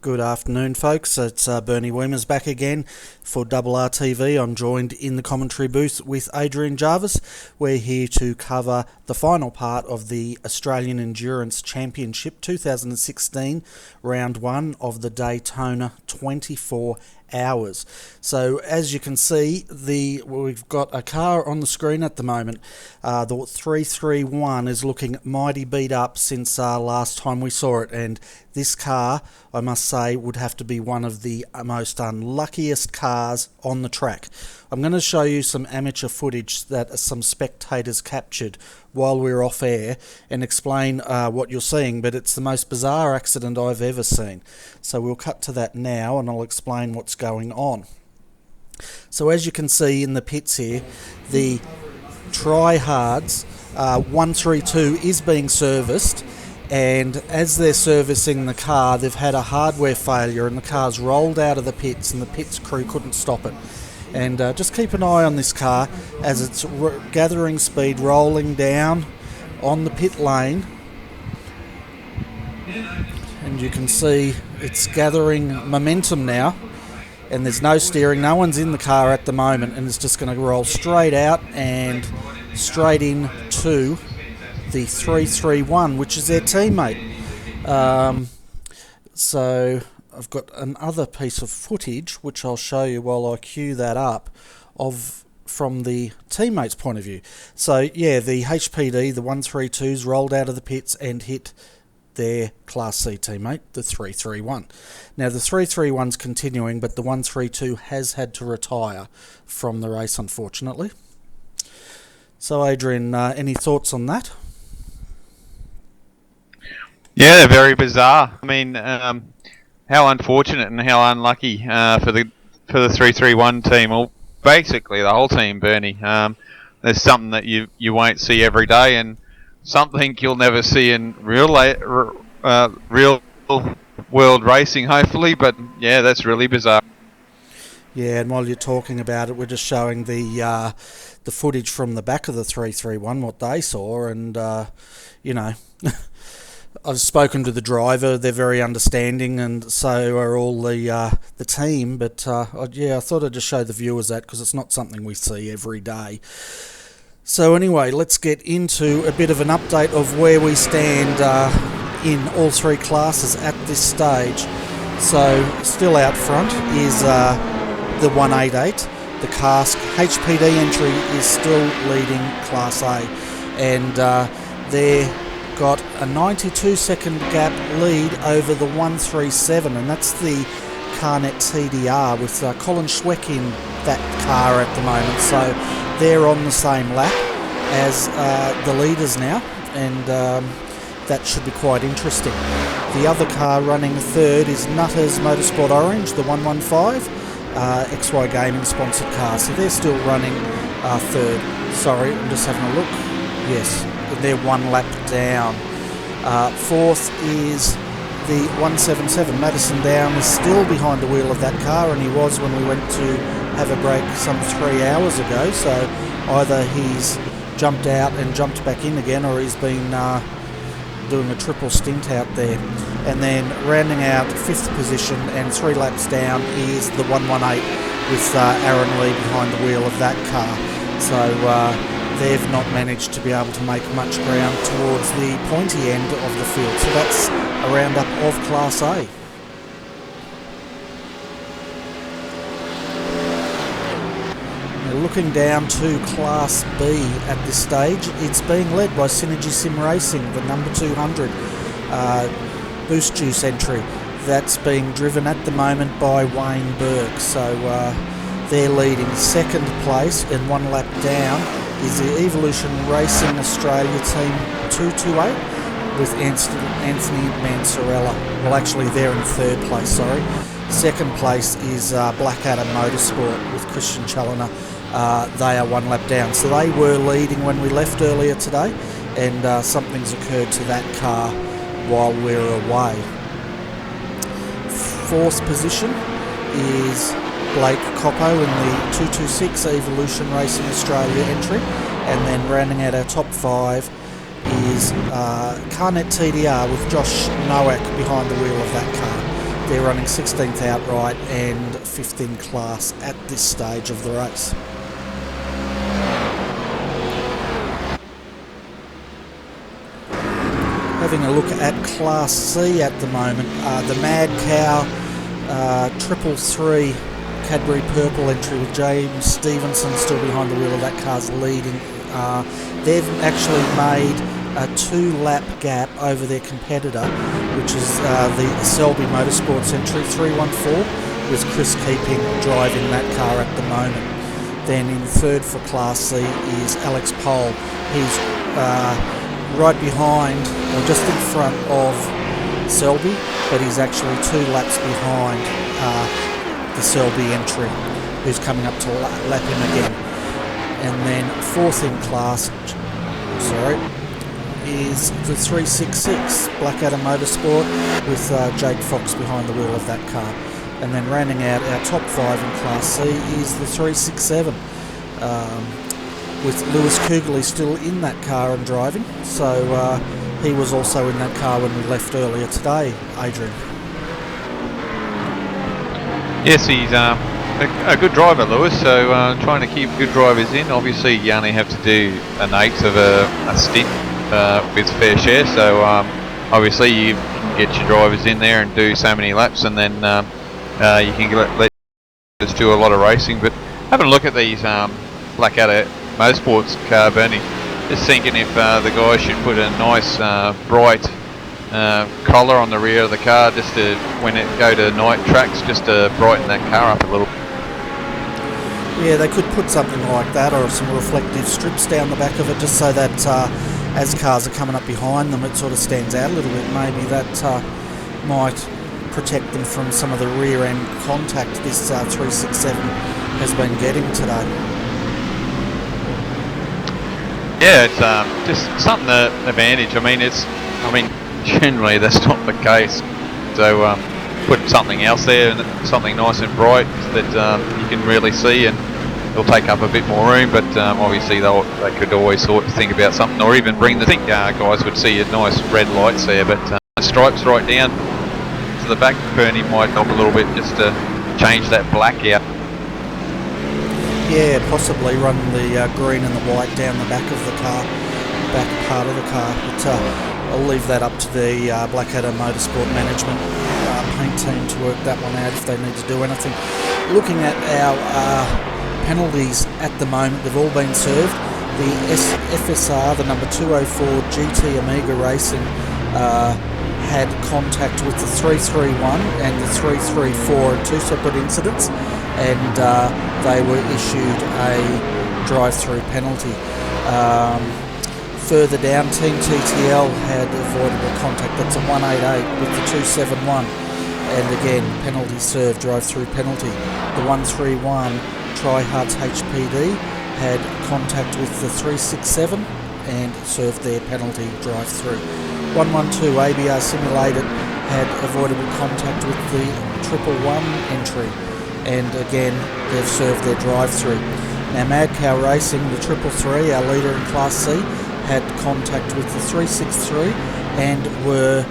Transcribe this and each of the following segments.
Good afternoon, folks. It's Bernie Weemers back again for RRTV. I'm joined in the commentary booth with Adrian Jarvis. We're here to cover the final part of the Australian Endurance Championship 2016, round one of the Daytona 24 hours. So as you can see, we've got a car on the screen at the moment. The 331 is looking mighty beat up since last time we saw it, and this car, I must say, would have to be one of the most unluckiest cars on the track. I'm going to show you some amateur footage that some spectators captured while we were off air and explain what you're seeing, but it's the most bizarre accident I've ever seen. So we'll cut to that now and I'll explain what's going on. So as you can see in the pits here, the tryhards 132 is being serviced, and as they're servicing the car, they've had a hardware failure and the car's rolled out of the pits and the pits crew couldn't stop it. And just keep an eye on this car as it's gathering speed, rolling down on the pit lane. And you can see it's gathering momentum now, and there's no steering, no one's in the car at the moment, and it's just going to roll straight out and straight into the 331, which is their teammate. So I've got another piece of footage which I'll show you while I cue that up from the teammate's point of view. So yeah, the HPD, the 132s, rolled out of the pits and hit their Class C teammate, the 331. Now the 331's continuing, but the 132 has had to retire from the race, unfortunately. So Adrian, any thoughts on that? Yeah, they're very bizarre. I mean, how unfortunate and how unlucky for the 331 team, or basically the whole team, Bernie. There's something that you won't see every day, and something you'll never see in real world racing, hopefully. But yeah, that's really bizarre. Yeah, and while you're talking about it, we're just showing the footage from the back of the 331, what they saw, and you know. I've spoken to the driver, they're very understanding, and so are all the team, but yeah, I thought I'd just show the viewers that because it's not something we see every day. So anyway, let's get into a bit of an update of where we stand in all three classes at this stage. So still out front is the 188, the cask. HPD entry is still leading Class A, and they're got a 92-second gap lead over the 137, and that's the Carnet TDR with Colin Schweck in that car at the moment. So they're on the same lap as the leaders now, and that should be quite interesting. The other car running third is Nutters Motorsport Orange, the 115, XY Gaming sponsored car. So they're still running third. Sorry, I'm just having a look. Yes, they're one lap down. Fourth is the 177. Madison Down is still behind the wheel of that car, and he was when we went to have a break some 3 hours ago. So either he's jumped out and jumped back in again, or he's been doing a triple stint out there. And then rounding out fifth position and 3 laps down is the 118 with Aaron Lee behind the wheel of that car. So they've not managed to be able to make much ground towards the pointy end of the field. So that's a roundup of Class A. Now looking down to Class B at this stage, it's being led by Synergy Sim Racing, the number 200 boost juice entry. That's being driven at the moment by Wayne Burke. So they're leading. Second place and 1 lap down is the Evolution Racing Australia Team 228 with Anthony Mansorella. Well, actually, they're in third place, sorry. Second place is Blackadder Motorsport with Christian Challoner. They are 1 lap down. So they were leading when we left earlier today, and something's occurred to that car while we're away. Fourth position is Blake Coppo in the 226 Evolution Racing Australia entry, and then rounding out our top 5 is Carnet TDR with Josh Nowak behind the wheel of that car. They're running 16th outright and 5th in class at this stage of the race. Having a look at Class C at the moment, the Mad Cow 333 Cadbury Purple entry with James Stevenson still behind the wheel of that car's leading. They've actually made a 2-lap gap over their competitor, which is the Selby Motorsports entry 314, with Chris Keeping driving that car at the moment. Then in third for Class C is Alex Pole. He's right behind, or just in front of Selby, but he's actually 2 laps behind the Selby entry, who's coming up to lap him again. And then fourth in class, is the 366 Blackadder Motorsport with Jake Fox behind the wheel of that car. And then rounding out our top 5 in Class C is the 367 with Lewis Kugley still in that car and driving. So he was also in that car when we left earlier today, Adrian. Yes, he's a good driver, Lewis, so trying to keep good drivers in. Obviously you only have to do an eighth of a stint with fair share, so obviously you can get your drivers in there and do so many laps, and then you can let us do a lot of racing. But having a look at these Blackadder Motorsports car, Bernie, just thinking if the guys should put a nice bright collar on the rear of the car, just to, when it go to night tracks, just to brighten that car up a little. Yeah, they could put something like that, or some reflective strips down the back of it, just so that as cars are coming up behind them, it sort of stands out a little bit. Maybe that might protect them from some of the rear end contact this 367 has been getting today. Yeah, it's just something to advantage. I mean, generally that's not the case. So put something else there, something nice and bright that you can really see, and it'll take up a bit more room. But obviously they could always sort of think about something, or even bring the guys would see a nice red lights there. But stripes right down to the back, Bernie, might help a little bit just to change that black out. Yeah, possibly run the green and the white down the back of the car, back part of the car. But I'll leave that up to the Blackadder Motorsport management paint team to work that one out if they need to do anything. Looking at our penalties at the moment, they've all been served. The FSR, the number 204 GT Amiga Racing, had contact with the 331 and the 334 in 2 separate incidents, and they were issued a drive-through penalty. Further down, Team TTL had avoidable contact. That's a 188 with the 271, and again penalty served, drive-through penalty. The 131 Tryhards HPD had contact with the 367 and served their penalty drive-through. 112 ABR Simulated had avoidable contact with the 111 entry, and again they've served their drive-through. Now Mad Cow Racing, the 333, our leader in Class C, had contact with the 363 and were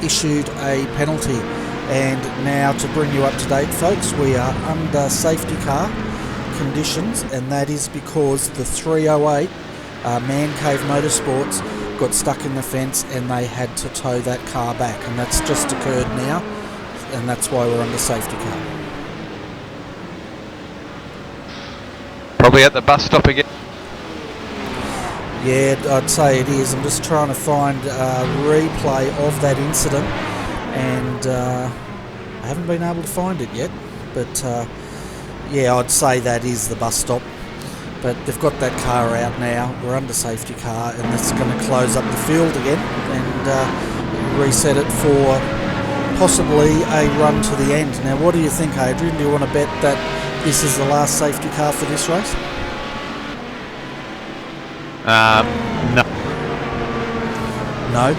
issued a penalty. And now to bring you up to date, folks, we are under safety car conditions, and that is because the 308 Man Cave Motorsports got stuck in the fence and they had to tow that car back, and that's just occurred now, and that's why we're under safety car. Probably at the bus stop again. Yeah, I'd say it is. I'm just trying to find a replay of that incident, and I haven't been able to find it yet, but yeah, I'd say that is the bus stop. But they've got that car out now, we're under safety car, and that's going to close up the field again and reset it for possibly a run to the end. Now what do you think, Adrian? Do you want to bet that this is the last safety car for this race? No. No?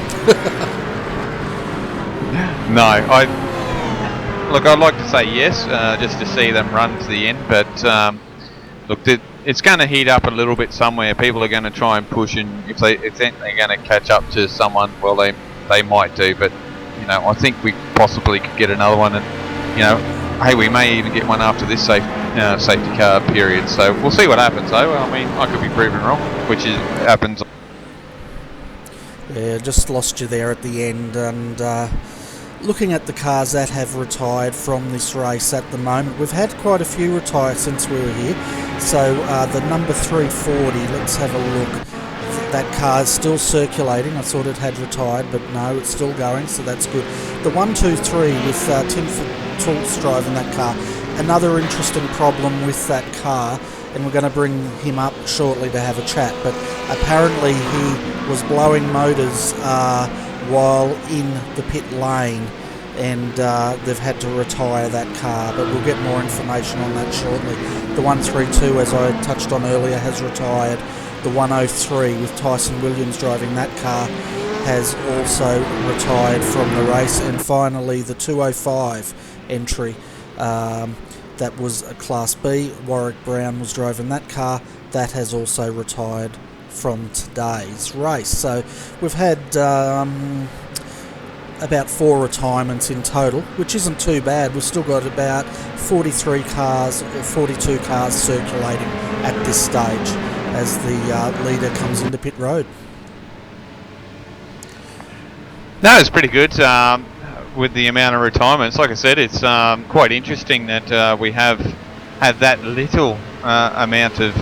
No, I'd like to say yes, just to see them run to the end, but look, it's going to heat up a little bit somewhere. People are going to try and push, and if they think they're going to catch up to someone, well, they might do, but I think we possibly could get another one, and hey, we may even get one after this safety car period. So we'll see what happens, though. I mean, I could be proven wrong, which happens. Yeah, just lost you there at the end, and looking at the cars that have retired from this race at the moment, we've had quite a few retire since we were here. So the number 340, let's have a look. That car is still circulating. I thought it had retired, but no, it's still going, so that's good. The 123 with Tim Tultz driving that car. Another interesting problem with that car, and we're going to bring him up shortly to have a chat, but apparently he was blowing motors while in the pit lane, and they've had to retire that car, but we'll get more information on that shortly. The 132, as I touched on earlier, has retired. The 103 with Tyson Williams driving that car has also retired from the race. And finally the 205 entry, that was a Class B. Warwick Brown was driving that car. That has also retired from today's race. So we've had about 4 retirements in total, which isn't too bad. We've still got about 43 cars or 42 cars circulating at this stage as the leader comes into pit road. No, it's pretty good with the amount of retirements. Like I said, it's quite interesting that we have had that little amount of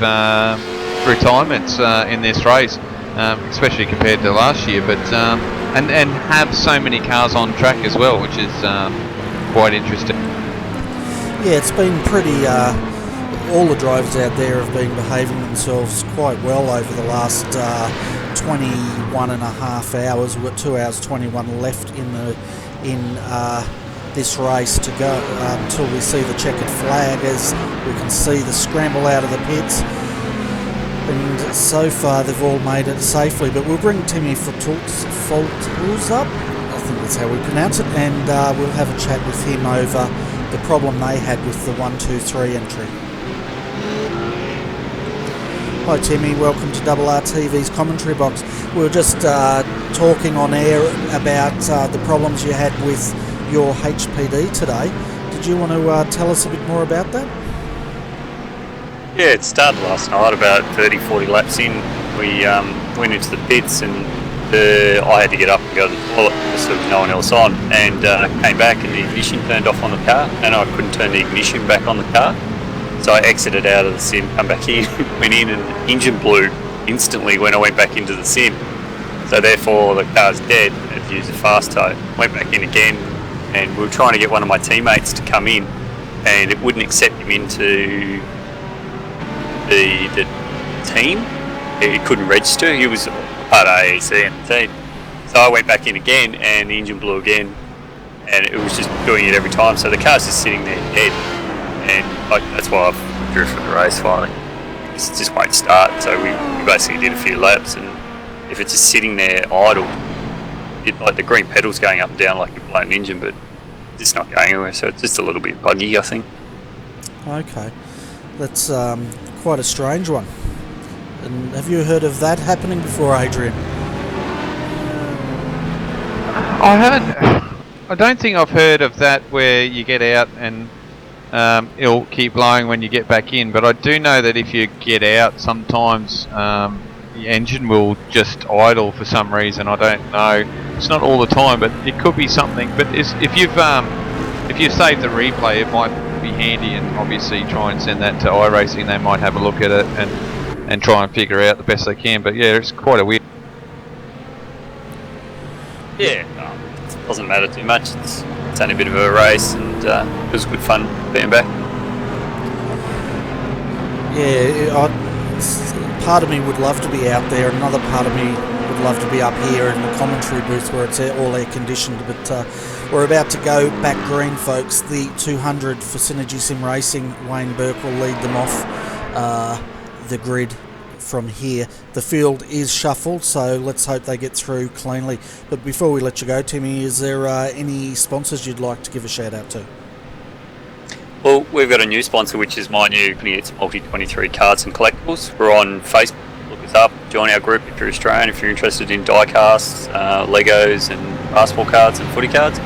retirements in this race, especially compared to last year. But and have so many cars on track as well, which is quite interesting. Yeah, it's been pretty. All the drivers out there have been behaving themselves quite well over the last 21 and a half hours. We've got 2 hours 21 left in this race to go until we see the checkered flag, as we can see the scramble out of the pits. And so far they've all made it safely, but we'll bring Timmy Fultz up, I think that's how we pronounce it, and we'll have a chat with him over the problem they had with the 123 entry. Hi Timmy, welcome to RRTV's commentary box. We were just talking on air about the problems you had with your HPD today. Did you want to tell us a bit more about that? Yeah, it started last night, about 30-40 laps in. We went into the pits, and I had to get up and go to the toilet because there was no one else on, and came back and the ignition turned off on the car, and I couldn't turn the ignition back on the car. So I exited out of the sim, come back in, went in, and the engine blew instantly when I went back into the sim. So therefore the car's dead. I had to use a fast tow. Went back in again, and we were trying to get one of my teammates to come in, and it wouldn't accept him into the team. It couldn't register. He was part of AEC and the team. So I went back in again, and the engine blew again, and it was just doing it every time. So the car's just sitting there dead. And that's why I withdrew from the race finally. It just won't start. So we basically did a few laps, and if it's just sitting there idle, like the green pedal's going up and down like a blown engine, but it's not going anywhere. So it's just a little bit buggy, I think. Okay, that's quite a strange one. And have you heard of that happening before, Adrian? I haven't. I don't think I've heard of that where you get out and it'll keep blowing when you get back in, but I do know that if you get out, sometimes the engine will just idle for some reason. I don't know. It's not all the time, but it could be something. But if you've saved the replay, it might be handy, and obviously try and send that to iRacing. They might have a look at it and try and figure out the best they can. But yeah, it's quite a weird. Yeah, it doesn't matter too much. It's only a bit of a race, and it was good fun being back. Yeah, part of me would love to be out there, another part of me would love to be up here in the commentary booth where it's all air conditioned, but we're about to go back green, folks. The 200 for Synergy Sim Racing, Wayne Burke will lead them off the grid from here. The field is shuffled, so let's hope they get through cleanly. But before we let you go, Timmy, is there any sponsors you'd like to give a shout out to? Well, we've got a new sponsor, which is my new company. It's Multi 23 Cards and Collectibles. We're on Facebook. Look us up, join our group if you're Australian, if you're interested in die casts, Legos and basketball cards and footy cards.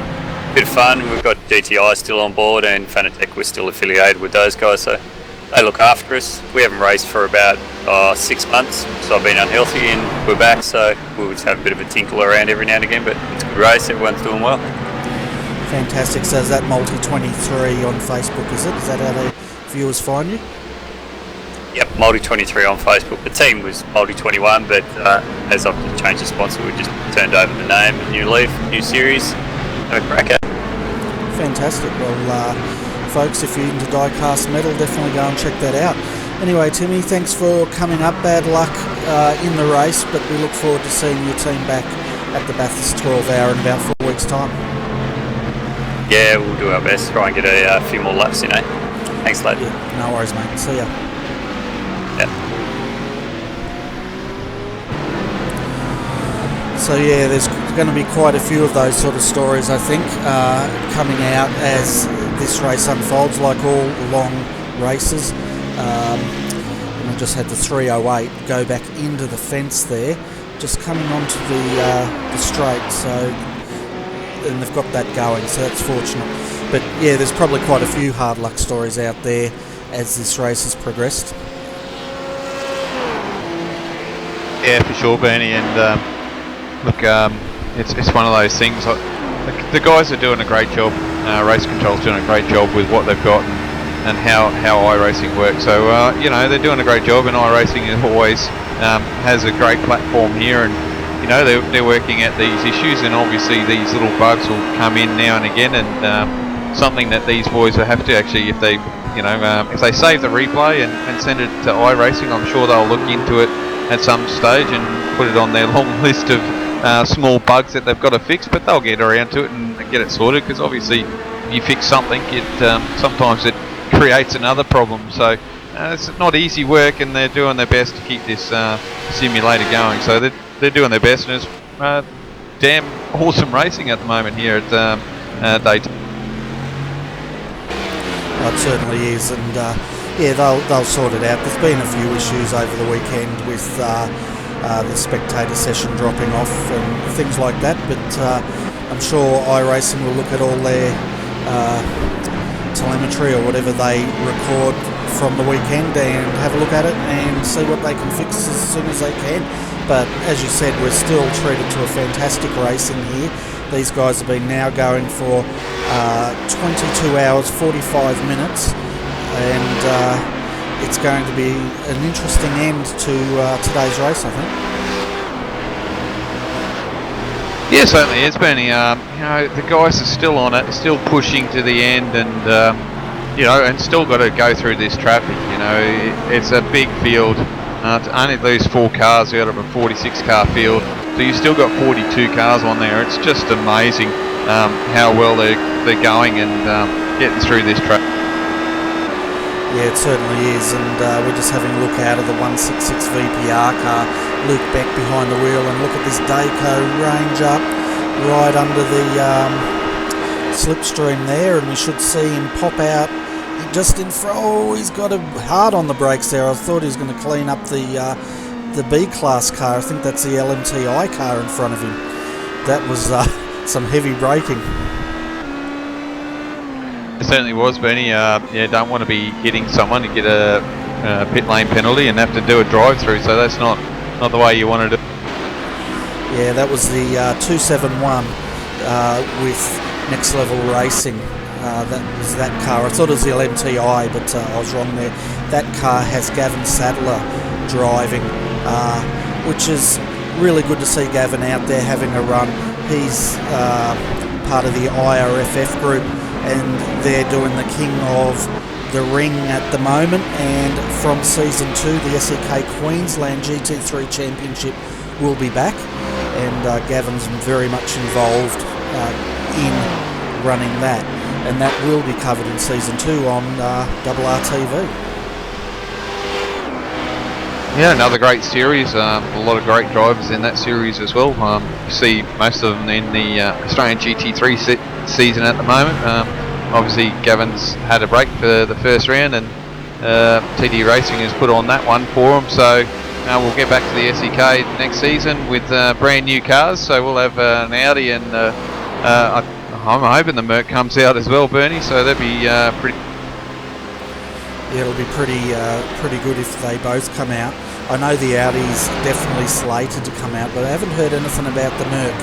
Bit of fun. We've got DTI still on board, and Fanatec, we're still affiliated with those guys, so they look after us. We haven't raced for about 6 months, so I've been unhealthy, and we're back, so we'll just have a bit of a tinkle around every now and again, but it's a good race, everyone's doing well. Fantastic. So is that Multi23 on Facebook, is it? Is that how the viewers find you? Yep, Multi23 on Facebook. The team was Multi21, but as I've just changed the sponsor, we just turned over the name, new leaf, new series. Have a crack at it. Fantastic. Well, folks, if you're into die-cast metal, definitely go and check that out. Anyway, Timmy, thanks for coming up. Bad luck in the race, but we look forward to seeing your team back at the Bathurst 12 Hour in about 4 weeks' time. Yeah, we'll do our best. Try and get a few more laps in, eh? Thanks, lad. Yeah, no worries, mate. See ya. Yeah. So yeah, there's going to be quite a few of those sort of stories, I think, coming out as this race unfolds, like all long races. And I just had the 308 go back into the fence there, just coming onto the straight. So, and they've got that going, so that's fortunate. But yeah, there's probably quite a few hard luck stories out there as this race has progressed. Yeah, for sure, Bernie. And look, it's one of those things. The guys are doing a great job. Race Control's doing a great job with what they've got and how iRacing works. So they're doing a great job, and iRacing is always has a great platform here, and they're working at these issues, and obviously these little bugs will come in now and again, and something that these boys will have to actually, if they save the replay and send it to iRacing, I'm sure they'll look into it at some stage and put it on their long list of small bugs that they've got to fix, but they'll get around to it and get it sorted, because obviously if you fix something, sometimes it creates another problem. So it's not easy work, and they're doing their best to keep this simulator going. So they're doing their best, and it's damn awesome racing at the moment here at Daytona. It certainly is, and yeah, they'll sort it out. There's been a few issues over the weekend with the spectator session dropping off and things like that, but I'm sure iRacing will look at all their telemetry or whatever they record from the weekend and have a look at it and see what they can fix as soon as they can. But as you said, we're still treated to a fantastic race in here. These guys have been now going for 22 hours 45 minutes, and it's going to be an interesting end to today's race, I think. Yeah, certainly is, Bernie. The guys are still on it, still pushing to the end, and and still got to go through this traffic. It's a big field. To only lose 4 cars out of a 46-car field, so you still got 42 cars on there. It's just amazing how well they're going and getting through this track. Yeah, it certainly is, and we're just having a look out of the 166 VPR car. Luke Beck behind the wheel, and look at this Dayco range up right under the slipstream there, and we should see him pop out just in front. Oh, he's got hard on the brakes there. I thought he was going to clean up the B-class car. I think that's the LMTI car in front of him. That was some heavy braking. It certainly was, Bernie. Don't want to be hitting someone to get a pit lane penalty and have to do a drive-through, so that's not the way you want to do it. Yeah, that was the 271 with Next Level Racing. That was that car. I thought it was the LMTI, but I was wrong there. That car has Gavin Sadler driving, which is really good to see Gavin out there having a run. He's part of the IRFF group, and they're doing the King of the Ring at the moment, and from Season 2 the SEK Queensland GT3 Championship will be back, and Gavin's very much involved in running that, and that will be covered in Season 2 on RRTV. Yeah, another great series. A lot of great drivers in that series as well. You see most of them in the Australian GT3 season at the moment. Obviously, Gavin's had a break for the first round, and TD Racing has put on that one for him. So we'll get back to the SEK next season with brand new cars. So we'll have an Audi, and I'm hoping the Merc comes out as well, Bernie. So that'd be pretty. Yeah, it'll be pretty good if they both come out. I know the Audi's definitely slated to come out, but I haven't heard anything about the Merc.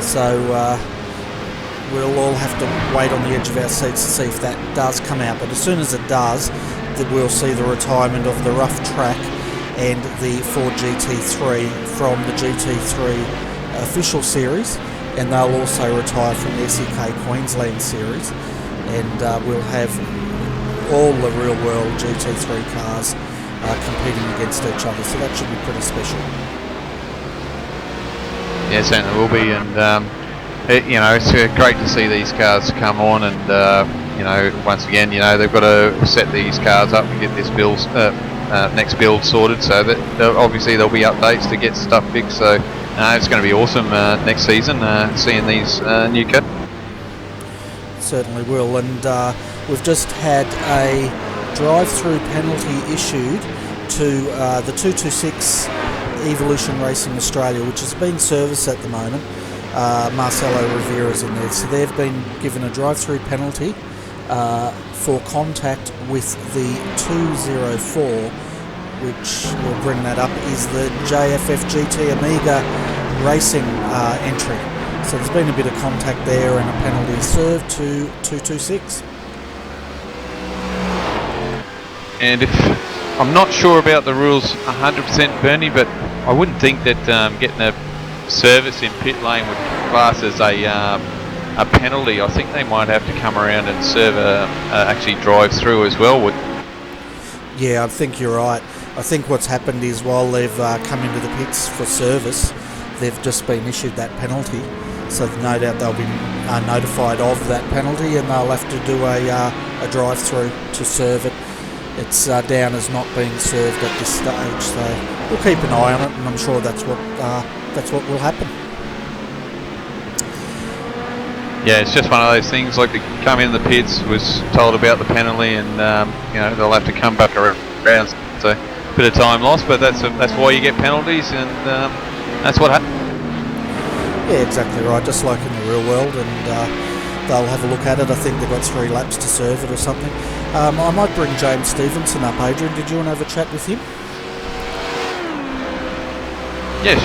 So we'll all have to wait on the edge of our seats to see if that does come out. But as soon as it does, then we'll see the retirement of the rough track and the Ford GT3 from the GT3 official series, and they'll also retire from the SEK Queensland series, and we'll have all the real world GT3 cars competing against each other, so that should be pretty special. Yeah, it certainly will be, and it's great to see these cars come on, and once again, they've got to set these cars up and get this next build sorted, so that obviously there'll be updates to get stuff fixed. So it's going to be awesome next season seeing these new cars. Certainly will, and we've just had a drive-through penalty issued to the 226 Evolution Racing Australia, which is being serviced at the moment. Marcelo Rivera's in there, so they've been given a drive-through penalty for contact with the 204, which will bring that up, is the JFF GT Amiga Racing entry. So there's been a bit of contact there and a penalty served to 226. And if I'm not sure about the rules 100%, Bernie, but I wouldn't think that getting a service in pit lane would class as a penalty. I think they might have to come around and serve actually drive through as well. Yeah, I think you're right. I think what's happened is while they've come into the pits for service, they've just been issued that penalty. So no doubt they'll be notified of that penalty, and they'll have to do a drive-through to serve it. It's down as not being served at this stage, so we'll keep an eye on it, and I'm sure that's what will happen. Yeah, it's just one of those things. Like, to come in the pits, was told about the penalty, and they'll have to come back around. So a bit of time lost, but that's why you get penalties, and that's what happened. Yeah, exactly right. Just like in the real world, and they'll have a look at it. I think they've got 3 laps to serve it or something. I might bring James Stevenson up. Adrian, did you want to have a chat with him? Yes.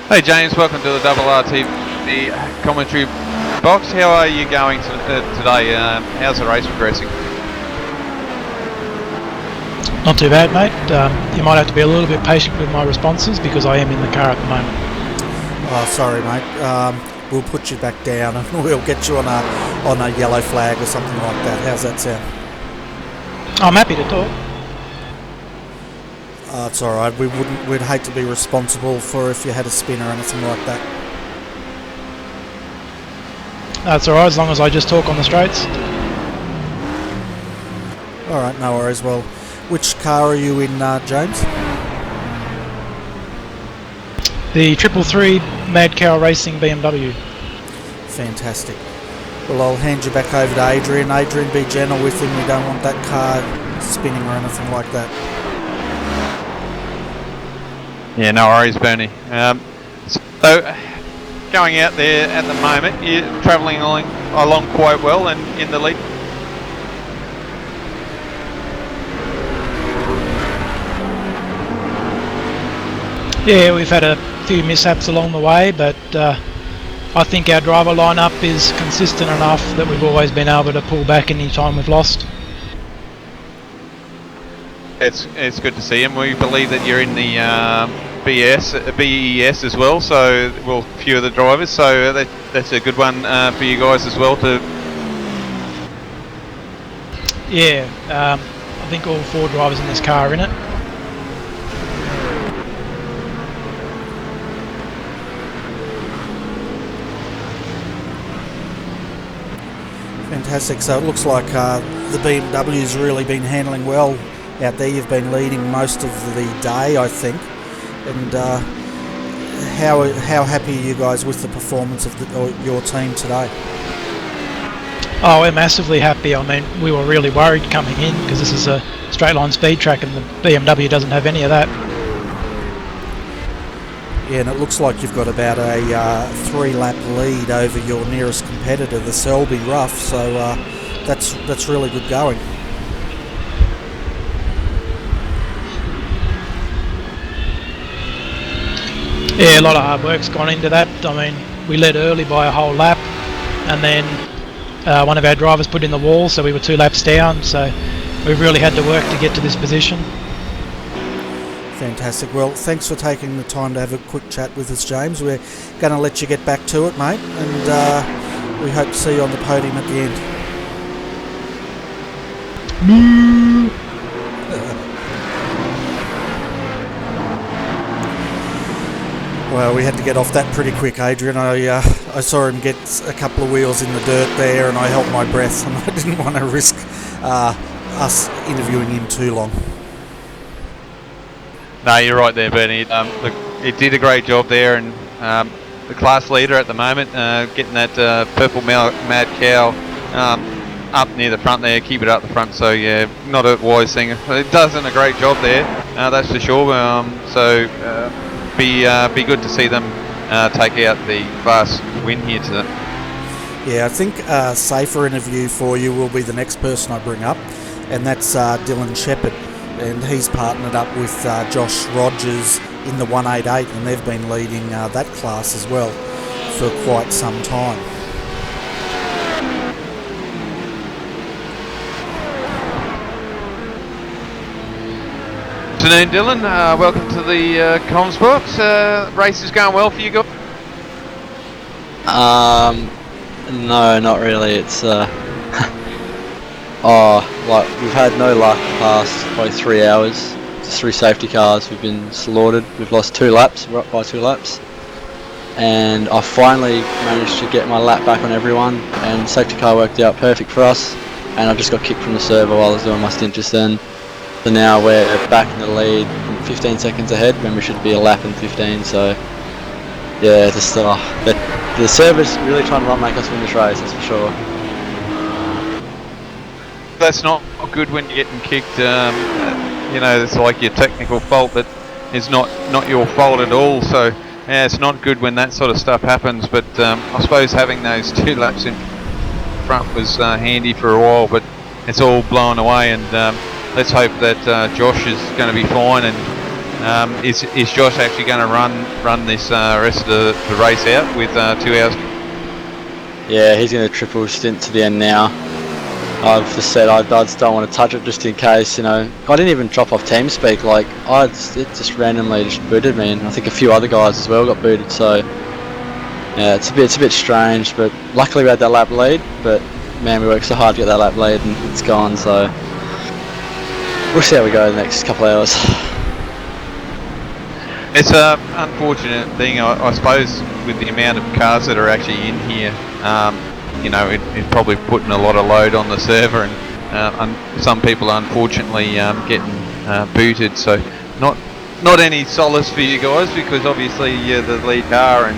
Hey James, welcome to the RRTV commentary box. How are you going today? How's the race progressing? Not too bad, mate. You might have to be a little bit patient with my responses because I am in the car at the moment. Oh, sorry, mate. We'll put you back down and we'll get you on a yellow flag or something like that. How's that sound? I'm happy to talk. It's all right. We'd hate to be responsible for if you had a spin or anything like that. That's all right, as long as I just talk on the straights. All right, no worries. Well, which car are you in, James? The 333 Mad Cow Racing BMW. Fantastic. Well, I'll hand you back over to Adrian. Adrian, be gentle with him. We don't want that car spinning or anything like that. Yeah, no worries, Bernie. So, going out there at the moment, you're travelling along quite well and in the lead. Yeah, we've had a few mishaps along the way, but I think our driver lineup is consistent enough that we've always been able to pull back any time we've lost. It's good to see him. We believe that you're in the BES as well, so a few of the drivers, so that's a good one for you guys as well to. Yeah, I think all 4 drivers in this car are in it. Fantastic. So it looks like the BMW's really been handling well out there. You've been leading most of the day, I think. And how happy are you guys with the performance of your team today? Oh, we're massively happy. I mean, we were really worried coming in because this is a straight line speed track and the BMW doesn't have any of that. Yeah, and it looks like you've got about a 3-lap lead over your nearest competitor, the Selby Rough, so that's really good going. Yeah, a lot of hard work's gone into that. I mean, we led early by a whole lap, and then one of our drivers put in the wall, so we were 2 laps down, so we've really had to work to get to this position. Fantastic. Well, thanks for taking the time to have a quick chat with us, James. We're going to let you get back to it, mate, and we hope to see you on the podium at the end. Well, we had to get off that pretty quick, Adrian. I saw him get a couple of wheels in the dirt there, and I held my breath, and I didn't want to risk us interviewing him too long. No, you're right there, Bernie. Look, it did a great job there, and the class leader at the moment, getting that purple mad cow up near the front there, keep it up the front. So yeah, not a wise thing. It does a great job there, that's for sure. Be good to see them take out the class win here today. Yeah, I think a safer interview for you will be the next person I bring up, and that's Dylan Shepherd, and he's partnered up with Josh Rogers in the 188, and they've been leading that class as well for quite some time. Afternoon, Dylan. Welcome to the comms box. Race is going well for you guys? No, not really. It's like we've had no luck the past probably 3 hours. Just 3 safety cars. We've been slaughtered. We've lost 2 laps. We're up by 2 laps. And I finally managed to get my lap back on everyone, and safety car worked out perfect for us. And I just got kicked from the server while I was doing my stint just then. So now we're back in the lead, 15 seconds ahead when we should be a lap in 15. So yeah, just the server's really trying to not make us win this race, that's for sure. That's not good when you're getting kicked. You know, it's like your technical fault, but it's not your fault at all. So yeah, it's not good when that sort of stuff happens. But I suppose having those 2 laps in front was handy for a while, but it's all blown away, and let's hope that Josh is going to be fine. And is Josh actually going to run this rest of the race out with 2 hours? Yeah, he's going to triple stint to the end now. I've just said I just don't want to touch it just in case, you know. I didn't even drop off TeamSpeak, like it just randomly just booted me, and I think a few other guys as well got booted. So yeah, it's a bit strange, but luckily we had that lap lead. But man, we worked so hard to get that lap lead, and it's gone. So we'll see how we go the next couple of hours. It's an unfortunate thing, I suppose, with the amount of cars that are actually in here. You know, it's probably putting a lot of load on the server, and some people are unfortunately getting booted. So not any solace for you guys, because obviously you're the lead car, and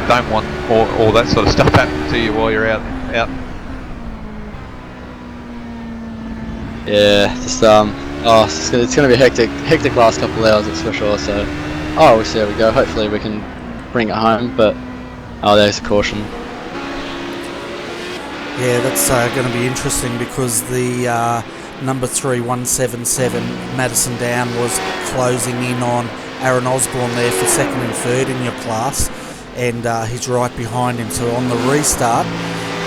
don't want all that sort of stuff happening to you while you're out. Yeah, just it's gonna be hectic last couple of hours, that's for sure. So we'll see how we go. Hopefully we can bring it home, but there's a caution. Yeah, that's going to be interesting, because the number 3 177 Madison Down was closing in on Aaron Osborne there for 2nd and 3rd in your class, and he's right behind him. So on the restart,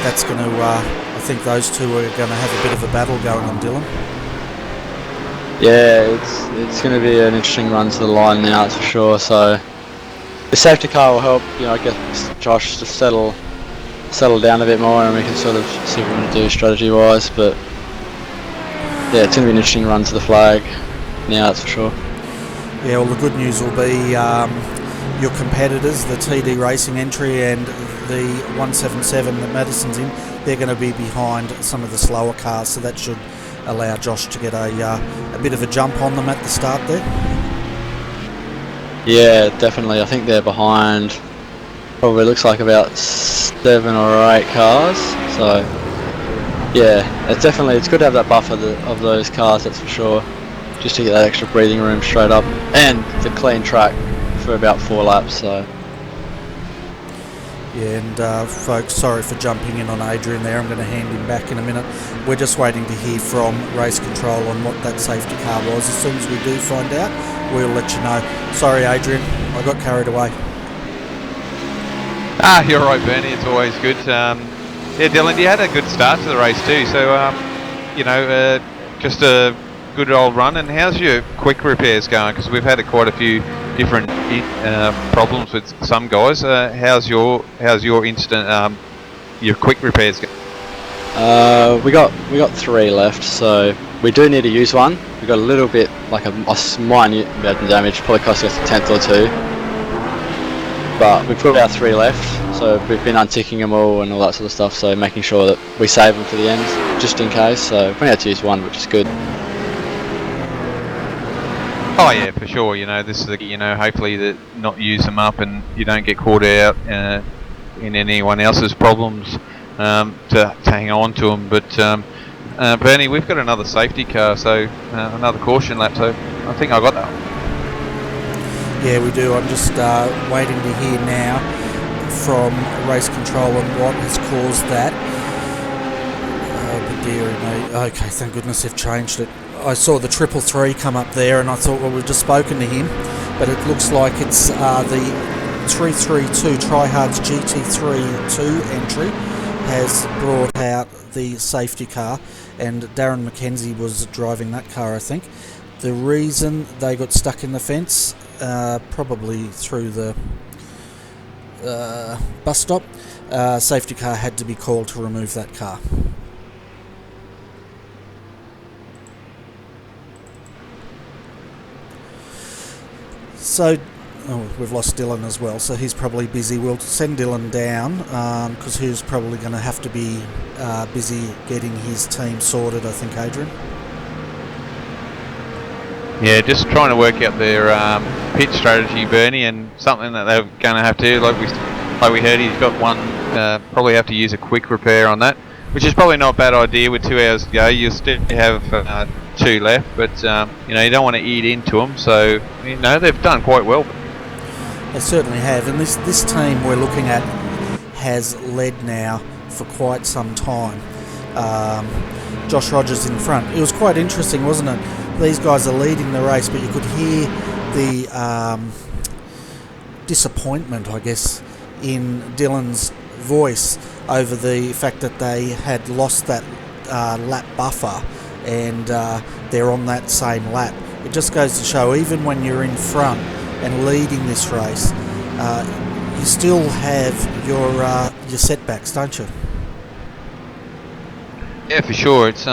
that's going to I think those two are going to have a bit of a battle going on, Dylan. Yeah, it's going to be an interesting run to the line now, that's for sure. So the safety car will help, you know, I guess Josh to settle down a bit more, and we can sort of see what we're going to do strategy-wise. But yeah, it's going to be an interesting run to the flag now, that's for sure. Yeah, well, the good news will be your competitors, the TD Racing entry and the 177 that Madison's in, they're going to be behind some of the slower cars, so that should allow Josh to get a bit of a jump on them at the start there. Yeah, definitely. I think they're behind, probably looks like about 7 or 8 cars, so Yeah, it's good to have that buffer of those cars, that's for sure. Just to get that extra breathing room straight up, and the clean track for about 4 laps. So. Yeah, and folks, sorry for jumping in on Adrian there. I'm going to hand him back in a minute. We're just waiting to hear from race control on what that safety car was. As soon as we do find out, we'll let you know. Sorry, Adrian, I got carried away. You're right, Bernie. It's always good. Yeah, Dylan, you had a good start to the race too. So, just a good old run. And how's your quick repairs going? Because we've had quite a few different problems with some guys. How's your instant your quick repairs going? We got 3 left, so we do need to use one. We got a little bit, like a minute amount of damage, probably costing us a tenth or two. But we've got about 3 left, so we've been unticking them all and all that sort of stuff. So making sure that we save them for the end, just in case. So we only had to use one, which is good. Oh yeah, for sure. This is hopefully that not use them up and you don't get caught out in anyone else's problems to hang on to them. But Bernie, we've got another safety car, so another caution lap. So I think I got that. Yeah, we do. I'm just waiting to hear now from race control on what has caused that. But dearie me. Okay, thank goodness they've changed it. I saw the 333 come up there and I thought, well, we've just spoken to him, but it looks like it's the 332 Tryhard's GT3 2 entry has brought out the safety car, and Darren McKenzie was driving that car, I think. The reason they got stuck in the fence, probably through the bus stop, safety car had to be called to remove that car. So, we've lost Dylan as well, so he's probably busy. We'll send Dylan down because he's probably going to have to be busy getting his team sorted, I think, Adrian. Yeah, just trying to work out their pit strategy, Bernie, and something that they're going to have to do. Like we heard, he's got one. Probably have to use a quick repair on that, which is probably not a bad idea with 2 hours to go. You still have 2 left, but you don't want to eat into them. So they've done quite well. They certainly have, and this team we're looking at has led now for quite some time. Josh Rogers in front. It was quite interesting, wasn't it? These guys are leading the race, but you could hear the disappointment, I guess, in Dylan's voice over the fact that they had lost that lap buffer and they're on that same lap. It just goes to show, even when you're in front and leading this race, you still have your setbacks, don't you? Yeah, for sure. It's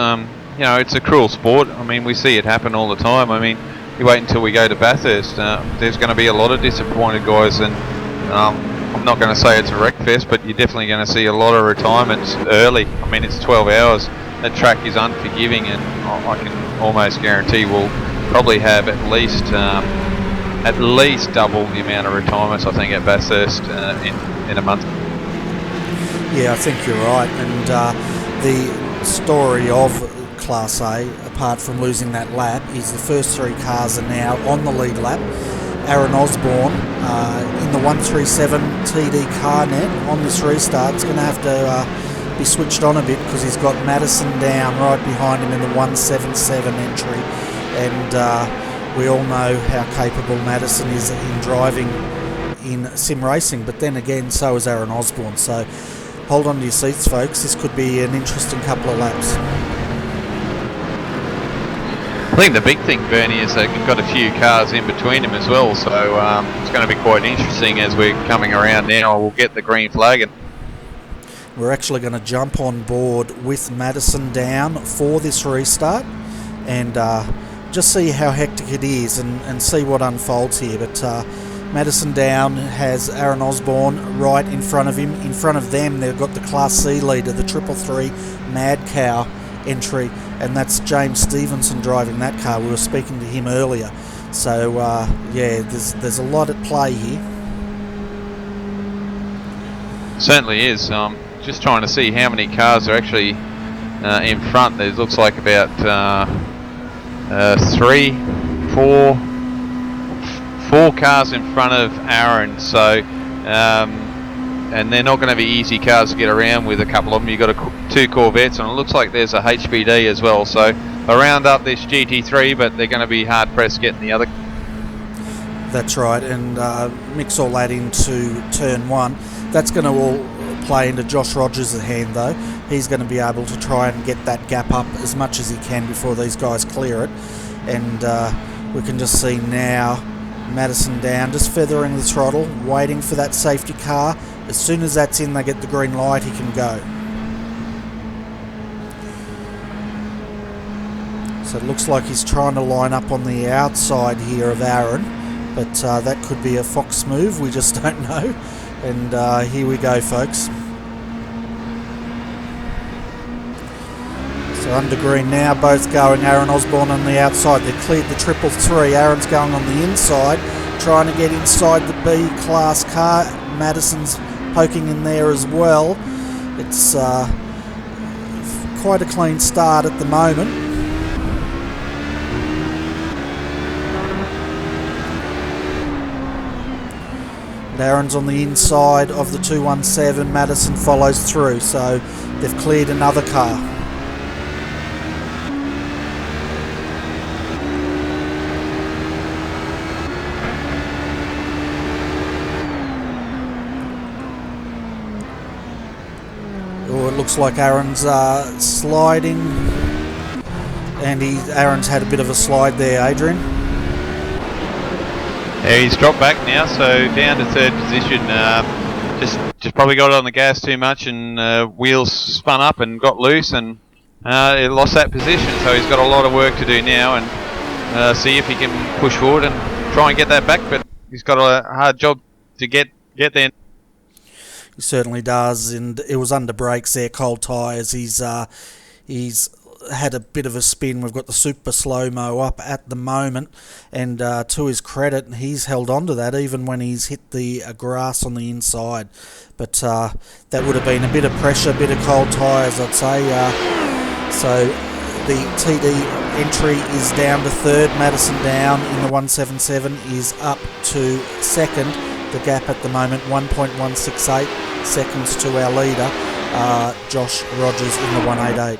it's a cruel sport. I mean, we see it happen all the time. I mean, you wait until we go to Bathurst. There's going to be a lot of disappointed guys, and I'm not going to say it's a wreck fest, but you're definitely going to see a lot of retirements early. I mean, it's 12 hours. That track is unforgiving, and I can almost guarantee we'll probably have at least double the amount of retirements, I think, at Bathurst in a month. Yeah, I think you're right. And the story of Class A, apart from losing that lap, is the first 3 cars are now on the lead lap. Aaron Osborne in the 137 TD car net on this restart is going to have to be switched on a bit because he's got Madison down right behind him in the 177 entry, and we all know how capable Madison is in driving in sim racing, but then again so is Aaron Osborne, so hold on to your seats, folks. This could be an interesting couple of laps. I think the big thing, Bernie, is they've got a few cars in between them as well, so it's going to be quite interesting as we're coming around now. We'll get the green flag. And we're actually going to jump on board with Madison down for this restart and just see how hectic it is and see what unfolds here. But Madison down has Aaron Osborne right in front of him. In front of them, they've got the Class C leader, the 333 Mad Cow entry, and that's James Stevenson driving that car. We were speaking to him earlier. So, yeah, there's a lot at play here. Certainly is. Just trying to see how many cars are actually in front. There looks like about 4 cars in front of Aaron. So, and they're not going to be easy cars to get around with. A couple of them. You've got 2 Corvettes, and it looks like there's a HPD as well. So they round up this GT3, but they're going to be hard pressed getting the other. That's right, and mix all that into turn 1. That's going to all play into Josh Rogers' hand, though. He's going to be able to try and get that gap up as much as he can before these guys clear it. And we can just see now Madison down, just feathering the throttle, waiting for that safety car. As soon as that's in, they get the green light, he can go. So it looks like he's trying to line up on the outside here of Aaron, but that could be a Fox move, we just don't know. And here we go, folks. So under green now, both going. Aaron Osborne on the outside. They've cleared the 333. Aaron's going on the inside, trying to get inside the B-class car. Madison's poking in there as well. It's quite a clean start at the moment. Aaron's on the inside of the 217. Madison follows through, so they've cleared another car. Oh, it looks like Aaron's sliding, and Aaron's had a bit of a slide there, Adrian. Yeah, he's dropped back now, so down to 3rd position. Just probably got on the gas too much, and wheels spun up and got loose, and he lost that position. So he's got a lot of work to do now, and see if he can push forward and try and get that back. But he's got a hard job to get there. He certainly does, and it was under brakes there, cold tyres. He's had a bit of a spin. We've got the super slow-mo up at the moment, and to his credit, he's held on to that even when he's hit the grass on the inside. But that would have been a bit of pressure, a bit of cold tyres, I'd say. So the TD entry is down to 3rd. Madison down in the 177 is up to 2nd. The gap at the moment, 1.168 seconds to our leader, Josh Rogers, in the 188.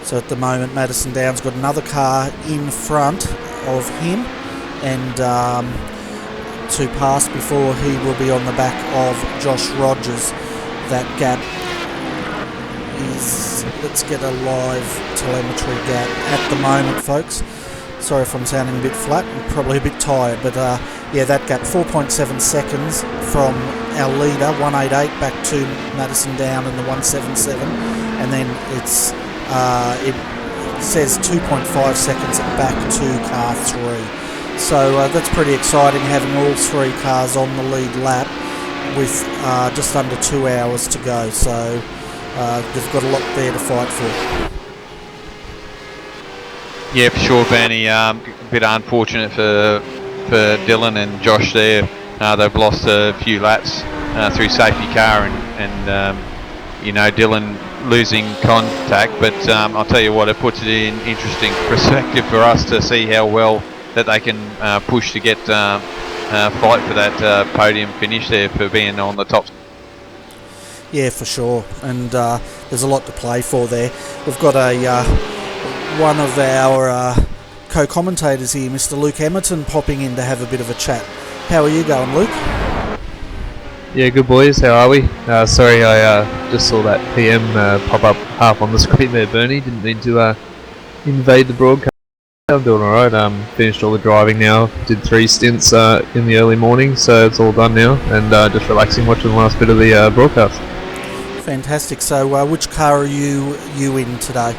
So at the moment, Madison Down's got another car in front of him, and to pass before he will be on the back of Josh Rogers. That gap is, let's get a live telemetry gap at the moment, folks. Sorry if I'm sounding a bit flat, I'm probably a bit tired, but yeah, that gap, 4.7 seconds from our leader, 188, back to Madison Down in the 177, and then it's it says 2.5 seconds back to car 3. So that's pretty exciting, having all 3 cars on the lead lap with just under 2 hours to go. So they've got a lot there to fight for. Yeah, for sure, Bernie. A bit unfortunate for Dylan and Josh there. They've lost a few laps through safety car, and you know, Dylan losing contact, but I'll tell you what, it puts it in interesting perspective for us to see how well that they can push to get fight for that podium finish there, for being on the top. Yeah, for sure, and there's a lot to play for there. We've got one of our co-commentators here, Mr. Luke Emerton, popping in to have a bit of a chat. How are you going, Luke? Yeah, good boys. How are we? Sorry, I just saw that PM pop up half on the screen there, Bernie. Didn't mean to invade the broadcast. I'm doing alright. Finished all the driving now. Did 3 stints in the early morning, so it's all done now. And just relaxing, watching the last bit of the broadcast. Fantastic. So which car are you in today?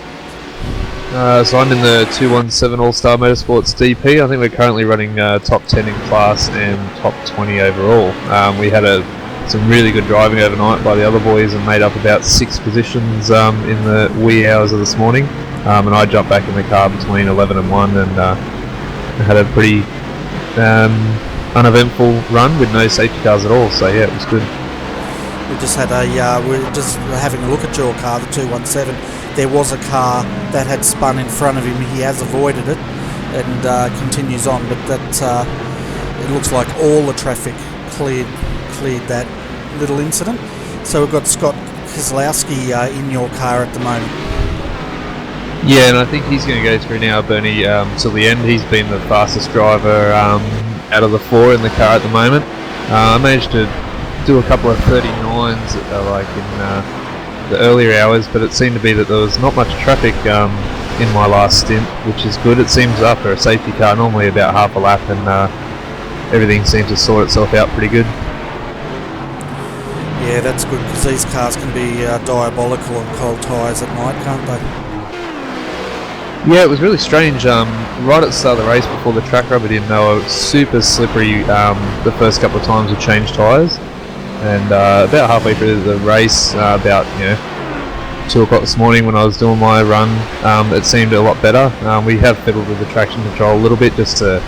So I'm in the 217 All-Star Motorsports DP. I think we're currently running top 10 in class and top 20 overall. We had some really good driving overnight by the other boys and made up about 6 positions in the wee hours of this morning. And I jumped back in the car between 11 and 1 and had a pretty uneventful run with no safety cars at all. So yeah, it was good. We just had we're just having a look at your car, the 217. There was a car that had spun in front of him. He has avoided it and continues on, but that it looks like all the traffic cleared that little incident. So we've got Scott Keselowski in your car at the moment. Yeah, and I think he's going to go through now, Bernie, till the end. He's been the fastest driver out of the four in the car at the moment. I managed to do a couple of 39s like in the earlier hours, but it seemed to be that there was not much traffic in my last stint, which is good. It seems after a safety car, normally about half a lap, and everything seems to sort itself out pretty good. Yeah, that's good, because these cars can be diabolical on cold tyres at night, can't they? Yeah, it was really strange. Right at the start of the race, before the track rubbered in, they were super slippery the first couple of times we changed tyres. And about halfway through the race, about 2 o'clock this morning when I was doing my run, it seemed a lot better. We have fiddled with the traction control a little bit just to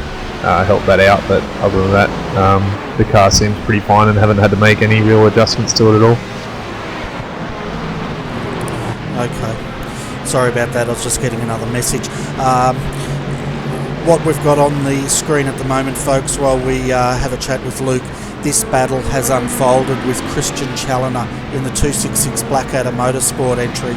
help that out, but other than that, the car seems pretty fine and haven't had to make any real adjustments to it at all. Okay. Sorry about that, I was just getting another message. What we've got on the screen at the moment, folks, while we have a chat with Luke, this battle has unfolded with Christian Challoner in the 266 Blackadder Motorsport entry.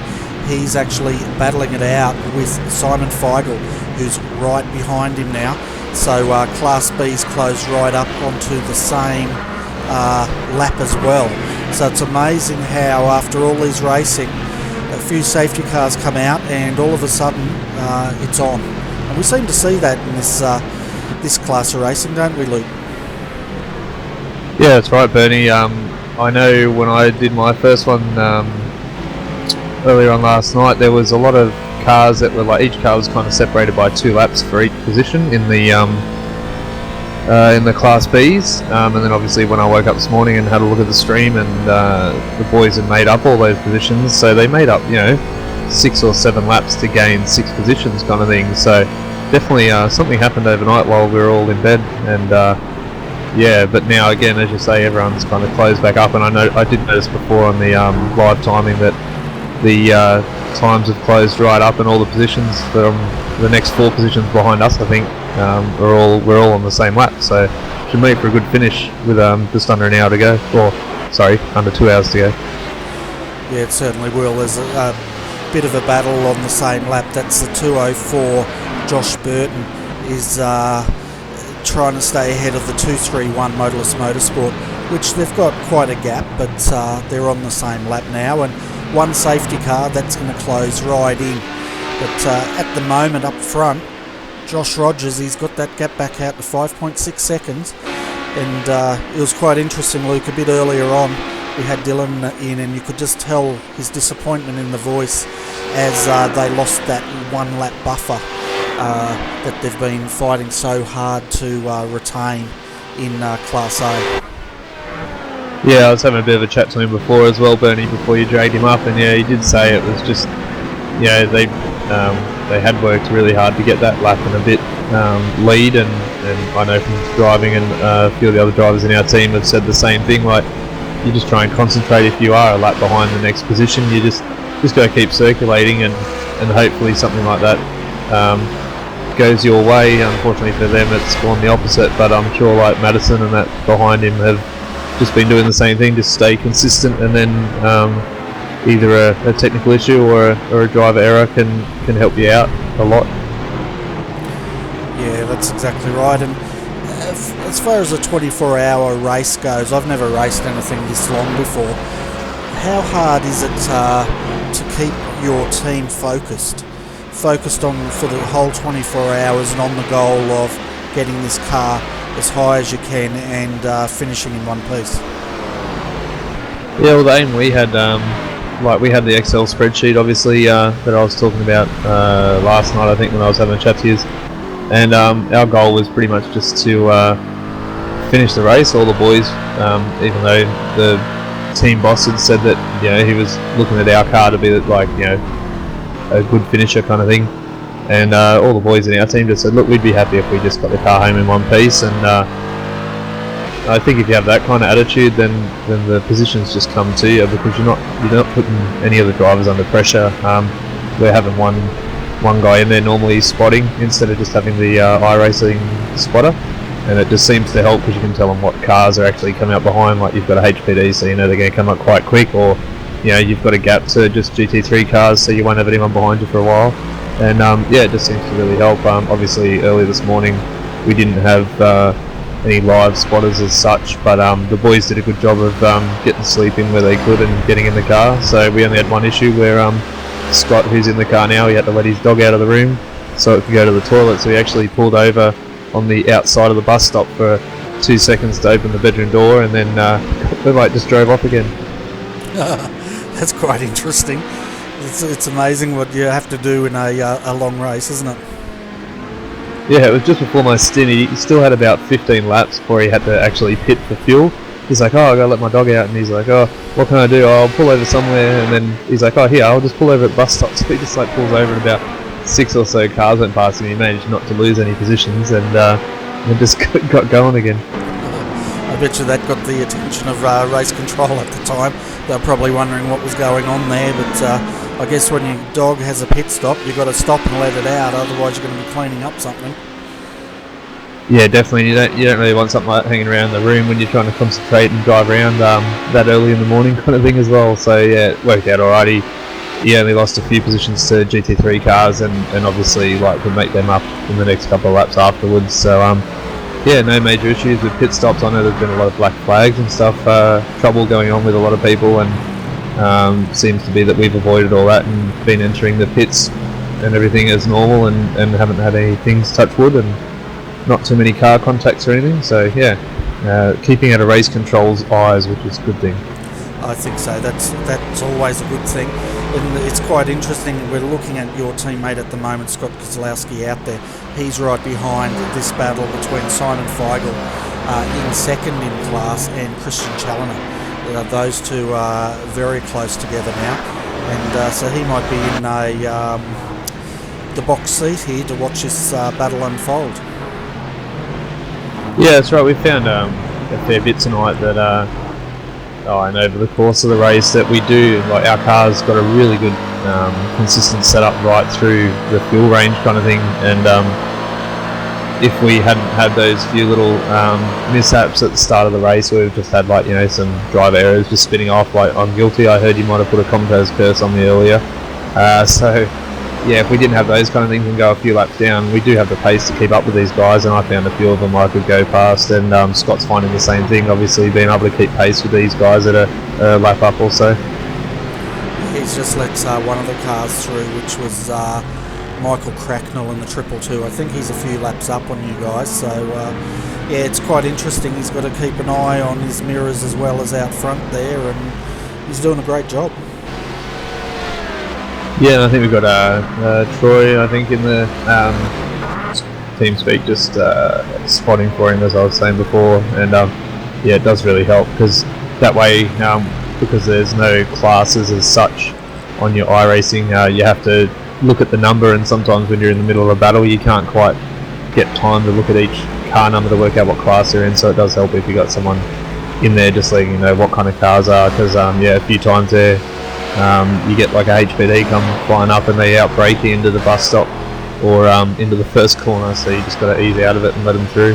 He's actually battling it out with Simon Feigl, who's right behind him now. So Class B's closed right up onto the same lap as well. So it's amazing how after all these racing, a few safety cars come out and all of a sudden it's on. And we seem to see that in this class of racing, don't we, Luke? Yeah, that's right, Bernie. I know when I did my first one earlier on last night, there was a lot of cars that were like, each car was kind of separated by 2 laps for each position in the Class Bs, and then obviously when I woke up this morning and had a look at the stream, and the boys had made up all those positions, so they made up 6 or 7 laps to gain 6 positions kind of thing. So definitely something happened overnight while we were all in bed, and yeah, but now again, as you say, everyone's kind of closed back up, and I did notice before on the live timing that the times have closed right up, and all the positions from the next 4 positions behind us, I think, we're all on the same lap, so should make for a good finish with just under an hour to go, or sorry, under 2 hours to go. Yeah, it certainly will. There's a bit of a battle on the same lap. That's the 204. Josh Burton is trying to stay ahead of the 231 Motorless Motorsport, which they've got quite a gap, but they're on the same lap now, and one safety car that's going to close right in. But at the moment up front, Josh Rogers, he's got that gap back out to 5.6 seconds, and it was quite interesting, Luke. A bit earlier on we had Dylan in, and you could just tell his disappointment in the voice as they lost that 1 lap buffer that they've been fighting so hard to retain in Class A. Yeah, I was having a bit of a chat to him before as well, Bernie, before you dragged him up, and yeah, he did say it was just, they had worked really hard to get that lap and a bit lead, and I know from driving, and a few of the other drivers in our team have said the same thing, like, you just try and concentrate. If you are a lap behind the next position, you just got to keep circulating, and hopefully something like that goes your way. Unfortunately for them, it's gone the opposite, but I'm sure like Madison and that behind him have just been doing the same thing, just stay consistent, and then either a technical issue or a driver error can help you out a lot. Yeah, that's exactly right. And as far as a 24-hour race goes, I've never raced anything this long before. How hard is it to keep your team focused on for the whole 24 hours and on the goal of getting this car as high as you can and finishing in one piece? Yeah, well, the aim we had, we had the Excel spreadsheet, obviously, that I was talking about last night, I think, when I was having a chat to you, and our goal was pretty much just to finish the race. All the boys, even though the team boss had said that he was looking at our car to be like a good finisher kind of thing. and all the boys in our team just said, look, we'd be happy if we just got the car home in one piece. And I think if you have that kind of attitude, then the positions just come to you, because you're not putting any of the drivers under pressure. We're having one guy in there normally spotting instead of just having the iRacing spotter, and it just seems to help because you can tell them what cars are actually coming up behind. Like, you've got a HPD, so you know they're going to come up quite quick, or you've got a gap to just GT3 cars, so you won't have anyone behind you for a while. And it just seems to really help. Obviously early this morning we didn't have any live spotters as such, but the boys did a good job of getting sleep in where they could and getting in the car. So we only had one issue where Scott, who's in the car now, he had to let his dog out of the room so it could go to the toilet, so he actually pulled over on the outside of the bus stop for 2 seconds to open the bedroom door, and then just drove off again. That's quite interesting. It's amazing what you have to do in a long race, isn't it? Yeah, it was just before my stint. He still had about 15 laps before he had to actually pit for fuel. He's like, I gotta let my dog out, and he's like, what can I do? I'll pull over somewhere. And then he's like, here, I'll just pull over at bus stops. So he just pulls over, and about 6 or so cars went past him. He managed not to lose any positions, and just got going again. I bet you that got the attention of race control at the time. They're probably wondering what was going on there, but I guess when your dog has a pit stop, you've got to stop and let it out, otherwise you're going to be cleaning up something. Yeah, definitely. You don't really want something like that hanging around the room when you're trying to concentrate and drive around that early in the morning kind of thing as well. So yeah, it worked out alright. He only lost a few positions to GT3 cars, and obviously could make them up in the next couple of laps afterwards. So no major issues with pit stops. I know there's been a lot of black flags and stuff, trouble going on with a lot of people, and seems to be that we've avoided all that and been entering the pits and everything as normal, and haven't had any things touch wood, and not too many car contacts or anything. So keeping out of race control's eyes, which is a good thing. I think so. That's always a good thing. And it's quite interesting. We're looking at your teammate at the moment, Scott Kozlowski, out there. He's right behind this battle between Simon Feigl in second in class and Christian Challoner. Those two are very close together now, and so he might be in the box seat here to watch this battle unfold. Yeah, that's right. We found a fair bit tonight that and over the course of the race that we do, our car's got a really good consistent setup right through the fuel range kind of thing, and if we hadn't had those few little mishaps at the start of the race, we've just had some driver errors just spinning off. I'm guilty. I heard you might have put a commentator's curse on me earlier, so if we didn't have those kind of things and go a few laps down, we do have the pace to keep up with these guys, and I found a few of them I could go past, and Scott's finding the same thing, obviously being able to keep pace with these guys at a lap up also. He's just let one of the cars through, which was Michael Cracknell in the 222. I think he's a few laps up on you guys, so it's quite interesting. He's got to keep an eye on his mirrors as well as out front there, and he's doing a great job. Yeah, and I think we've got Troy, I think, in the team speak, just spotting for him, as I was saying before, and it does really help, because that way, because there's no classes as such on your iRacing, you have to look at the number, and sometimes when you're in the middle of a battle, you can't quite get time to look at each car number to work out what class they're in, so it does help if you got someone in there just letting you know what kind of cars are, because a few times there, you get a HPD come flying up and they outbrake you into the bus stop or into the first corner, so you just got to ease out of it and let them through.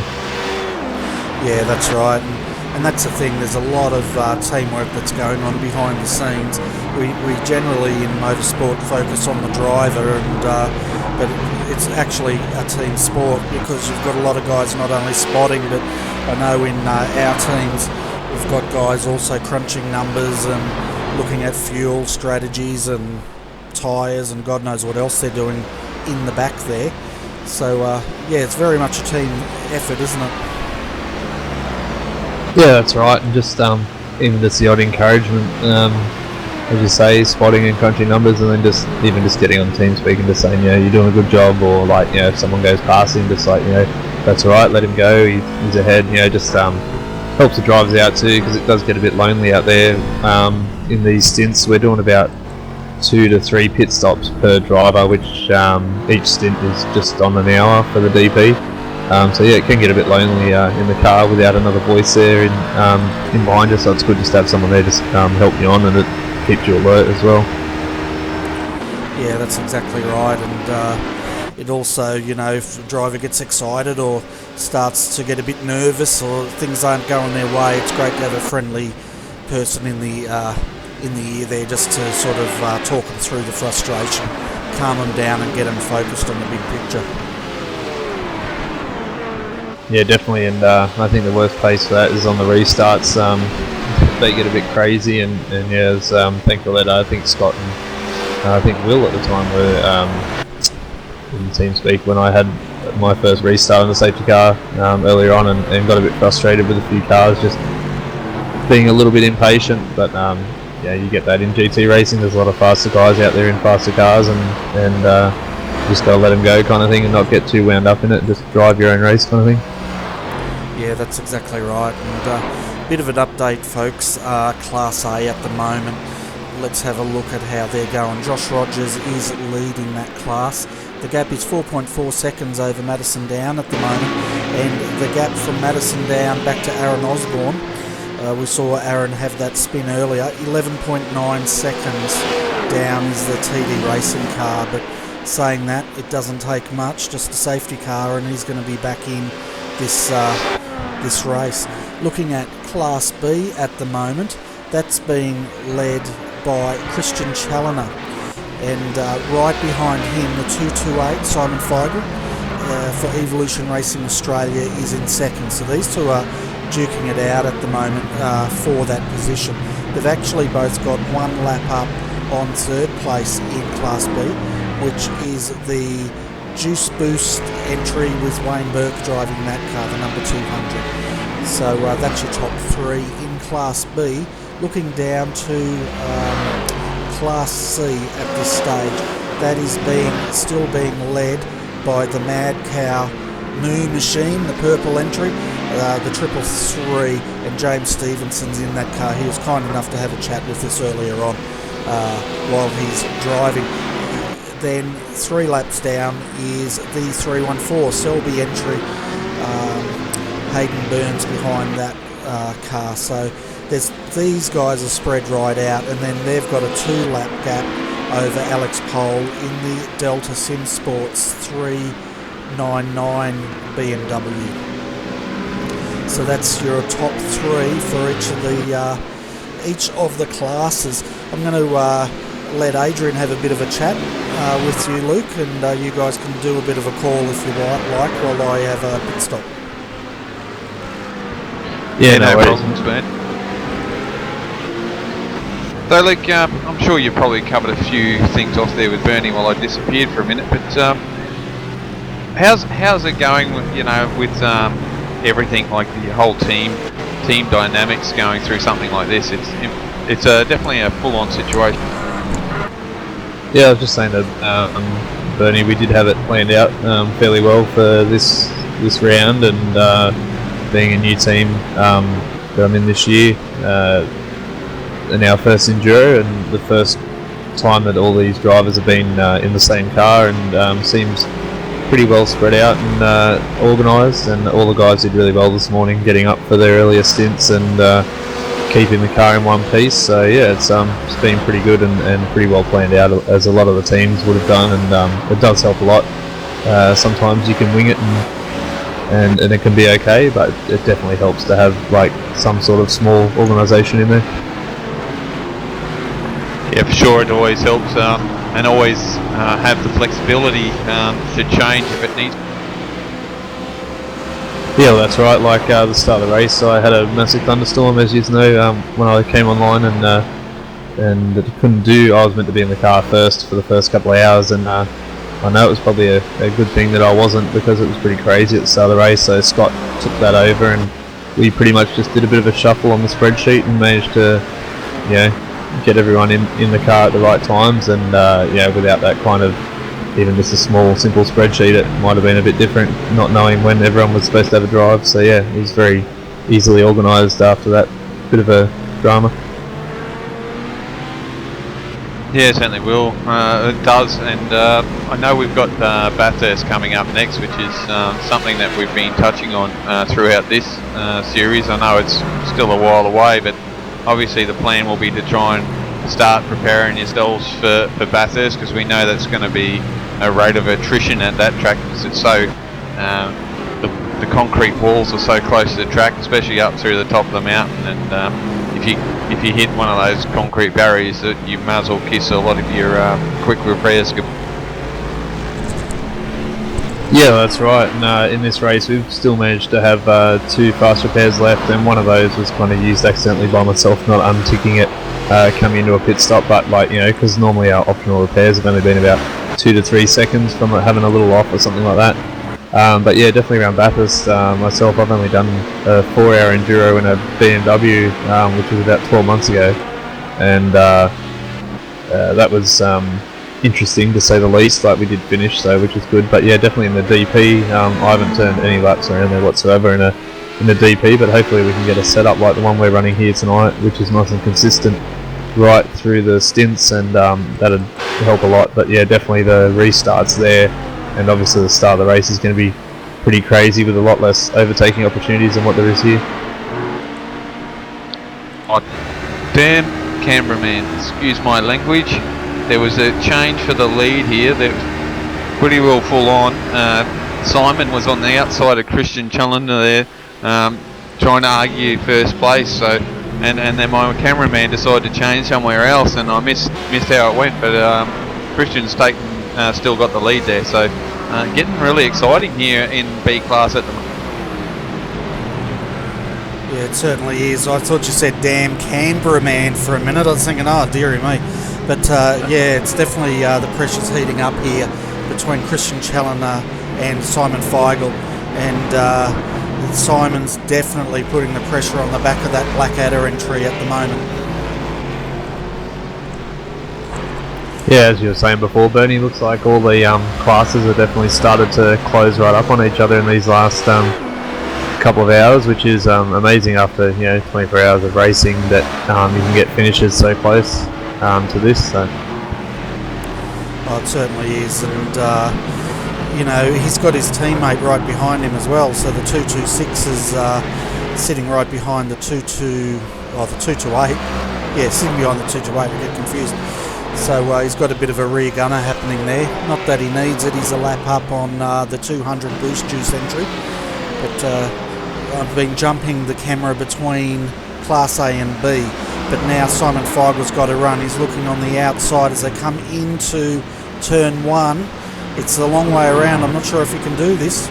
Yeah, that's right, and that's the thing. There's a lot of teamwork that's going on behind the scenes. We generally in motorsport focus on the driver, but it's actually a team sport, because you've got a lot of guys not only spotting, but I know in our teams we've got guys also crunching numbers and looking at fuel strategies and tyres and God knows what else they're doing in the back there. So it's very much a team effort, isn't it? Yeah, that's right, and just even just the odd encouragement, as you say, spotting and crunching numbers, and then just getting on TeamSpeak and just saying, you're doing a good job, or if someone goes past him, just that's alright, let him go, he's ahead, just helps the drivers out too, because it does get a bit lonely out there. In these stints, we're doing about 2 to 3 pit stops per driver, which each stint is just on an hour for the DP. So yeah, it can get a bit lonely in the car without another voice there in behind you, so it's good just to have someone there to help you on, and it keeps you alert as well. Yeah, that's exactly right, and it also, you know, if the driver gets excited or starts to get a bit nervous or things aren't going their way, it's great to have a friendly person in the ear there just to sort of talk them through the frustration, calm them down and get them focused on the big picture. Yeah, definitely, and I think the worst place for that is on the restarts. They get a bit crazy, and yeah, as thankfully I think Scott and I think Will at the time were in TeamSpeak when I had my first restart in the safety car earlier on, and got a bit frustrated with a few cars just being a little bit impatient, but yeah, you get that in GT racing. There's a lot of faster guys out there in faster cars, and just gotta let them go kind of thing, and not get too wound up in it. Just drive your own race kind of thing. Yeah, that's exactly right. And bit of an update, folks. Class A at the moment. Let's have a look at how they're going. Josh Rogers is leading that class. The gap is 4.4 seconds over Madison Down at the moment, and the gap from Madison Down back to Aaron Osborne. We saw Aaron have that spin earlier. 11.9 seconds down is the TD Racing car, but saying that, it doesn't take much, just a safety car, and he's going to be back in this race. Looking at Class B at the moment, that's being led by Christian Challoner, and right behind him the 228 Simon Feigl for Evolution Racing Australia is in second. So these two are duking it out at the moment for that position. They've actually both got one lap up on third place in Class B, which is the Juice Boost entry with Wayne Burke driving that car, the number 200. So that's your top three in Class B. Looking down to Class C at this stage, that is still being led by the Mad Cow Moo Machine, the purple entry, the 333, and James Stevenson's in that car. He was kind enough to have a chat with us earlier on while he's driving. Then 3 laps down is the 314 Selby entry. Hayden Burns behind that car. So these guys are spread right out, and then they've got a 2-lap gap over Alex Pole in the Delta Sim Sports 399 BMW. So that's your top 3 for each of the classes. I'm going to let Adrian have a bit of a chat with you, Luke, and you guys can do a bit of a call if you like while I have a pit stop. Yeah, no problems, man. So, Luke, I'm sure you've probably covered a few things off there with Bernie while I disappeared for a minute, but how's it going with everything, like the whole team dynamics going through something like this? It's definitely a full-on situation. Yeah, I was just saying that Bernie, we did have it planned out fairly well for this round, and being a new team that I'm in this year, and our first Enduro, and the first time that all these drivers have been in the same car, and seems pretty well spread out and organised, and all the guys did really well this morning, getting up for their earlier stints and keeping the car in one piece. So yeah, it's been pretty good and pretty well planned out, as a lot of the teams would have done, and it does help a lot. Sometimes you can wing it and it can be okay, but it definitely helps to have like some sort of small organisation in there. Yeah, for sure, it always helps, and always have the flexibility to change if it needs. Yeah, well, that's right. Like the start of the race, I had a massive thunderstorm, as you know, when I came online, and it couldn't do. I was meant to be in the car first for the first couple of hours, and I know it was probably a good thing that I wasn't, because it was pretty crazy at the start of the race. So Scott took that over, and we pretty much just did a bit of a shuffle on the spreadsheet and managed to, get everyone in the car at the right times, and without that kind of, even just a small simple spreadsheet, it might have been a bit different, not knowing when everyone was supposed to have a drive. So yeah, it was very easily organised after that bit of a drama. Yeah, it certainly will. It does, and I know we've got Bathurst coming up next, which is something that we've been touching on throughout this series. I know it's still a while away, but obviously the plan will be to try and start preparing yourselves for Bathurst, because we know that's going to be a rate of attrition at that track, because it's so the concrete walls are so close to the track, especially up through the top of the mountain, and if you hit one of those concrete barriers, that you may as well kiss a lot of your quick repairs. Yeah, that's right. And in this race, we've still managed to have 2 fast repairs left, and one of those was kind of used accidentally by myself, not unticking it coming into a pit stop. But because normally our optional repairs have only been about 2 to 3 seconds from it having a little off or something like that. But yeah, definitely around Bathurst. Myself, I've only done a 4-hour enduro in a BMW, which was about 12 months ago, and that was interesting to say the least. Like, we did finish, so which was good. But yeah, definitely in the DP, I haven't turned any laps around there whatsoever in the DP. But hopefully we can get a setup like the one we're running here tonight, which is nice and consistent right through the stints, and that'd help a lot. But yeah, definitely the restarts there. And obviously the start of the race is going to be pretty crazy, with a lot less overtaking opportunities than what there is here. Oh, damn cameraman, excuse my language. There was a change for the lead here that was pretty well full on. Simon was on the outside of Christian Challenger there, trying to argue first place. So, and then my cameraman decided to change somewhere else, and I missed how it went. But Christian's still got the lead there, so getting really exciting here in B class at the moment. Yeah, it certainly is. I thought you said damn Canberra man for a minute. I was thinking, oh dearie me. But yeah, it's definitely the pressure's heating up here between Christian Challenger and Simon Feigl, and Simon's definitely putting the pressure on the back of that Blackadder entry at the moment. Yeah, as you were saying before, Bernie, looks like all the classes have definitely started to close right up on each other in these last couple of hours, which is amazing after 24 hours of racing that you can get finishes so close to this. So. Oh, it certainly is, and he's got his teammate right behind him as well. So the 226 is sitting right behind the 228. Yeah, sitting behind the 228. I get confused. So he's got a bit of a rear gunner happening there. Not that he needs it, he's a lap up on the 200 boost juice entry. But I've been jumping the camera between Class A and B. But now Simon Feigl's got to run. He's looking on the outside as they come into turn 1. It's a long way around. I'm not sure if he can do this.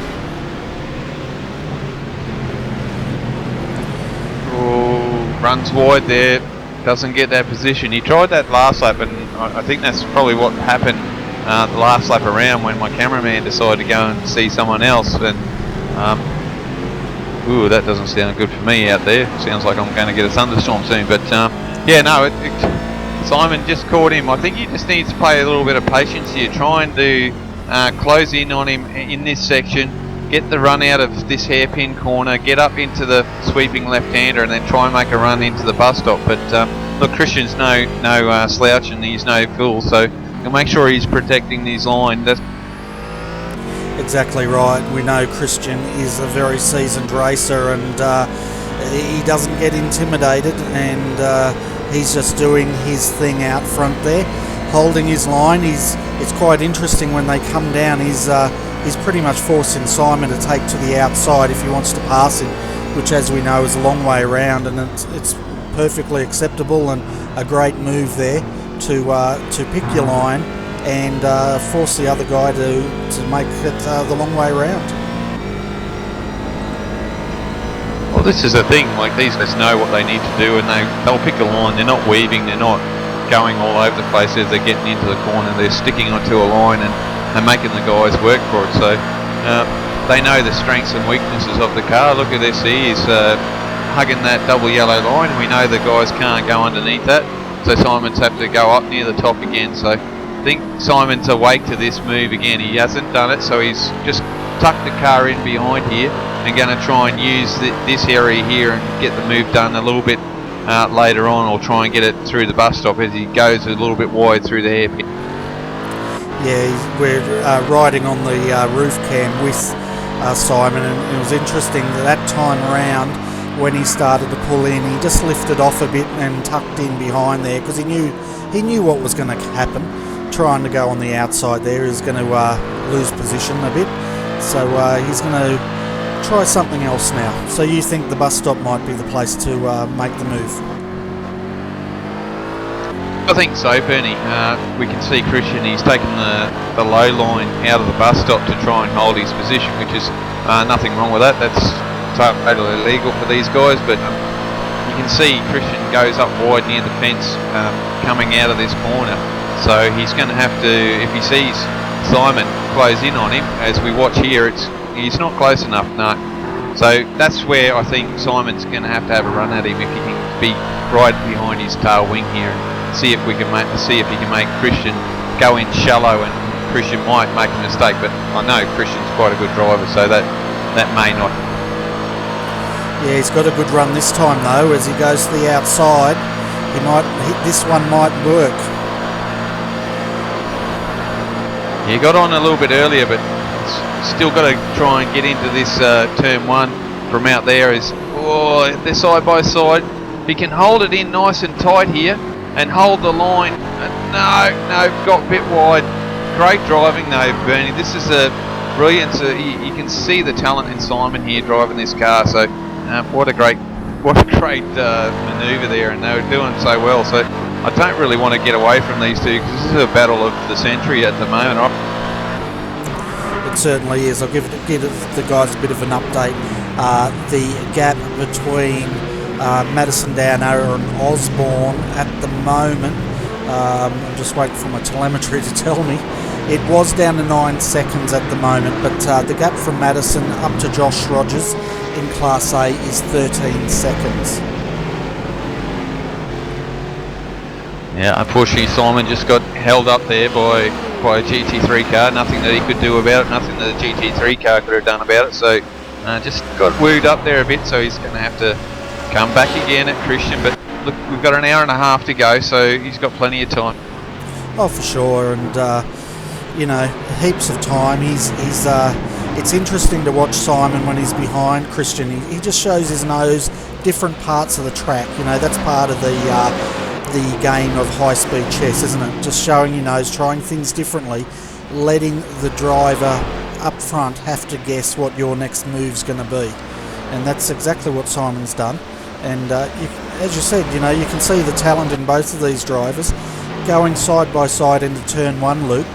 Oh, runs wide there. Doesn't get that position. He tried that last lap, and I think that's probably what happened the last lap around, when my cameraman decided to go and see someone else. And ooh, that doesn't sound good for me out there. Sounds like I'm going to get a thunderstorm soon. But yeah, no, Simon just caught him. I think he just needs to play a little bit of patience here, trying to close in on him in this section. Get the run out of this hairpin corner, get up into the sweeping left-hander, and then try and make a run into the bus stop. But look, Christian's no slouch, and he's no fool, so he'll make sure he's protecting his line. That's exactly right. We know Christian is a very seasoned racer, and he doesn't get intimidated, and he's just doing his thing out front there, holding his line. It's quite interesting when they come down. He's pretty much forcing Simon to take to the outside if he wants to pass him, which, as we know, is a long way around, and it's perfectly acceptable and a great move there to pick your line and force the other guy to make it the long way around. Well, this is the thing. Like, these guys know what they need to do, and they'll pick a line. They're not weaving. They're not going all over the place as they're getting into the corner. They're sticking onto a line and making the guys work for it. So they know the strengths and weaknesses of the car. Look at this, he's hugging that double yellow line. We know the guys can't go underneath that, so Simon's have to go up near the top again. So I think Simon's awake to this move again. He hasn't done it, so he's just tucked the car in behind here and going to try and use this area here and get the move done a little bit later on, or try and get it through the bus stop as he goes a little bit wide through the hairpin. Yeah, we're riding on the roof cam with Simon, and it was interesting that time round when he started to pull in, he just lifted off a bit and tucked in behind there because he knew what was going to happen. Trying to go on the outside there is going to lose position a bit, so he's going to try something else now. So you think the bus stop might be the place to make the move? I think so, Bernie. We can see Christian, he's taken the low line out of the bus stop to try and hold his position, which is nothing wrong with that. That's totally illegal for these guys, but you can see Christian goes up wide near the fence coming out of this corner. So he's going to have to, if he sees Simon close in on him, as we watch here, he's not close enough, no. So that's where I think Simon's going to have a run at him if he can be right behind his tail wing here. See if he can make Christian go in shallow, and Christian might make a mistake, but I know Christian's quite a good driver, so that may not. Yeah, he's got a good run this time though. As he goes to the outside, this one might work. He got on a little bit earlier, but still got to try and get into this turn one from out there. They're side by side. He can hold it in nice and tight here and hold the line. No, got a bit wide. Great driving though, Bernie. This is a brilliance. You can see the talent in Simon here driving this car. So what a great manoeuvre there, and they were doing so well. So I don't really want to get away from these two because this is a battle of the century at the moment. It certainly is. I'll give the guys a bit of an update. The gap between Madison Downer and Osborne at the moment, I'm just waiting for my telemetry to tell me, it was down to 9 seconds at the moment, but the gap from Madison up to Josh Rogers in Class A is 13 seconds. Yeah, unfortunately Simon just got held up there by a GT3 car. Nothing that he could do about it, nothing that a GT3 car could have done about it, so just got wooed up there a bit, so he's going to have to come back again at Christian. But look, we've got an hour and a half to go, so he's got plenty of time. Oh, for sure, and heaps of time. It's interesting to watch Simon when he's behind Christian. He just shows his nose different parts of the track. That's part of the game of high-speed chess, isn't it? Just showing your nose, trying things differently, letting the driver up front have to guess what your next move's going to be. And that's exactly what Simon's done. And as you said, you can see the talent in both of these drivers going side by side into turn one loop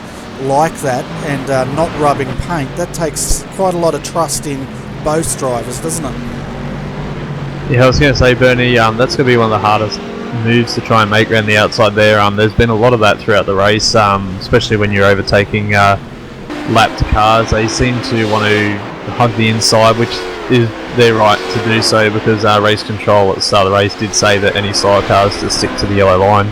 like that, and not rubbing paint. That takes quite a lot of trust in both drivers, doesn't it? Yeah, I was going to say, Bernie, that's going to be one of the hardest moves to try and make around the outside there. There's been a lot of that throughout the race, especially when you're overtaking lapped cars. They seem to want to hug the inside, which is their right to do so, because race control at the start of the race did say that any slower cars to stick to the yellow line.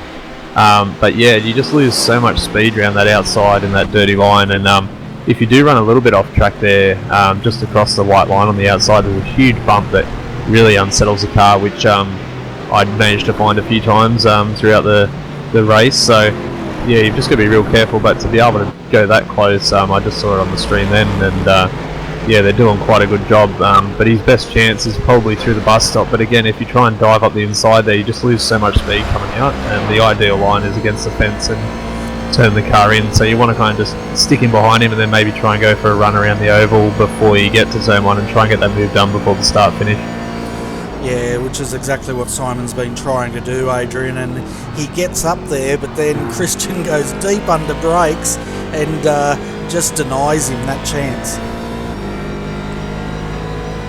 But yeah, you just lose so much speed around that outside in that dirty line, and if you do run a little bit off track there, just across the white line on the outside, there's a huge bump that really unsettles the car, which I'd managed to find a few times throughout the race. So yeah, you've just got to be real careful, but to be able to go that close, I just saw it on the stream then, and yeah, they're doing quite a good job, but his best chance is probably through the bus stop. But again, if you try and dive up the inside there, you just lose so much speed coming out, and the ideal line is against the fence and turn the car in. So you want to kind of just stick in behind him and then maybe try and go for a run around the oval before you get to zone one, and try and get that move done before the start finish. Yeah, which is exactly what Simon's been trying to do, Adrian, and he gets up there, but then Christian goes deep under brakes and just denies him that chance.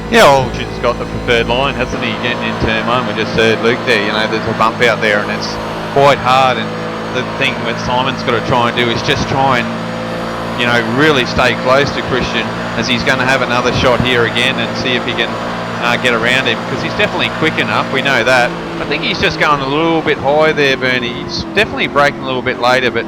Yeah, Aldridge's got the preferred line, hasn't he, getting in turn one? We just heard Luke there, there's a bump out there and it's quite hard, and the thing that Simon's got to try and do is just try and, really stay close to Christian, as he's going to have another shot here again and see if he can get around him, because he's definitely quick enough, we know that. I think he's just going a little bit high there, Bernie. He's definitely braking a little bit later, but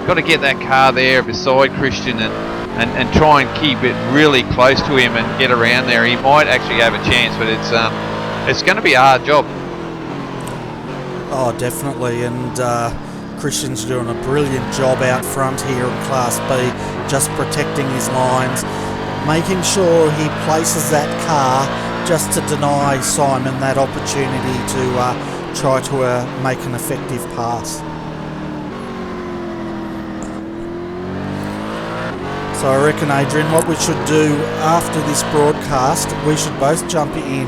got to get that car there beside Christian and try and keep it really close to him and get around there. He might actually have a chance, but it's going to be a hard job. Oh, definitely, and Christian's doing a brilliant job out front here in Class B, just protecting his lines, making sure he places that car just to deny Simon that opportunity to try to make an effective pass. So I reckon, Adrian, what we should do after this broadcast, we should both jump in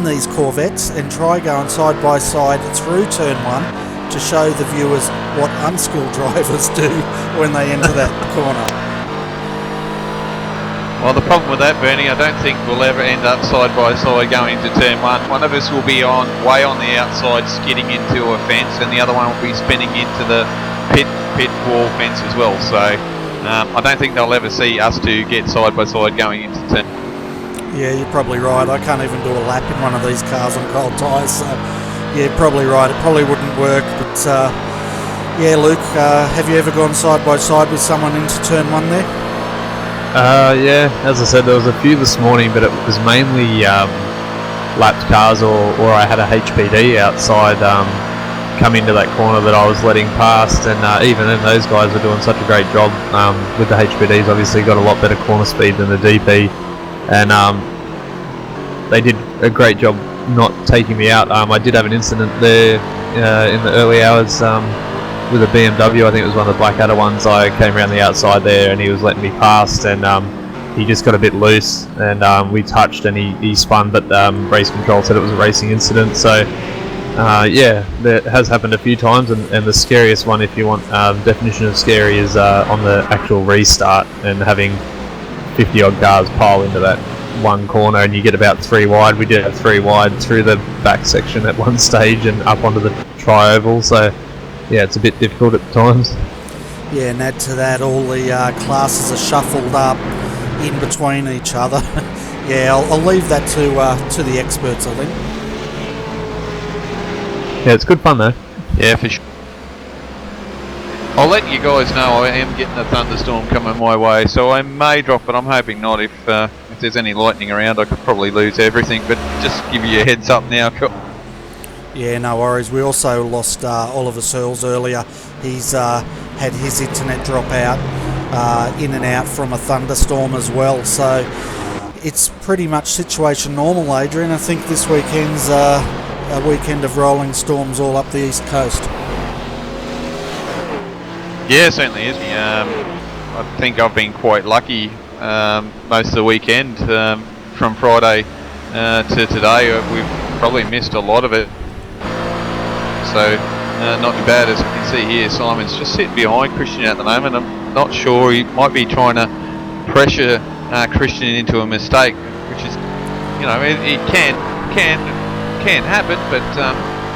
these Corvettes and try going side by side through turn 1 to show the viewers what unskilled drivers do when they enter that corner. Well, the problem with that, Bernie, I don't think we'll ever end up side by side going into turn 1. One of us will be way on the outside skidding into a fence, and the other one will be spinning into the pit wall fence as well. So I don't think they'll ever see us two get side by side going into turn. Yeah, you're probably right. I can't even do a lap in one of these cars on cold tyres, so yeah, probably right. It probably wouldn't work, but yeah, Luke, have you ever gone side by side with someone into turn 1 there? Yeah, as I said, there was a few this morning, but it was mainly lapped cars, or I had a HPD outside come into that corner that I was letting past, and even then those guys were doing such a great job with the HPDs. Obviously got a lot better corner speed than the DP, and they did a great job not taking me out. I did have an incident there in the early hours with a BMW. I think it was one of the Blackadder ones. I came around the outside there and he was letting me past, and he just got a bit loose, and we touched and he spun, but race control said it was a racing incident. So yeah, that has happened a few times, and the scariest one, if you want definition of scary, is on the actual restart and having 50 odd cars pile into that one corner and you get about 3 wide. We did have 3 wide through the back section at one stage and up onto the tri-oval, so yeah, it's a bit difficult at times. Yeah, and add to that, all the classes are shuffled up in between each other. Yeah, I'll leave that to the experts, I think. Yeah, it's good fun though. Yeah, for sure. I'll let you guys know I am getting a thunderstorm coming my way, so I may drop, but I'm hoping not. If there's any lightning around, I could probably lose everything, but just give you a heads up now. Yeah, no worries. We also lost Oliver Searles earlier. He's had his internet drop out in and out from a thunderstorm as well, so it's pretty much situation normal, Adrian. I think this weekend's a weekend of rolling storms all up the east coast. Yeah, it certainly is. I think I've been quite lucky most of the weekend. From Friday to today, we've probably missed a lot of it. So not too bad. As you can see here, Simon's just sitting behind Christian at the moment. I'm not sure, he might be trying to pressure Christian into a mistake, which is, you know, it can happen, but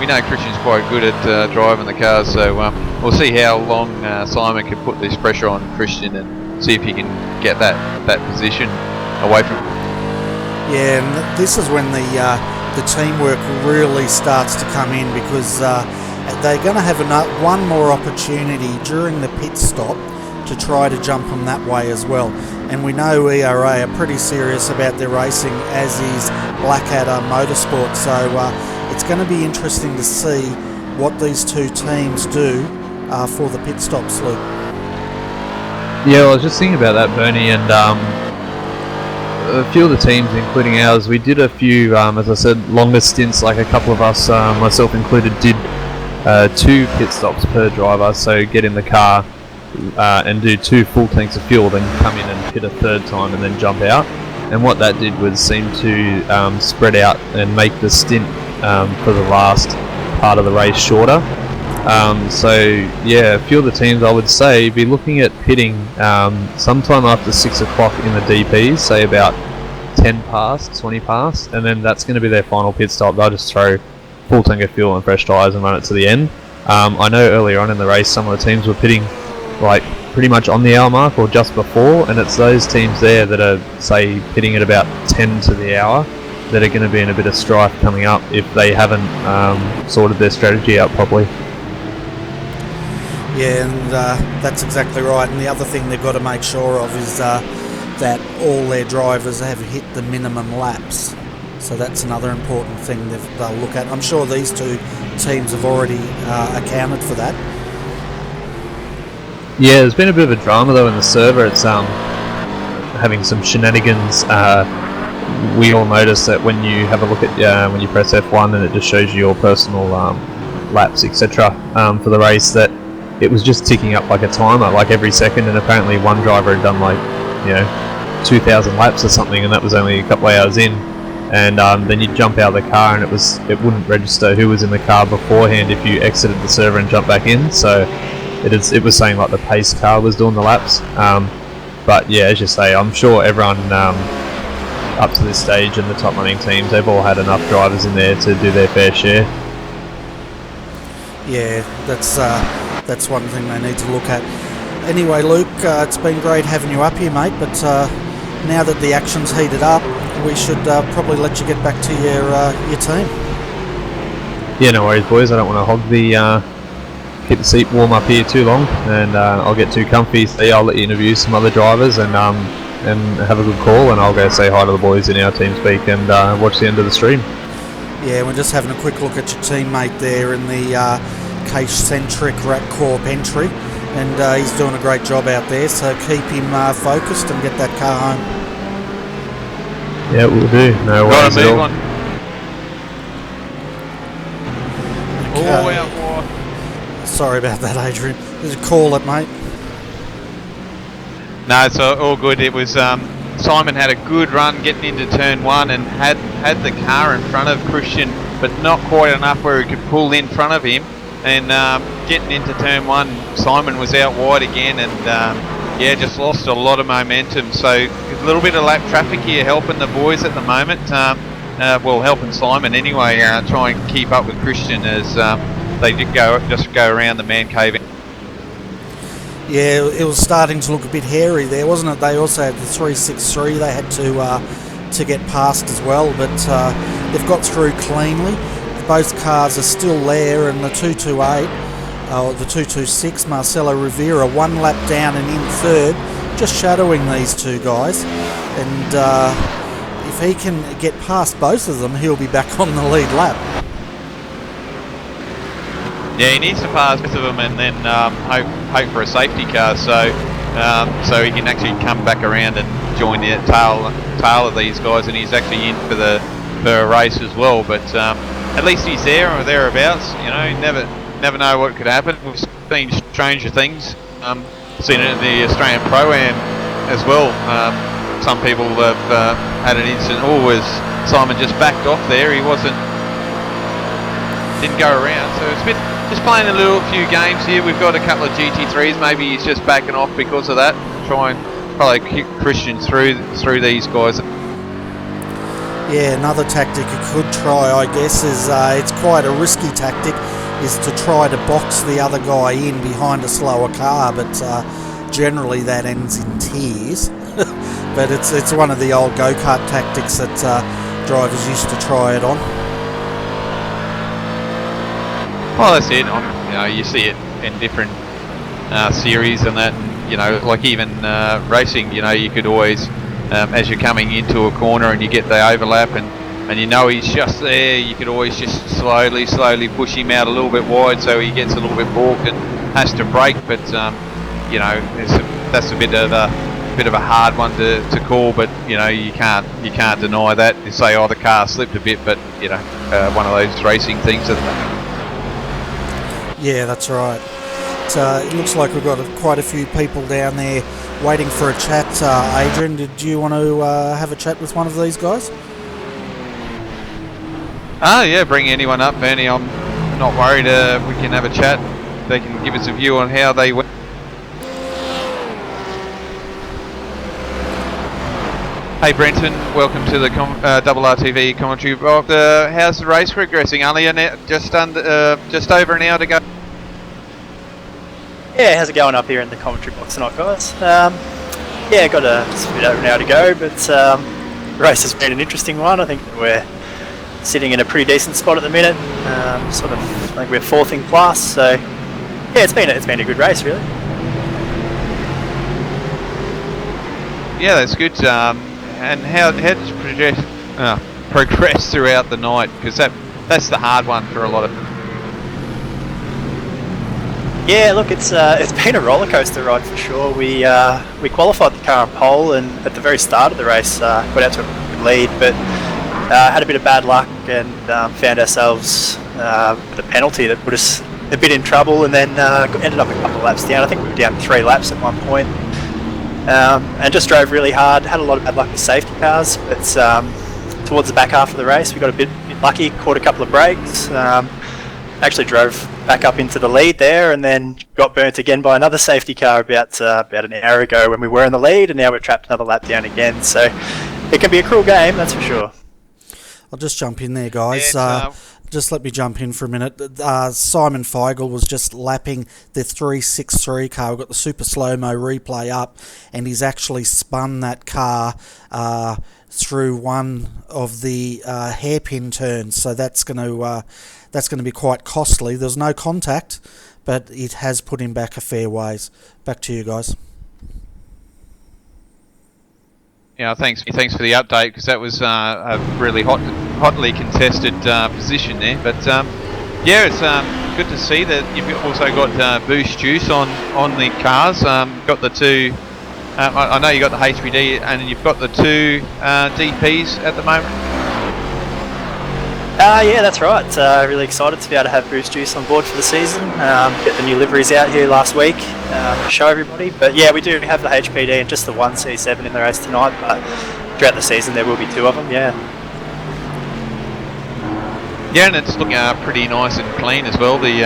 we know Christian's quite good at driving the cars, so we'll see how long Simon can put this pressure on Christian and see if he can get that position away from him. Yeah, and this is when the teamwork really starts to come in, because they're going to have one more opportunity during the pit stop to try to jump them that way as well. And we know ERA are pretty serious about their racing, as is Blackadder Motorsport, so it's going to be interesting to see what these two teams do for the pit stops, Luke. Yeah, well, I was just thinking about that, Bernie, and a few of the teams, including ours, we did a few, as I said, longer stints. Like a couple of us, myself included, did 2 pit stops per driver, so get in the car and do 2 full tanks of fuel, then come in and pit a 3rd time and then jump out. And what that did was seem to spread out and make the stint for the last part of the race shorter. So yeah, a few of the teams, I would say, be looking at pitting sometime after 6 o'clock in the DPs, say about 10 past, 20 past, and then that's going to be their final pit stop. They'll just throw full tank of fuel and fresh tyres and run it to the end. I know earlier on in the race some of the teams were pitting like pretty much on the hour mark or just before, and it's those teams there that are, say, pitting at about 10 to the hour that are going to be in a bit of strife coming up if they haven't sorted their strategy out properly. Yeah, and that's exactly right. And the other thing they've got to make sure of is that all their drivers have hit the minimum laps. So that's another important thing they'll look at. I'm sure these two teams have already accounted for that. Yeah, there's been a bit of a drama though in the server. It's having some shenanigans. We all notice that when you have a look at when you press F1 and it just shows you your personal laps, etc. For the race, that it was just ticking up like a timer, like every second. And apparently one driver had done like 2,000 laps or something, and that was only a couple of hours in. And then you'd jump out of the car and it wouldn't register who was in the car beforehand if you exited the server and jumped back in. So it was saying like the pace car was doing the laps. But yeah, as you say, I'm sure everyone up to this stage in the top running teams, they've all had enough drivers in there to do their fair share. Yeah, that's one thing they need to look at. Anyway, Luke, it's been great having you up here, mate, but now that the action's heated up, we should probably let you get back to your team. Yeah, no worries, boys. I don't want to hog the keep the seat warm up here too long, and I'll get too comfy. So yeah, I'll let you interview some other drivers and have a good call, and I'll go say hi to the boys in our team speak and watch the end of the stream. Yeah, we're just having a quick look at your teammate there in the Case-centric Rat Corp entry, and he's doing a great job out there, so keep him focused and get that car home. Yeah, we'll do. No worries at all. Okay. Sorry about that, Adrian. Just call it, mate. No, it's all good. It was Simon had a good run getting into turn one and had the car in front of Christian, but not quite enough where he could pull in front of him. And getting into turn one, Simon was out wide again, and just lost a lot of momentum. So a little bit of lap traffic here helping the boys at the moment. Helping Simon anyway. Try and keep up with Christian as they did just go around the man cave. Yeah, it was starting to look a bit hairy there, wasn't it? They also had the 363 they had to get past as well, but they've got through cleanly. Both cars are still there, and the 228, the 226, Marcelo Rivera, one lap down and in third, just shadowing these two guys. And if he can get past both of them, he'll be back on the lead lap. Yeah, he needs to pass both of them and then hope for a safety car, so he can actually come back around and join the tail of these guys, and he's actually in for a race as well. But at least he's there or thereabouts. You never know what could happen. We've seen stranger things. Seen it in the Australian Pro-Am as well. Some people have had an incident. As Simon just backed off there. He didn't go around. So it's a bit just playing a few games here. We've got a couple of GT3s. Maybe he's just backing off because of that. Try and probably kick Christian through these guys. Yeah, another tactic you could try, I guess, is it's quite a risky tactic, is to try to box the other guy in behind a slower car, but generally that ends in tears. But it's one of the old go-kart tactics that drivers used to try it on. Well, that's it. You see it in different series and that, and, like even racing. You could always, as you're coming into a corner and you get the overlap and he's just there, you could always just slowly push him out a little bit wide so he gets a little bit balked and has to brake. But that's a bit of a hard one to call. But you can't deny that. You say, the car slipped a bit, but one of those racing things. Yeah, that's right. It looks like we've got quite a few people down there waiting for a chat. Adrian, did you want to have a chat with one of these guys? Yeah, bring anyone up, Bernie. I'm not worried. We can have a chat. They can give us a view on how they went. Hey Brenton, welcome to the RRTV commentary. How's the race progressing? Only just over an hour to go. Yeah, how's it going up here in the commentary box tonight, guys? Got just a bit over an hour to go, but the race has been an interesting one. I think that we're sitting in a pretty decent spot at the minute. I think we're fourth in class, so yeah, it's been a good race, really. Yeah, that's good. And how does progress throughout the night, because that's the hard one for a lot of. Yeah, look, it's been a roller coaster ride for sure. We qualified the car on pole, and at the very start of the race, got out to a good lead, but had a bit of bad luck and found ourselves with a penalty that put us a bit in trouble, and then ended up a couple of laps down. I think we were down 3 laps at one point, and just drove really hard. Had a lot of bad luck with safety cars, but towards the back half of the race, we got a bit lucky, caught a couple of breaks. Actually drove back up into the lead there, and then got burnt again by another safety car about an hour ago when we were in the lead, and now we're trapped another lap down again. So it can be a cruel game, that's for sure. I'll just jump in there, guys. Yeah, just let me jump in for a minute. Simon Feigl was just lapping the 363 car. We've got the super slow-mo replay up, and he's actually spun that car through one of the hairpin turns. So that's going to be quite costly. There's no contact, but it has put him back a fair ways. Back to you guys. Yeah, thanks for the update, because that was a really hotly contested position there. But yeah, it's good to see that you've also got boost juice on the cars. Got the two. I know you got the HPD, and you've got the two DPs at the moment. Yeah, that's right. Really excited to be able to have Boost Juice on board for the season. Get the new liveries out here last week to show everybody. But yeah, we do have the HPD and just the one C7 in the race tonight. But throughout the season, there will be 2 of them. Yeah. Yeah, and it's looking pretty nice and clean as well. The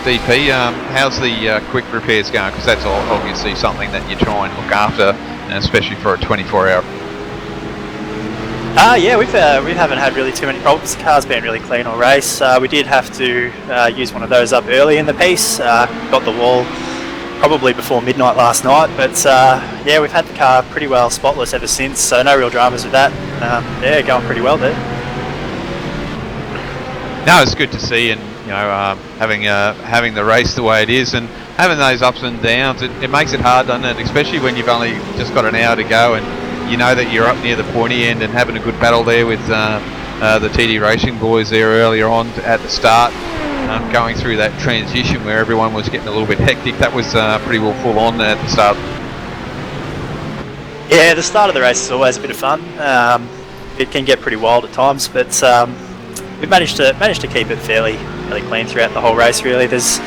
DP. How's the quick repairs going? Because that's obviously something that you try and look after, especially for a 24-hour. Yeah, we haven't had really too many problems. The car's been really clean all race. We did have to use one of those up early in the piece. Got the wall probably before midnight last night, but yeah, we've had the car pretty well spotless ever since, so no real dramas with that. Yeah, going pretty well there. No, it's good to see, and having the race the way it is, and having those ups and downs, it makes it hard, doesn't it? Especially when you've only just got an hour to go, and you know that you're up near the pointy end, and having a good battle there with the TD Racing boys there earlier on at the start, going through that transition where everyone was getting a little bit hectic. That was pretty well full on at the start. Yeah, the start of the race is always a bit of fun. It can get pretty wild at times, but we've managed to keep it fairly clean throughout the whole race. Really, there's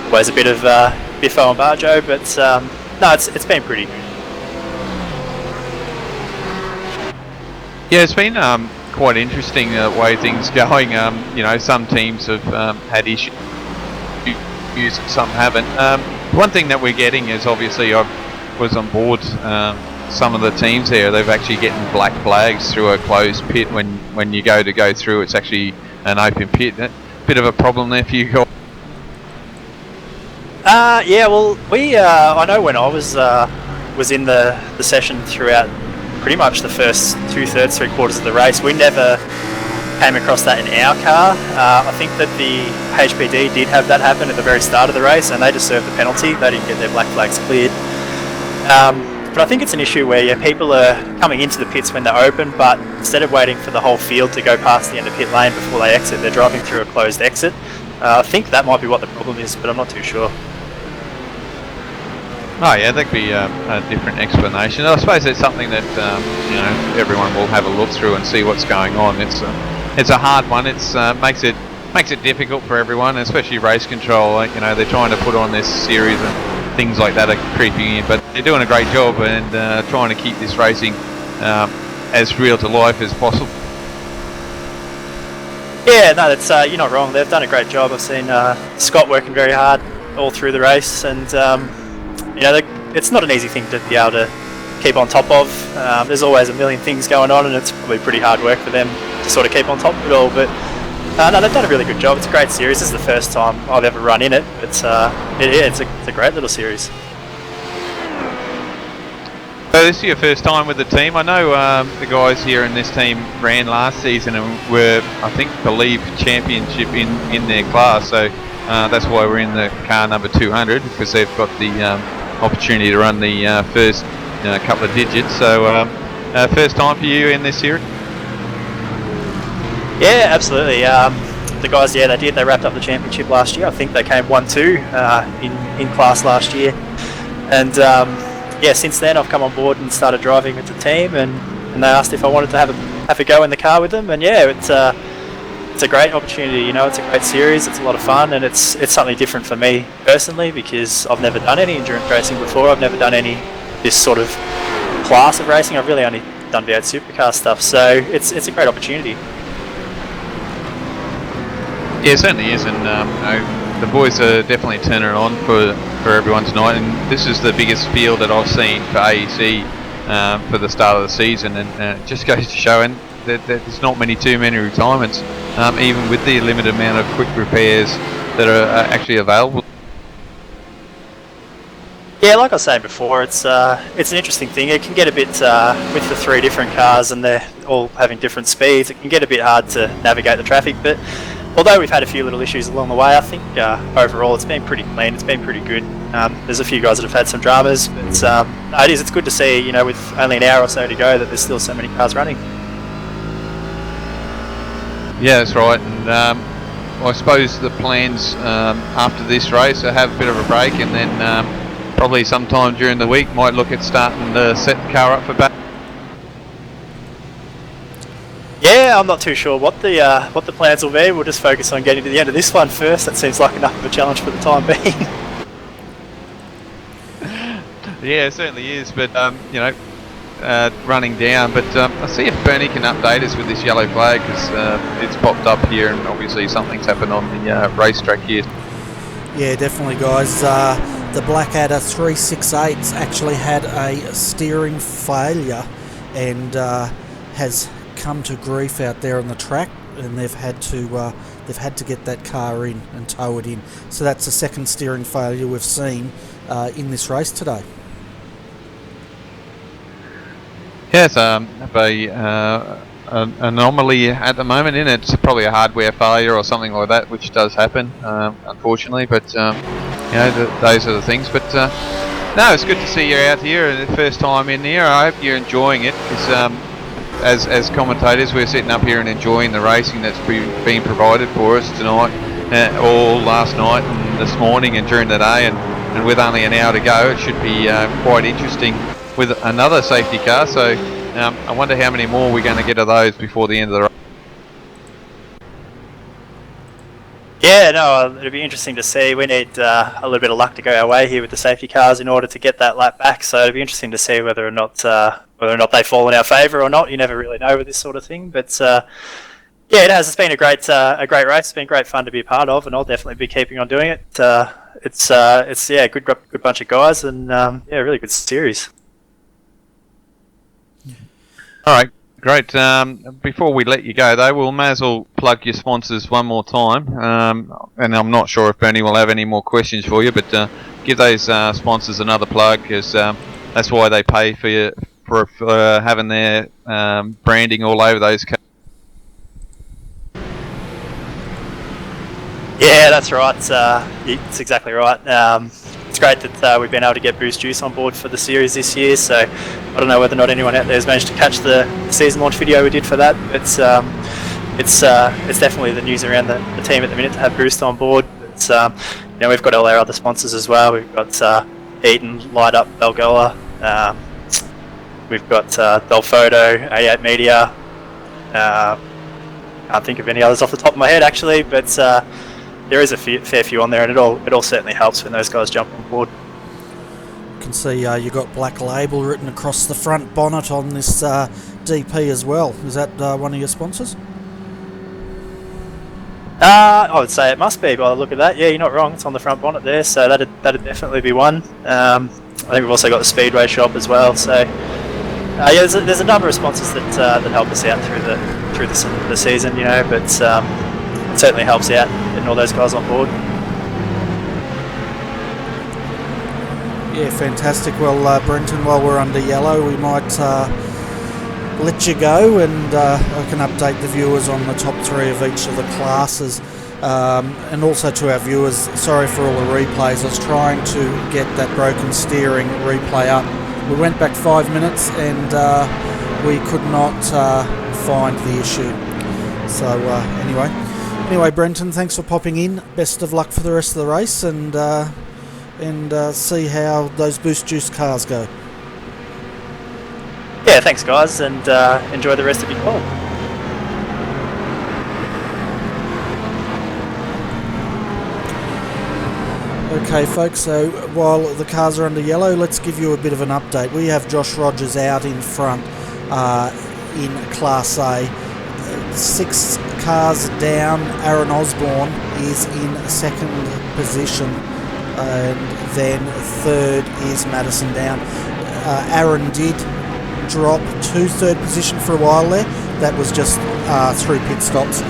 always a bit of biffo and barjo, but no, it's been pretty good. Yeah, it's been quite interesting the way things going. Some teams have had issues, and some haven't. One thing that we're getting is, obviously, I was on board some of the teams there. They've actually getting black flags through a closed pit when you go through. It's actually an open pit. Bit of a problem there for you guys. Yeah, well, I know when I was in the session throughout pretty much the first 2/3, 3/4 of the race, we never came across that in our car. I think that the HPD did have that happen at the very start of the race, and they deserved the penalty. They didn't get their black flags cleared. But I think it's an issue where people are coming into the pits when they're open, but instead of waiting for the whole field to go past the end of pit lane before they exit, they're driving through a closed exit. I think that might be what the problem is, but I'm not too sure. Oh yeah, that could be a different explanation. I suppose it's something that everyone will have a look through and see what's going on. It's a hard one. It's makes it difficult for everyone, especially race control. They're trying to put on this series and things like that are creeping in, but they're doing a great job and trying to keep this racing as real to life as possible. Yeah, no, that's you're not wrong. They've done a great job. I've seen Scott working very hard all through the race, and it's not an easy thing to be able to keep on top of. There's always a million things going on, and it's probably pretty hard work for them to sort of keep on top of it all. But no, they've done a really good job. It's a great series. This is the first time I've ever run in it. It's a great little series. So this is your first time with the team. I know the guys here in this team ran last season and were, believe championship in their class. So that's why we're in the car number 200, because they've got the opportunity to run the first couple of digits. So first time for you in this series? Yeah, absolutely. The guys, yeah, they did. They wrapped up the championship last year. I think they came 1-2 in class last year. And yeah, since then I've come on board and started driving with the team, and they asked if I wanted to have a go in the car with them. And yeah, it's a great opportunity. You know, it's a great series. It's a lot of fun, and it's something different for me personally because I've never done any endurance racing before. I've never done any this sort of class of racing. I've really only done V8 supercar stuff. So it's a great opportunity. Yeah, it certainly is, and the boys are definitely turning it on for everyone tonight. And this is the biggest field that I've seen for AEC for the start of the season, and it just goes to show that there's not too many retirements, even with the limited amount of quick repairs that are actually available. Yeah, like I was saying before, it's an interesting thing. It can get a bit with the 3 different cars and they're all having different speeds. It can get a bit hard to navigate the traffic, but although we've had a few little issues along the way, I think overall it's been pretty clean. It's been pretty good. There's a few guys that have had some dramas, but it's good to see, you know, with only an hour or so to go, that there's still so many cars running. Yeah, that's right. And I suppose the plans after this race are have a bit of a break, and then probably sometime during the week might look at starting to set the car up for back. Yeah, I'm not too sure what the plans will be. We'll just focus on getting to the end of this one first. That seems like enough of a challenge for the time being. Yeah, it certainly is, but you know, running down. But I see if Bernie can update us with this yellow flag, because it's popped up here, and obviously something's happened on the racetrack here. Yeah, definitely, guys. The Blackadder 368's actually had a steering failure and has come to grief out there on the track, and they've had to get that car in and tow it in. So that's the second steering failure we've seen in this race today. Yes, an anomaly at the moment, in it. It's probably a hardware failure or something like that, which does happen, unfortunately. But you know, those are the things. But no, it's good to see you out here, and the first time in here. I hope you're enjoying it, because as commentators, we're sitting up here and enjoying the racing that's being provided for us tonight, all last night and this morning and during the day, and with only an hour to go, it should be quite interesting with another safety car. So I wonder how many more we're going to get of those before the end of the race. Yeah, no, it'll be interesting to see. We need a little bit of luck to go our way here with the safety cars in order to get that lap back. So it'll be interesting to see whether or not they fall in our favour or not. You never really know with this sort of thing. But yeah, it has. It's been a great race. It's been great fun to be a part of, and I'll definitely be keeping on doing it. It's yeah, good bunch of guys, and yeah, really good series. All right, great. Before we let you go, though, we'll may as well plug your sponsors one more time. And I'm not sure if Bernie will have any more questions for you, but give those sponsors another plug, because that's why they pay for having their branding all over those cars. Yeah, that's right. It's exactly right. It's great that we've been able to get Boost Juice on board for the series this year. So I don't know whether or not anyone out there has managed to catch the season launch video we did for that. But it's definitely the news around the team at the minute to have Boost on board. But you know, we've got all our other sponsors as well. We've got Eaton, Light Up, Belgola. We've got Belphoto, A8 Media. Can't think of any others off the top of my head actually, but there is a fair few on there, and it all certainly helps when those guys jump on board. You can see you got Black Label written across the front bonnet on this DP as well. Is that one of your sponsors? I would say it must be by the look of that. Yeah, you're not wrong. It's on the front bonnet there, so that'd definitely be one. I think we've also got the Speedway shop as well. So yeah, there's a number of sponsors that help us out through the season, you know. But it certainly helps out getting all those guys on board. Yeah, fantastic. Well, Brenton, while we're under yellow, we might let you go, and I can update the viewers on the top 3 of each of the classes. And also to our viewers, sorry for all the replays. I was trying to get that broken steering replay up. We went back 5 minutes and we could not find the issue. So anyway, Brenton, thanks for popping in. Best of luck for the rest of the race, and see how those Boost Juice cars go. Yeah, thanks guys, and enjoy the rest of your call. Okay folks, so while the cars are under yellow, let's give you a bit of an update. We have Josh Rogers out in front in Class A. 6 cars down, Aaron Osborne is in second position, and then third is Madison Down. Aaron did drop to third position for a while there. That was just through pit stops.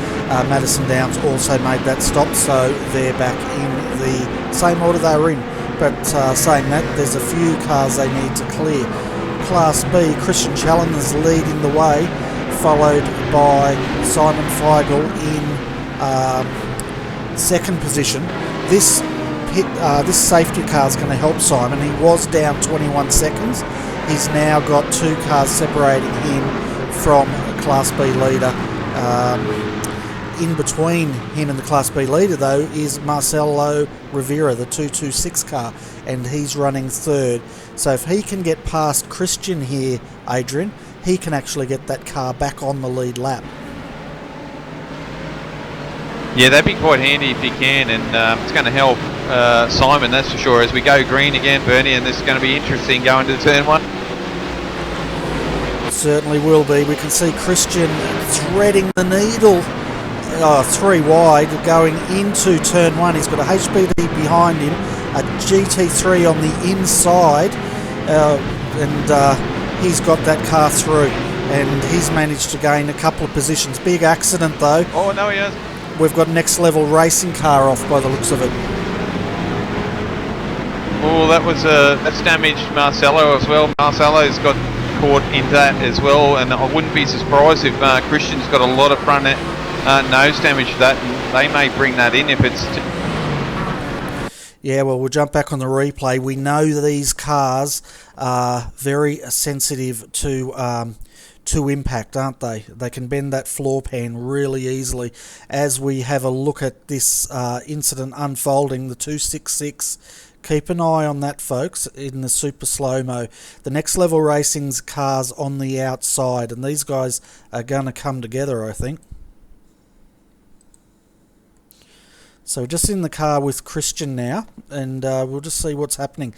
Madison Downs also made that stop, so they're back in the same order they were in. But saying that, there's a few cars they need to clear. Class B, Christian Challenger's leading the way, followed by Simon Feigl in second position. This safety car is going to help Simon. He was down 21 seconds. He's now got 2 cars separating him from Class B leader. In between him and the Class B leader, though, is Marcelo Rivera, the 226 car, and he's running third. So if he can get past Christian here, Adrian, he can actually get that car back on the lead lap. Yeah, that'd be quite handy if he can, and it's going to help Simon, that's for sure, as we go green again, Bernie, and this is going to be interesting going to turn 1. It certainly will be. We can see Christian threading the needle. 3 wide going into turn 1. He's got a HBD behind him, a GT3 on the inside, and he's got that car through, and he's managed to gain a couple of positions. Big accident though. Oh no, he has. We've got Next Level Racing car off by the looks of it. Oh, that's damaged Marcelo as well. Marcelo's got caught in that as well, and I wouldn't be surprised if Christian's got a lot of front nose damage to that, and they may bring that in if it's... Yeah, well, we'll jump back on the replay. We know these cars are very sensitive to impact, aren't they? They can bend that floor pan really easily. As we have a look at this incident unfolding, the 266, keep an eye on that, folks, in the super slow-mo. The Next Level Racing's cars on the outside, and these guys are going to come together, I think. So we're just in the car with Christian now, and we'll just see what's happening.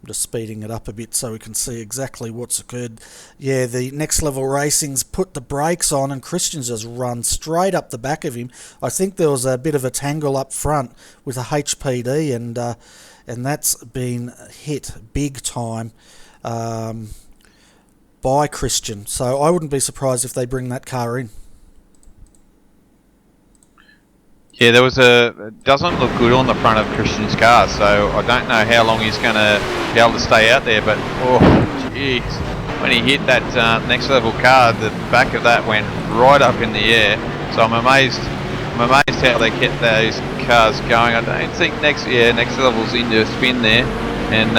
I'm just speeding it up a bit so we can see exactly what's occurred. Yeah, the Next Level Racing's put the brakes on, and Christian's just run straight up the back of him. I think there was a bit of a tangle up front with a HPD, and that's been hit big time by Christian. So I wouldn't be surprised if they bring that car in. Yeah, doesn't look good on the front of Christian's car, so I don't know how long he's going to be able to stay out there, but oh jeez, when he hit that Next Level car, the back of that went right up in the air. So I'm amazed how they kept those cars going. I don't think Next Level's into a spin there, and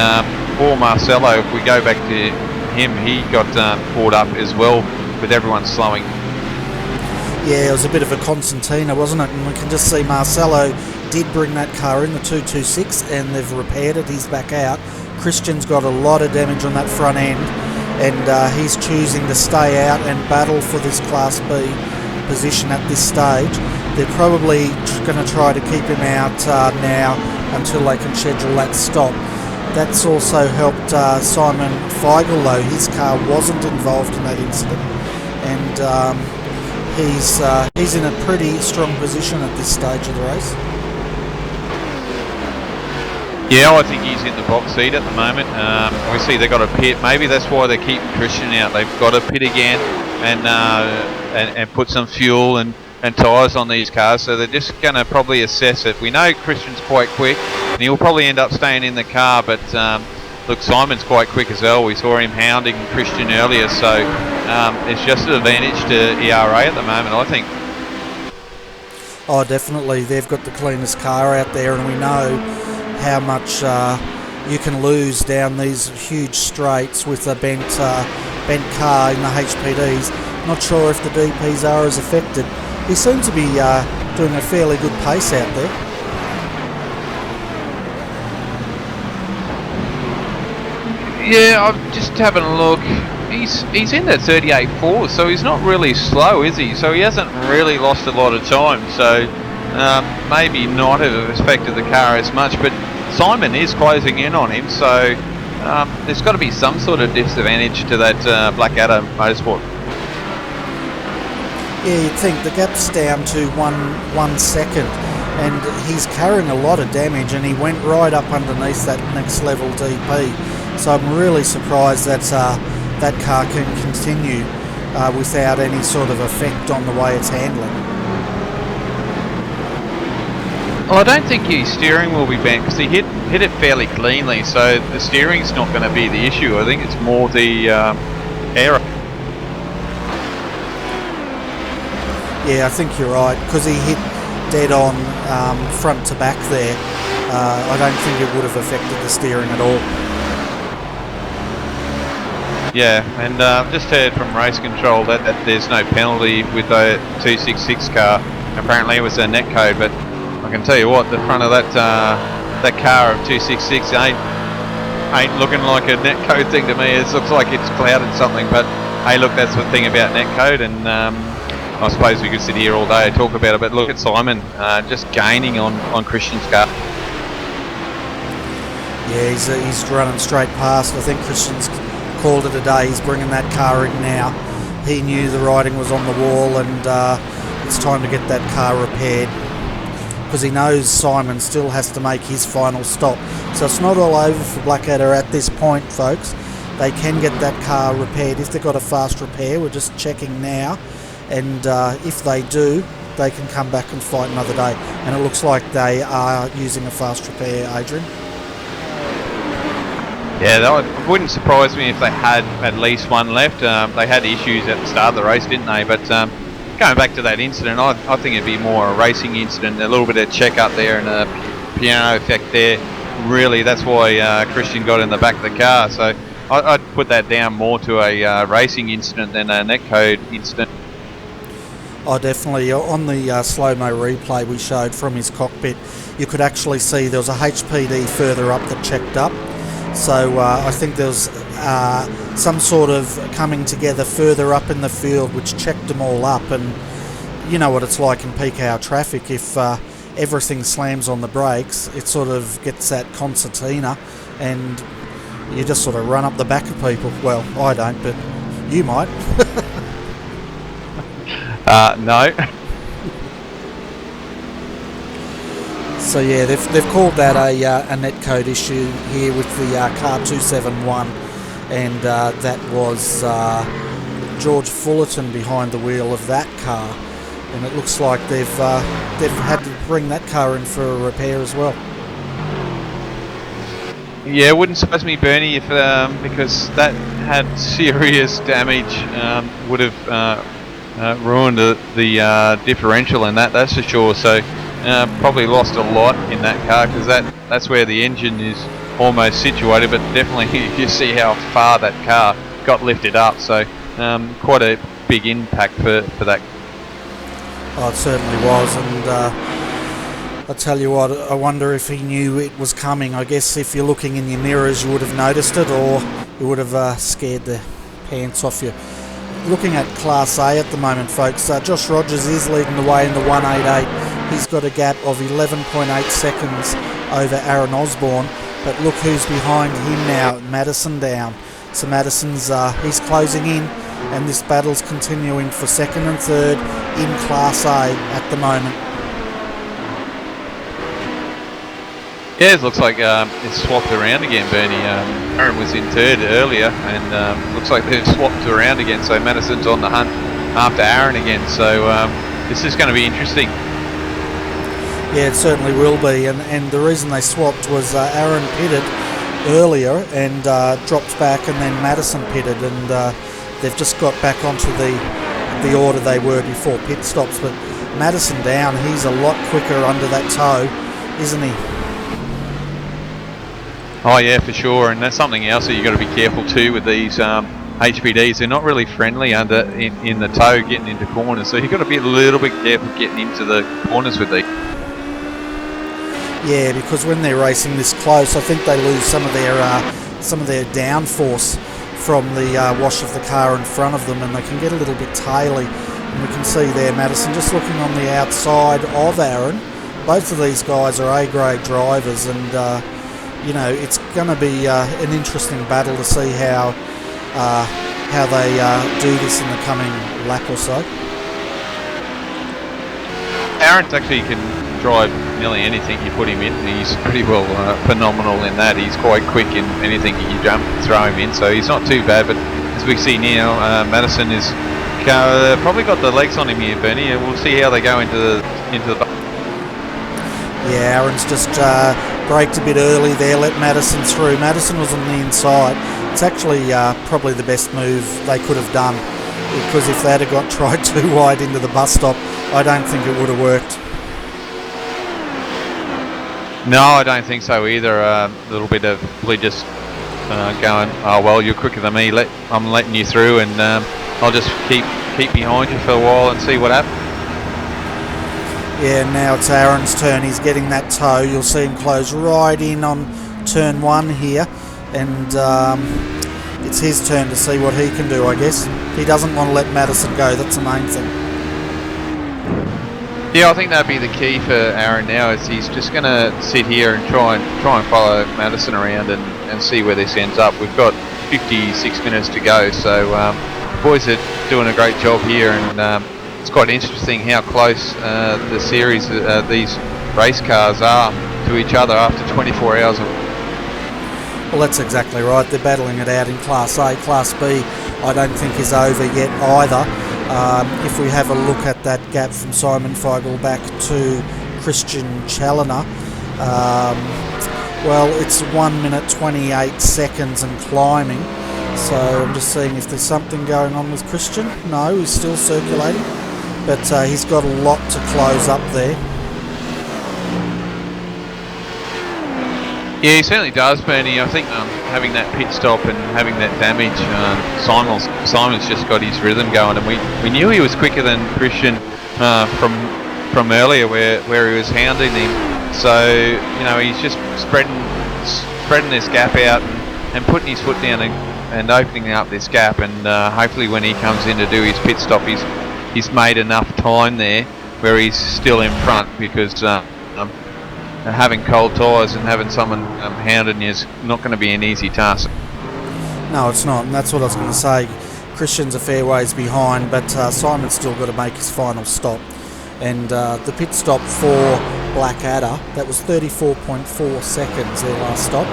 poor Marcelo, if we go back to him, he got caught up as well with everyone slowing. Yeah, it was a bit of a concertina, wasn't it? And we can just see Marcelo did bring that car in, the 226, and they've repaired it. He's back out. Christian's got a lot of damage on that front end, and he's choosing to stay out and battle for this Class B position at this stage. They're probably going to try to keep him out now until they can schedule that stop. That's also helped Simon Feigl, though. His car wasn't involved in that incident, and he's in a pretty strong position at this stage of the race. Yeah, I think he's in the box seat at the moment. Obviously they've got a pit. Maybe that's why they're keeping Christian out. They've got a pit again and put some fuel and tyres on these cars, so they're just going to probably assess it. We know Christian's quite quick, and he'll probably end up staying in the car, but look, Simon's quite quick as well. We saw him hounding Christian earlier, so it's just an advantage to ERA at the moment, I think. Oh, definitely. They've got the cleanest car out there, and we know how much you can lose down these huge straights with a bent car in the HPDs. Not sure if the DPs are as affected. He seems to be doing a fairly good pace out there. Yeah, I'm just having a look. He's in the 38.4, so he's not really slow, is he? So he hasn't really lost a lot of time. So maybe not have affected the car as much, but Simon is closing in on him. So there's got to be some sort of disadvantage to that Blackadder Motorsport. Yeah, you'd think the gap's down to one second, and he's carrying a lot of damage, and he went right up underneath that next level DP. So I'm really surprised that that car can continue without any sort of effect on the way it's handling. Well, I don't think his steering will be bent because he hit it fairly cleanly, so the steering's not going to be the issue. I think it's more the aero. Yeah, I think you're right, because he hit dead on front to back there. I don't think it would have affected the steering at all. Yeah, and just heard from race control that there's no penalty with the 266 car. Apparently it was a net code, but I can tell you what, the front of that car of 266 ain't looking like a net code thing to me. It looks like it's clouded something, but hey, look, that's the thing about net code, and I suppose we could sit here all day and talk about it, but look at Simon just gaining on Christian's car. Yeah, he's running straight past. I think Christian's called it a day. He's bringing that car in now. He knew the writing was on the wall, and it's time to get that car repaired, because he knows Simon still has to make his final stop. So it's not all over for Blackadder at this point, folks. They can get that car repaired if they've got a fast repair. We're just checking now, and if they do, they can come back and fight another day. And it looks like they are using a fast repair, Adrian. Yeah, that wouldn't surprise me if they had at least one left. They had issues at the start of the race, didn't they? But going back to that incident, I think it'd be more a racing incident, a little bit of check up there and a piano effect there. Really, that's why Christian got in the back of the car. So I'd put that down more to a racing incident than a netcode incident. Oh, definitely. On the slow-mo replay we showed from his cockpit, you could actually see there was a HPD further up that checked up. So I think there was some sort of coming together further up in the field which checked them all up, and you know what it's like in peak hour traffic. If everything slams on the brakes, it sort of gets that concertina, and you just sort of run up the back of people. Well, I don't, but you might. No. So yeah, they've called that a netcode issue here with the car 271, and that was George Fullerton behind the wheel of that car, and it looks like they've had to bring that car in for a repair as well. Yeah, it wouldn't surprise me, Bernie, if because that had serious damage, would have ruined the differential in that's for sure. So probably lost a lot in that car, because that's where the engine is almost situated, but definitely you see how far that car got lifted up. So quite a big impact for that. Oh, it certainly was, and I tell you what, I wonder if he knew it was coming. I guess if you're looking in your mirrors, you would have noticed it, or it would have scared the pants off you. Looking at Class A at the moment, folks, Josh Rogers is leading the way in the 188. He's got a gap of 11.8 seconds over Aaron Osborne, but look who's behind him now, Madison down. So Madison's he's closing in, and this battle's continuing for second and third in Class A at the moment. Yeah, it looks like it's swapped around again, Bernie. Aaron was in third earlier, and looks like they've swapped around again, so Madison's on the hunt after Aaron again. So this is going to be interesting. Yeah, it certainly will be, and the reason they swapped was Aaron pitted earlier and dropped back, and then Madison pitted, and they've just got back onto the order they were before pit stops. But Madison down, he's a lot quicker under that toe, isn't he? Oh yeah, for sure, and that's something else that you've got to be careful too with these HPDs. They're not really friendly in the toe getting into corners, so you've got to be a little bit careful getting into the corners with these. Yeah, because when they're racing this close, I think they lose some of their downforce from the wash of the car in front of them, and they can get a little bit taily. And we can see there Madison just looking on the outside of Aaron. Both of these guys are A-grade drivers, and it's going to be an interesting battle to see how they do this in the coming lap or so. Aaron's actually can drive nearly anything you put him in. He's pretty well phenomenal in that. He's quite quick in anything you throw him in, so he's not too bad. But as we see now, Madison is probably got the legs on him here, Bernie. We'll see how they go into the. Yeah, Aaron's just braked a bit early there, let Madison through. Madison was on the inside. It's actually probably the best move they could have done, because if they'd have got tried too wide into the bus stop, I don't think it would have worked. No, I don't think so either. A little bit of just going, oh well, you're quicker than me. I'm letting you through, and I'll just keep behind you for a while and see what happens. Yeah, now it's Aaron's turn. He's getting that toe. You'll see him close right in on turn 1 here, and it's his turn to see what he can do, I guess. He doesn't want to let Madison go. That's the main thing. Yeah, I think that'd be the key for Aaron now. Is he's just going to sit here and try and follow Madison around and see where this ends up. We've got 56 minutes to go, so the boys are doing a great job here, and it's quite interesting how close the series, these race cars are to each other after 24 hours of. Well, that's exactly right. They're battling it out in Class A. Class B, I don't think is over yet either. If we have a look at that gap from Simon Feigl back to Christian Challoner, well, it's 1 minute 28 seconds and climbing. So I'm just seeing if there's something going on with Christian. No, he's still circulating, but he's got a lot to close up there. Yeah, he certainly does, Bernie. I think having that pit stop and having that damage, Simon's just got his rhythm going, and we knew he was quicker than Christian from earlier, where he was hounding him. So he's just spreading this gap out and putting his foot down and opening up this gap, and hopefully when he comes in to do his pit stop, he's made enough time there where he's still in front, because. Having cold tyres and having someone hounding you is not going to be an easy task. No, it's not, and that's what I was going to say. Christian's a fair ways behind, but Simon's still got to make his final stop. And the pit stop for Blackadder, that was 34.4 seconds, their last stop.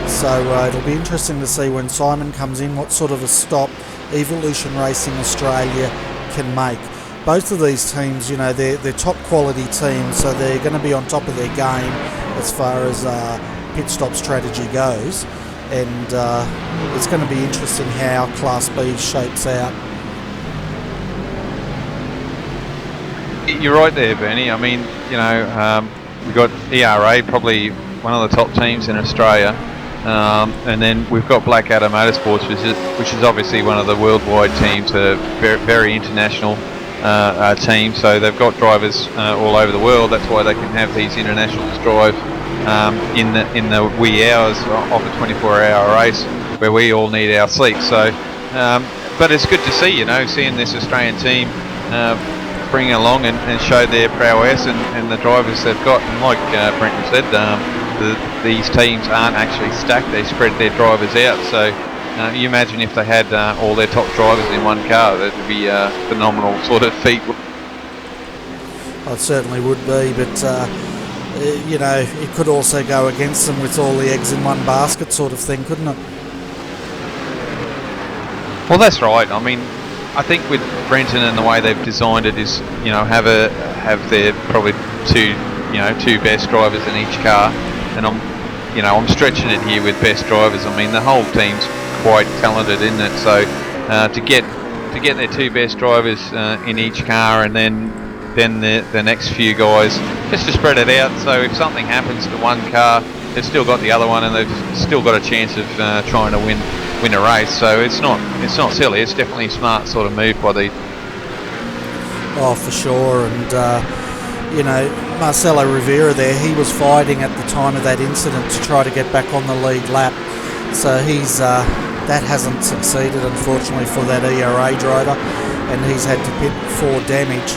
So it'll be interesting to see when Simon comes in what sort of a stop Evolution Racing Australia can make. Both of these teams, they're top quality teams, so they're going to be on top of their game as far as pit stop strategy goes, and it's going to be interesting how Class B shapes out. You're right there, Bernie. I mean, we've got ERA, probably one of the top teams in Australia, and then we've got Blackadder Motorsports, which is obviously one of the worldwide teams, a very, very international team, so they've got drivers all over the world. That's why they can have these internationals drive in the wee hours of a 24-hour race where we all need our sleep. So, but it's good to see, seeing this Australian team bring along and show their prowess and the drivers they've got. And like Brenton said, these teams aren't actually stacked; they spread their drivers out. So. You imagine if they had all their top drivers in one car, that would be a phenomenal sort of feat. It certainly would be, but it could also go against them with all the eggs in one basket sort of thing, couldn't it? Well, that's right. I mean, I think with Brenton and the way they've designed it is, have their probably two best drivers in each car, and I'm stretching it here with best drivers. I mean, the whole team's quite talented, isn't it? So to get their two best drivers in each car, and then the next few guys, just to spread it out, so if something happens to one car, they've still got the other one, and they've still got a chance of trying to win a race. So it's not silly. It's definitely a smart sort of move by the. Oh, for sure. And you know, Marcelo Rivera there, he was fighting at the time of that incident to try to get back on the lead lap. So he's that hasn't succeeded, unfortunately, for that ERA driver, and he's had to pit for damage.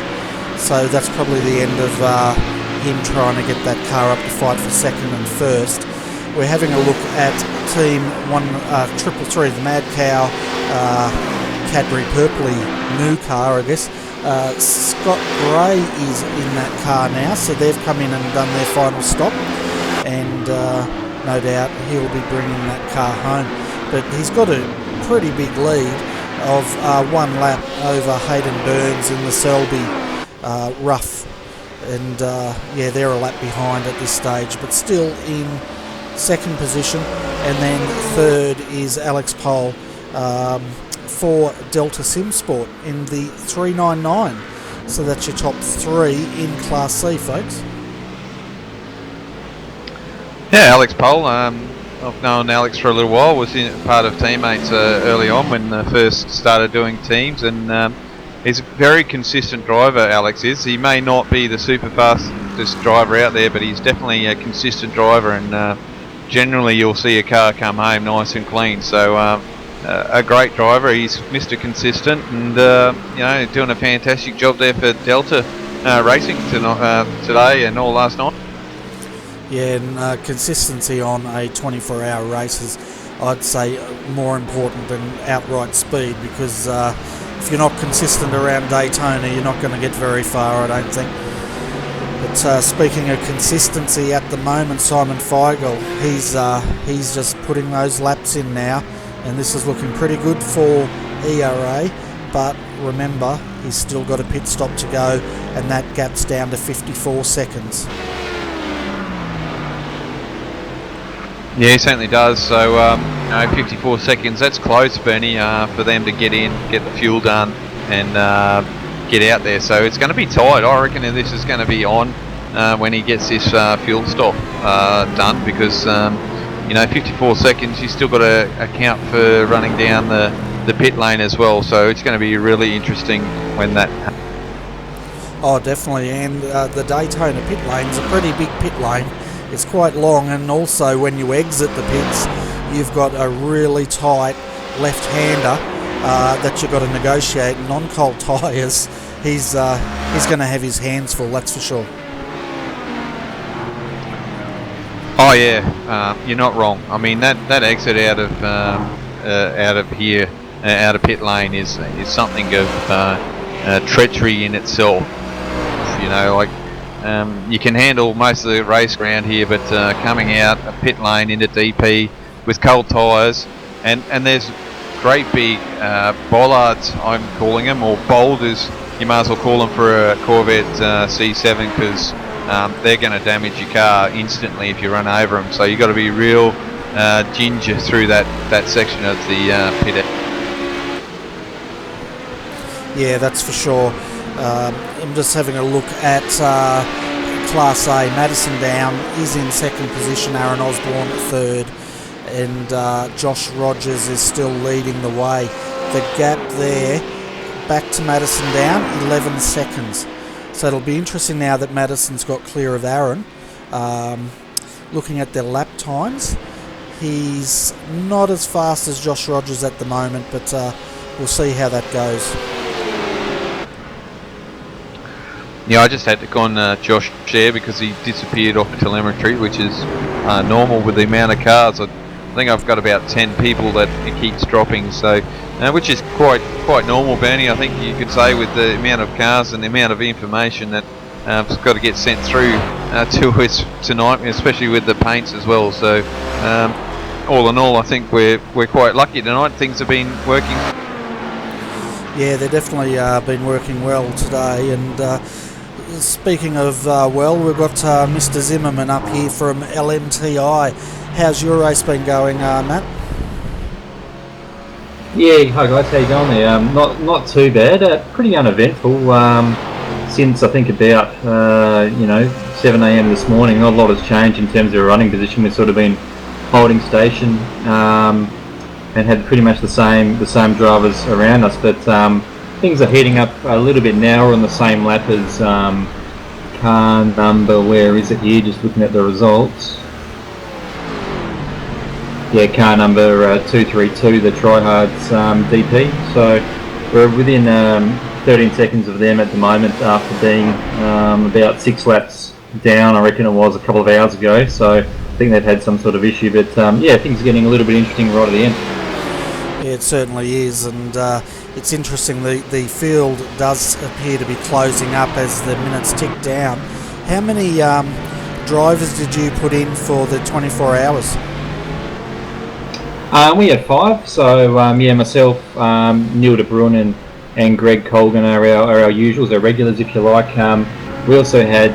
So that's probably the end of him trying to get that car up to fight for second and first. We're having a look at Team 333, the Mad Cow Cadbury Purpley new car, I guess. Scott Gray is in that car now, so they've come in and done their final stop, and no doubt he'll be bringing that car home. But he's got a pretty big lead of 1 lap over Hayden Burns in the Selby rough, and yeah, they're a lap behind at this stage, but still in second position. And then third is Alex Pohl for Delta Sim Sport in the 399. So that's your top 3 in Class C, folks. Yeah, Alex Pohl. I've known Alex for a little while. Was part of teammates early on when first started doing teams, and he's a very consistent driver. Alex is. He may not be the super fastest driver out there, but he's definitely a consistent driver, and generally you'll see a car come home nice and clean. So a great driver. He's Mr. Consistent, and you know, doing a fantastic job there for Delta Racing today and all last night. Yeah, and consistency on a 24-hour race is, I'd say, more important than outright speed, because if you're not consistent around Daytona, you're not going to get very far, I don't think. But speaking of consistency at the moment, Simon Feigl, he's just putting those laps in now, and this is looking pretty good for ERA. But remember, he's still got a pit stop to go, and that gap's down to 54 seconds. Yeah, he certainly does. So, 54 seconds, that's close, Bernie, for them to get in, get the fuel done, and get out there. So it's going to be tight. I reckon this is going to be on when he gets this fuel stop done, because, 54 seconds, you've still got to account for running down the pit lane as well. So it's going to be really interesting when that happens. Oh, definitely. And the Daytona pit lane's a pretty big pit lane. It's quite long, and also when you exit the pits, you've got a really tight left-hander that you've got to negotiate. And on cold tyres, he's going to have his hands full, that's for sure. Oh yeah, you're not wrong. I mean, that exit out of here, out of pit lane, is something of treachery in itself. You know, like. You can handle most of the race around here, but coming out a pit lane into DP with cold tyres, and there's great big bollards, I'm calling them, or boulders, you might as well call them, for a Corvette C7, because they're going to damage your car instantly if you run over them. So you've got to be real ginger through that section of the pit. Yeah, that's for sure. I'm just having a look at Class A. Madison Down is in second position, Aaron Osborne third, and Josh Rogers is still leading the way. The gap there, back to Madison Down, 11 seconds. So it'll be interesting now that Madison's got clear of Aaron. Looking at their lap times, he's not as fast as Josh Rogers at the moment, but we'll see how that goes. Yeah, I just had to go on Josh share because he disappeared off the telemetry, which is normal with the amount of cars. I think I've got about 10 people that it keeps dropping, so which is quite normal, Bernie. I think you could say, with the amount of cars and the amount of information that has got to get sent through to us tonight, especially with the paints as well. So all in all, I think we're quite lucky tonight. Things have been working. Yeah, they've definitely been working well today, and. Speaking of we've got Mr. Zimmerman up here from LMTI. How's your race been going, Matt? Yeah, hi guys, how you going there? Not too bad. Pretty uneventful. since I think about 7 a.m. this morning, not a lot has changed in terms of our running position. We've sort of been holding station and had pretty much the same drivers around us, but things are heating up a little bit now. We're on the same lap as car number, where is it here, just looking at the results. Yeah, car number 232, the Tryhards DP. So we're within 13 seconds of them at the moment after being about 6 laps down, I reckon it was a couple of hours ago. So I think they've had some sort of issue, but yeah, things are getting a little bit interesting right at the end. Yeah, it certainly is, and it's interesting. The field does appear to be closing up as the minutes tick down. How many drivers did you put in for the 24 hours? We had 5. So myself, Neil de Bruin and Greg Colgan are our usuals, our regulars, if you like. We also had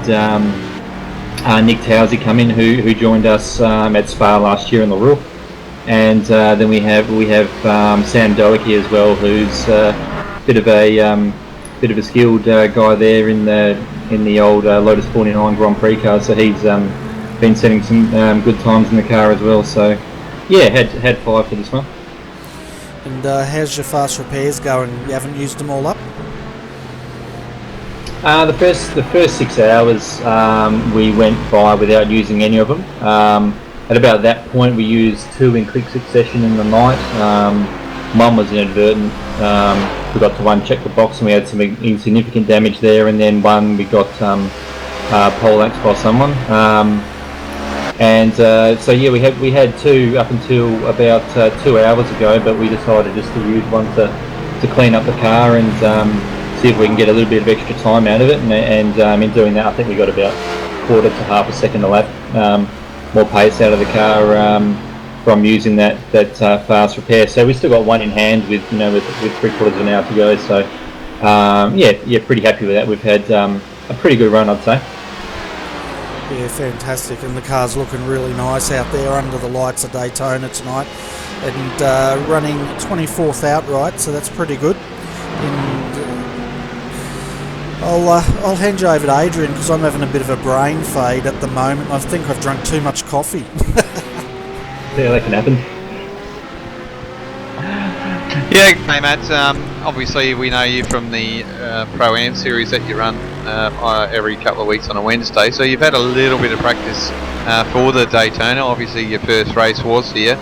Nick Towsey come in, who joined us at Spa last year in the Rook. And then we have Sam Doherty as well, who's a bit of a skilled guy there in the old Lotus 49 Grand Prix car. So he's been setting some good times in the car as well. So yeah, had 5 for this one. And how's your fast repairs going? You haven't used them all up? The first 6 hours we went by without using any of them. At about that point, we used 2 in quick succession in the night. One was inadvertent. Forgot to check the box, and we had some insignificant damage there. And then one we got poleaxed by someone. So yeah, we had 2 up until about 2 hours ago, but we decided just to use one to clean up the car and see if we can get a little bit of extra time out of it. And in doing that, I think we got about quarter to half a second a lap. More pace out of the car from using that fast repair. So we still got 1 in hand with 3/4 of an hour to go. So yeah, pretty happy with that. We've had a pretty good run, I'd say. Yeah, fantastic, and the car's looking really nice out there under the lights of Daytona tonight, and running 24th outright, so that's pretty good. And I'll hand you over to Adrian, because I'm having a bit of a brain fade at the moment. I think I've drunk too much coffee. Yeah, that can happen. Yeah, hey Matt. Obviously, we know you from the Pro-Am series that you run every couple of weeks on a Wednesday. So you've had a little bit of practice for the Daytona. Obviously, your first race was here.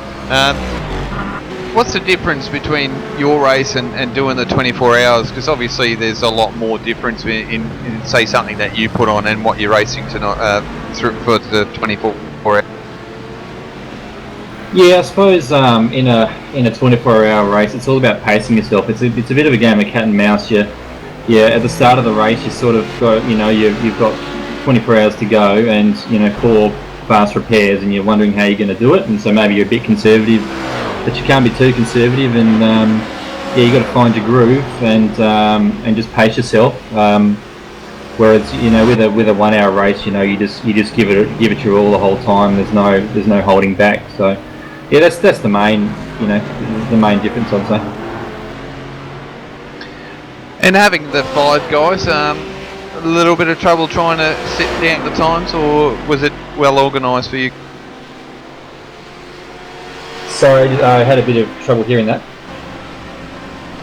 What's the difference between your race and doing the 24 hours? Because obviously, there's a lot more difference in say something that you put on and what you're racing tonight for the 24 hours. Yeah, I suppose in a 24-hour race, it's all about pacing yourself. It's a bit of a game of cat and mouse. Yeah, at the start of the race, you sort of got you've got 24 hours to go, and 4 fast repairs, and you're wondering how you're going to do it. And so maybe you're a bit conservative, but you can't be too conservative. And you got to find your groove and just pace yourself. Whereas with a 1 hour race, you just give it your all the whole time. There's no holding back. So. Yeah, that's the main difference, I'd say. And having the 5 guys, a little bit of trouble trying to sit down the times, or was it well organised for you? Sorry, I had a bit of trouble hearing that.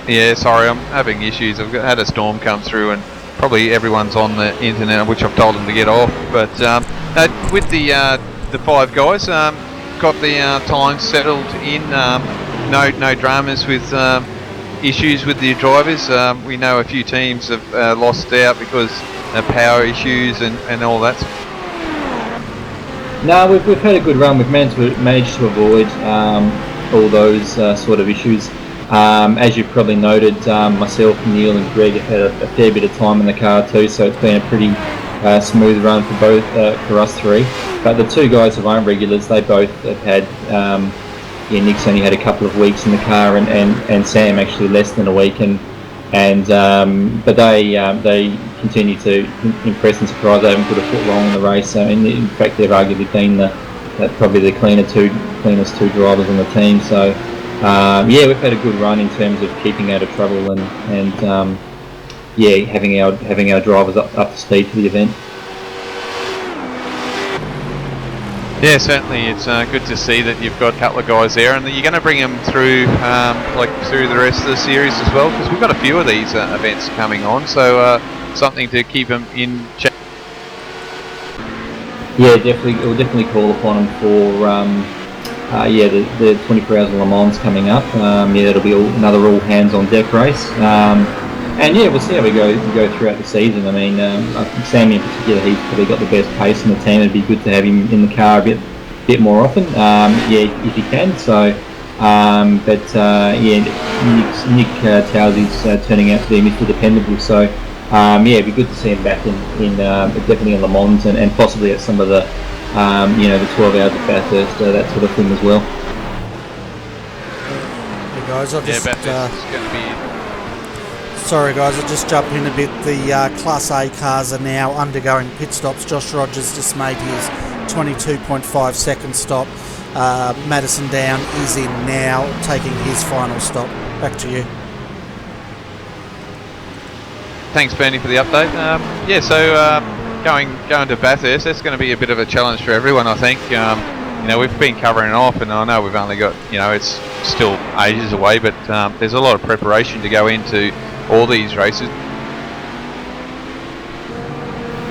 Yeah, sorry, I'm having issues. I've had a storm come through, and probably everyone's on the internet, which I've told them to get off. But with the 5 guys. Got the times settled in, no dramas with issues with the drivers. We know a few teams have lost out because of power issues and all that. No, we've had a good run. We've managed to avoid all those sort of issues. As you've probably noted, myself, Neil and Greg have had a fair bit of time in the car too, so it's been a pretty smooth run for us 3. But the 2 guys who aren't regulars, they both have had. Nick's only had a couple of weeks in the car, and Sam actually less than a week, but they continue to impress and surprise. They haven't put a foot wrong in the race. In fact, they've arguably been probably the cleanest 2 drivers on the team. So we've had a good run in terms of keeping out of trouble and having our drivers up to speed for the event. Yeah, certainly. It's good to see that you've got a couple of guys there, and that you're going to bring them through, through the rest of the series as well, because we've got a few of these events coming on. So something to keep them in check. Yeah, definitely. We'll definitely call upon them for the 24 Hours of Le Mans coming up. It'll be another all hands on deck race. And we'll see how we go throughout the season. I mean, I think Sammy in particular, he's probably got the best pace in the team. It'd be good to have him in the car a bit more often. If he can. So, Nick Towsey's turning out to be Mr. Dependable. So, it'd be good to see him back in definitely in Le Mans and possibly at some of the the 12 hours of Bathurst, that sort of thing as well. Hey guys, Bathurst is going to be. Sorry guys, I'll just jump in a bit. The Class A cars are now undergoing pit stops. Josh Rogers just made his 22.5 second stop. Madison Down is in now, taking his final stop. Back to you. Thanks, Bernie, for the update. Going to Bathurst, that's going to be a bit of a challenge for everyone, I think. We've been covering it off, and I know we've only got, it's still ages away, but there's a lot of preparation to go into all these races.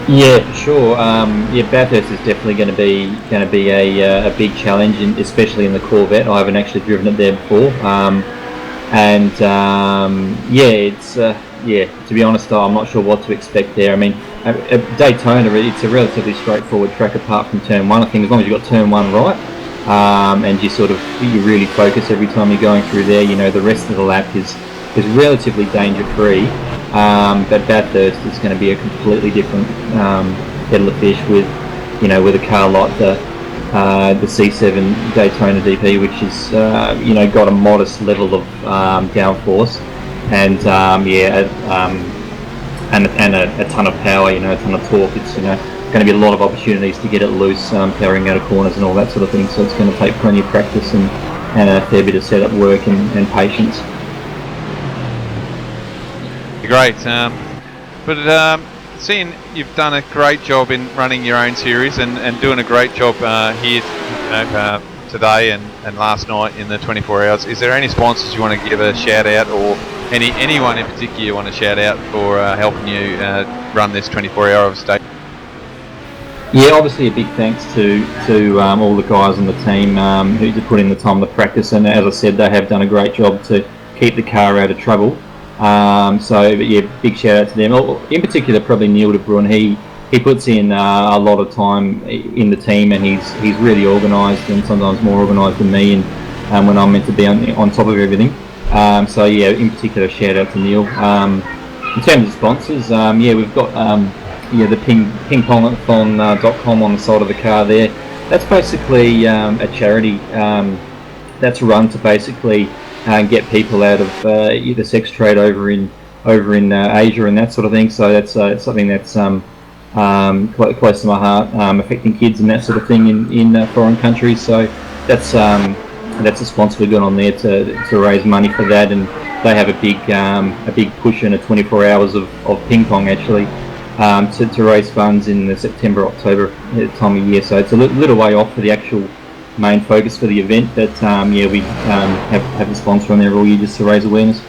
Yeah, for sure. Bathurst is definitely going to be a big challenge, especially in the Corvette. I haven't actually driven it there before, to be honest, I'm not sure what to expect there. I mean, at Daytona, it's a relatively straightforward track apart from turn one. I think as long as you've got turn one right, and you really focus every time you're going through there, the rest of the lap is relatively danger free. But Bathurst is going to be a completely different kettle of fish with a car like the C7 Daytona DP, which is got a modest level of downforce and a ton of power, a ton of torque. It's going to be a lot of opportunities to get it loose, powering out of corners and all that sort of thing. So it's going to take plenty of practice and a fair bit of setup work and patience. Great, seeing you've done a great job in running your own series and doing a great job here today and last night in the 24 hours, is there any sponsors you want to give a shout out, or anyone in particular you want to shout out for helping you run this 24 hour of state? Yeah, obviously a big thanks to all the guys on the team who put in the time to practice, and as I said, they have done a great job to keep the car out of trouble. Big shout out to them. In particular, probably Neil de Bruin. He puts in a lot of time in the team, and he's really organised, and sometimes more organised than me. And when I'm meant to be on top of everything. In particular, shout out to Neil. In terms of sponsors, we've got the pingpongathon.com on the side of the car there. That's basically a charity that's run to basically get people out of the sex trade over in Asia and that sort of thing. So that's something that's close to my heart, affecting kids and that sort of thing in foreign countries. So that's a sponsor we've got on there to raise money for that, and they have a big push in 24 hours of ping pong actually to raise funds in the September-October time of year. So it's a little way off for the actual main focus for the event, but we have the sponsor on there all year just to raise awareness.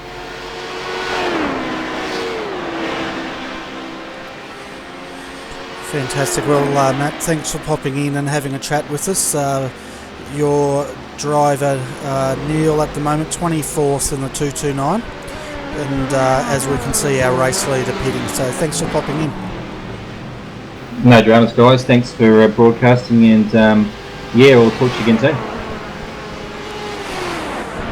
Fantastic. Well, Matt, thanks for popping in and having a chat with us. Your driver, Neil, at the moment 24th in the 229, and as we can see, our race leader pitting. So thanks for popping in. No dramas, guys. Thanks for broadcasting, and we'll talk to you again soon.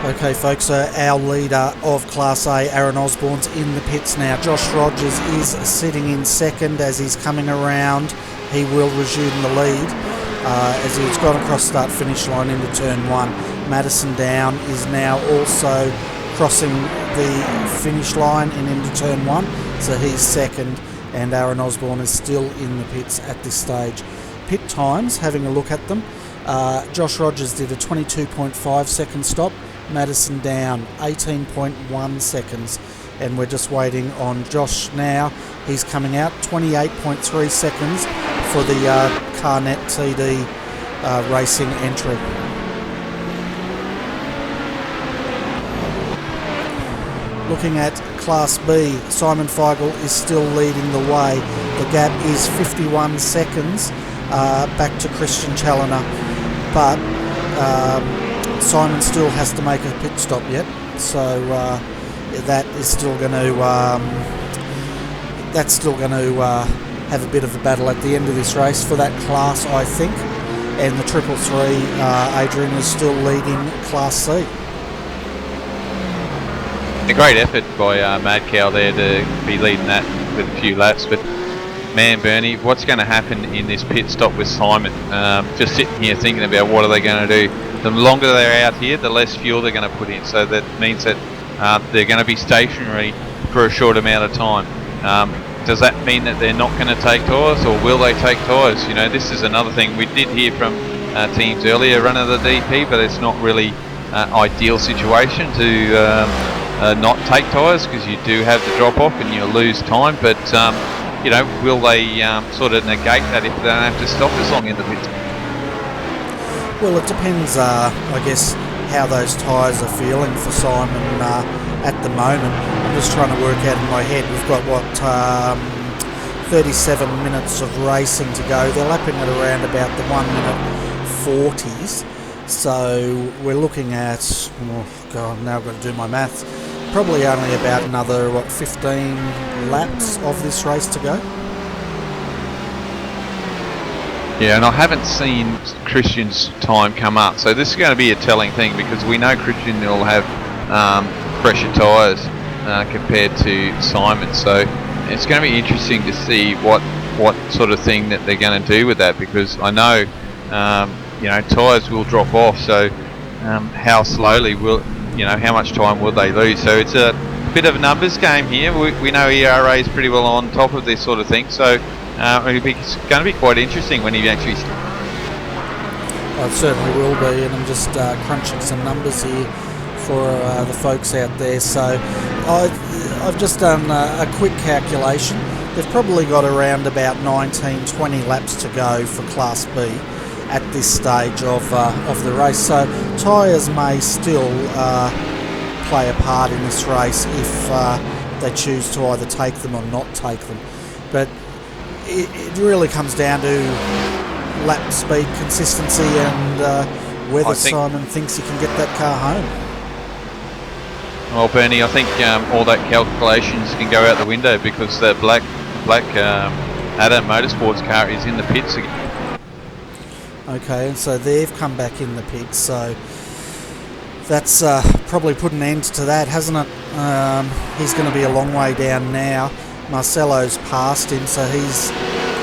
Okay, folks, our leader of Class A, Aaron Osborne's in the pits now. Josh Rogers is sitting in second. As he's coming around, he will resume the lead as he's gone across start-finish line into turn one. Madison Down is now also crossing the finish line and into turn one, so he's second, and Aaron Osborne is still in the pits at this stage. Pit times, having a look at them, Josh Rogers did a 22.5 second stop, Madison Down 18.1 seconds, and we're just waiting on Josh now. He's coming out, 28.3 seconds for the Carnet TD racing entry. Looking at Class B, Simon Feigl is still leading the way. The gap is 51 seconds back to Christian Challoner, but Simon still has to make a pit stop yet, so that is still going to have a bit of a battle at the end of this race for that class, I think. And the 333, Adrian is still leading Class C. A great effort by Mad Cow there to be leading that with a few laps, but man, Bernie, what's going to happen in this pit stop with Simon? Just sitting here thinking about what are they going to do. The longer they're out here, the less fuel they're going to put in, so that means that they're going to be stationary for a short amount of time. Does that mean that they're not going to take tyres, or will they take tyres? You know, this is another thing. We did hear from teams earlier, run of the DP, but it's not really ideal situation to not take tyres, because you do have the drop off and you lose time. But you know, will they sort of negate that if they don't have to stop as long in the pits? Well, it depends, I guess, how those tyres are feeling for Simon at the moment. I'm just trying to work out in my head. We've got, 37 minutes of racing to go. They're lapping at around about the 1 minute 40s. So we're looking at, oh God, now I've got to do my maths. Probably only about another, 15 laps of this race to go. Yeah, and I haven't seen Christian's time come up, so this is going to be a telling thing, because we know Christian will have fresher tyres compared to Simon, so it's going to be interesting to see what sort of thing that they're going to do with that, because I know you know, tyres will drop off, so how slowly will, you know, how much time will they lose? So it's a bit of a numbers game here. We know ERA is pretty well on top of this sort of thing, so it's going to be quite interesting when he actually... It certainly will be, and I'm just crunching some numbers here for the folks out there. So I've just done a quick calculation. They've probably got around about 19-20 laps to go for Class B at this stage of the race. So tyres may still play a part in this race if they choose to either take them or not take them. But it really comes down to lap speed consistency and whether Simon thinks he can get that car home. Well, Bernie, I think all that calculations can go out the window, because the black Adam Motorsports car is in the pits again. Okay, and so they've come back in the pits, so that's probably put an end to that, hasn't it? He's going to be a long way down now. Marcelo's passed him, so he's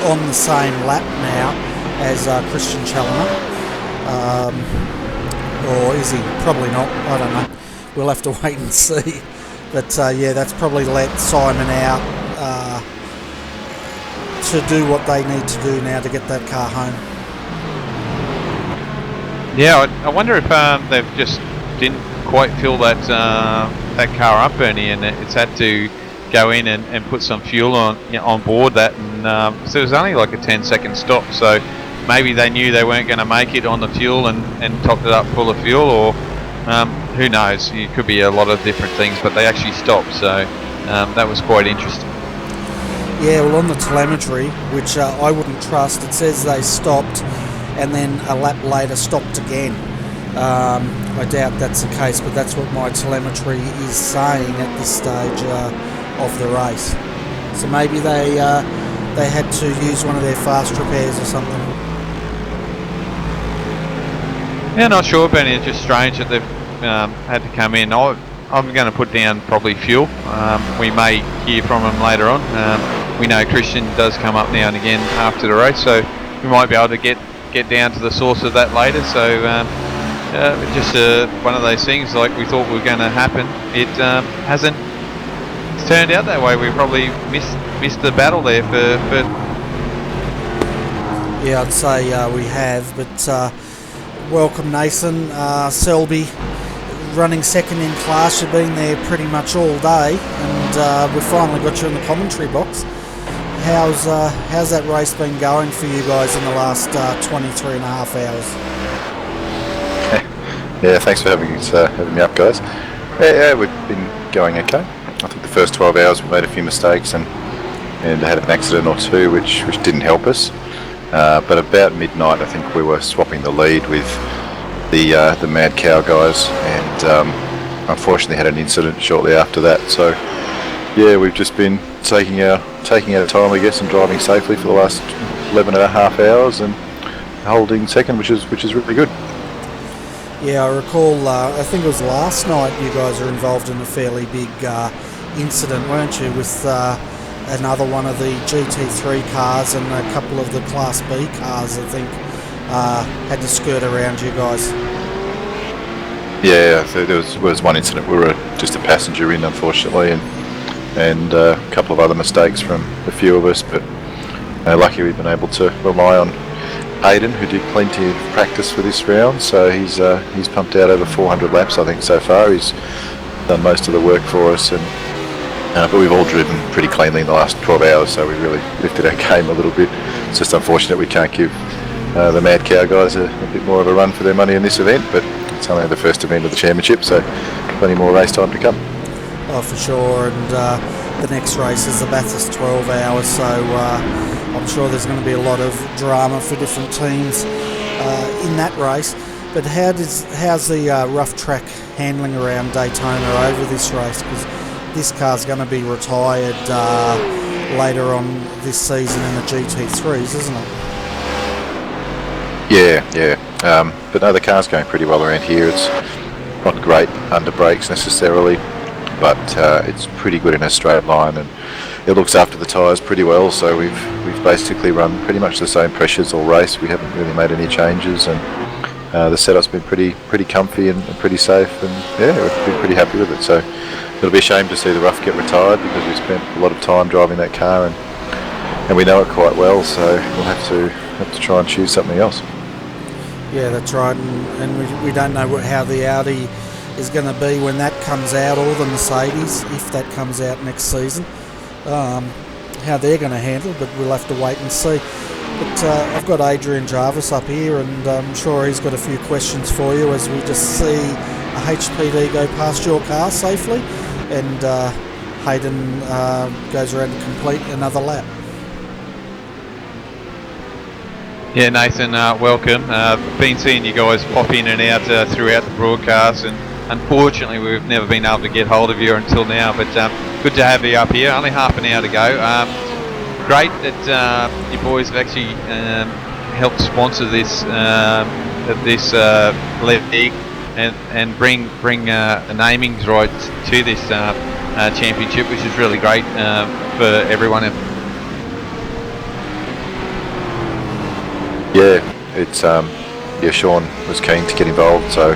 on the same lap now as Christian Challoner. Or is he? Probably not, I don't know. We'll have to wait and see. But yeah, that's probably let Simon out to do what they need to do now to get that car home. Yeah, I wonder if they've just didn't quite fill that car up, Bernie, and it's had to go in and put some fuel on board that, and so it was only like a 10-second stop, so maybe they knew they weren't going to make it on the fuel and topped it up full of fuel, or who knows, it could be a lot of different things, but they actually stopped, so that was quite interesting. Yeah, well, on the telemetry, which I wouldn't trust, it says they stopped and then a lap later stopped again. I doubt that's the case, but that's what my telemetry is saying at this stage of the race. So maybe they had to use one of their fast repairs or something. Yeah, not sure, Benny. It's just strange that they've had to come in. I'm going to put down probably fuel. We may hear from them later on. We know Christian does come up now and again after the race, so we might be able to get down to the source of that later. So just one of those things like we thought were going to happen. It hasn't turned out that way. We probably missed the battle there for Yeah, I'd say we have, but welcome Nathan. Selby running second in class. You've been there pretty much all day, and we finally got you in the commentary box. How's that race been going for you guys in the last 23 and a half hours? Yeah, thanks for having me up, guys. Yeah, we've been going okay. I think the first 12 hours we made a few mistakes and had an accident or two, which didn't help us. But about midnight, I think we were swapping the lead with the Mad Cow guys, and unfortunately had an incident shortly after that. So yeah, we've just been taking our time, I guess, and driving safely for the last 11 and a half hours and holding second, which is really good. Yeah, I recall, I think it was last night you guys were involved in a fairly big incident, weren't you, with another one of the GT3 cars and a couple of the Class B cars, I think, had to skirt around you guys. Yeah, so there was one incident. We were just a passenger in, unfortunately, and a couple of other mistakes from a few of us, but lucky we've been able to rely on Aidan, who did plenty of practice for this round, so he's pumped out over 400 laps, I think, so far. He's done most of the work for us, and but we've all driven pretty cleanly in the last 12 hours, so we really lifted our game a little bit. It's just unfortunate we can't give the Mad Cow guys a bit more of a run for their money in this event, but it's only the first event of the championship, so plenty more race time to come. Oh, for sure, and the next race is the Bathurst 12 hours, so I'm sure there's going to be a lot of drama for different teams in that race. But how's the rough track handling around Daytona over this race? Because this car's going to be retired later on this season in the GT3s, isn't it? Yeah. But no, the car's going pretty well around here. It's not great under brakes necessarily, but it's pretty good in a straight line, and it looks after the tyres pretty well. So we've basically run pretty much the same pressures all race. We haven't really made any changes, and the setup's been pretty comfy and pretty safe, and yeah, we've been pretty happy with it. So it'll be a shame to see the rough get retired, because we spent a lot of time driving that car, and we know it quite well. So we'll have to try and choose something else. Yeah, that's right, and we don't know how the Audi is going to be when that comes out, or the Mercedes, if that comes out next season, how they're going to handle, but we'll have to wait and see. But I've got Adrian Jarvis up here, and I'm sure he's got a few questions for you as we just see a HPD go past your car safely, and Hayden goes around to complete another lap. Yeah, Nathan, welcome. Been seeing you guys pop in and out throughout the broadcast, and unfortunately we've never been able to get hold of you until now, but good to have you up here. Only half an hour to go. Great that you boys have actually helped sponsor this league and bring the namings right to this championship, which is really great for everyone. Yeah, it's Sean was keen to get involved, so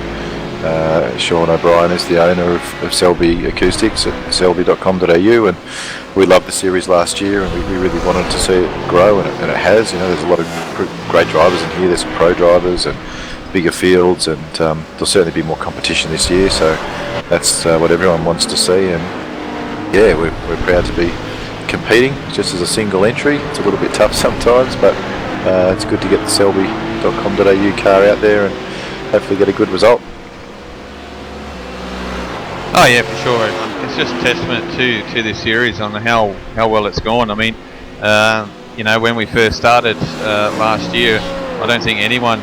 Sean O'Brien is the owner of Selby Acoustics at selby.com.au, and we loved the series last year, and we really wanted to see it grow, and it has. You know, there's a lot of great drivers in here. There's some pro drivers and bigger fields, and there'll certainly be more competition this year, so that's what everyone wants to see. And yeah, we're proud to be competing just as a single entry. It's a little bit tough sometimes, but it's good to get the selby.com.au car out there and hopefully get a good result. Oh yeah, for sure. It's just a testament to this series on how well it's gone. I mean, you know, when we first started last year, I don't think anyone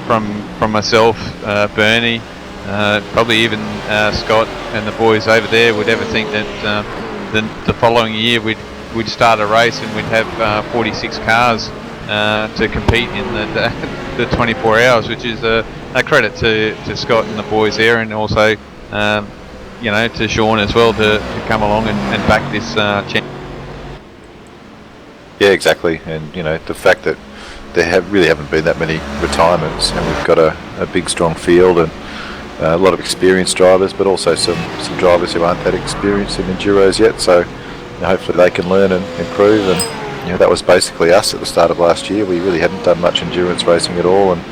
from myself, Bernie, probably even Scott and the boys over there would ever think that the following year we'd start a race and we'd have 46 cars to compete in the 24 hours, which is a credit to Scott and the boys there, and also you know, to Sean as well to come along and back this champ. Yeah, exactly, and you know, the fact that there really haven't been that many retirements, and we've got a big strong field and a lot of experienced drivers, but also some drivers who aren't that experienced in enduros yet, so you know, hopefully they can learn and improve. And you know, that was basically us at the start of last year. We really hadn't done much endurance racing at all, and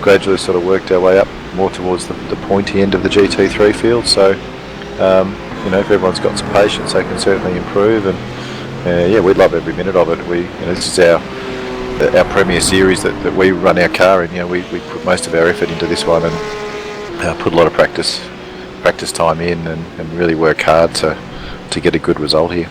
gradually sort of worked our way up more towards the pointy end of the GT3 field. So if everyone's got some patience, they can certainly improve. And we love every minute of it. This is our premier series that we run our car in. We put most of our effort into this one and put a lot of practice time in and really work hard to get a good result here.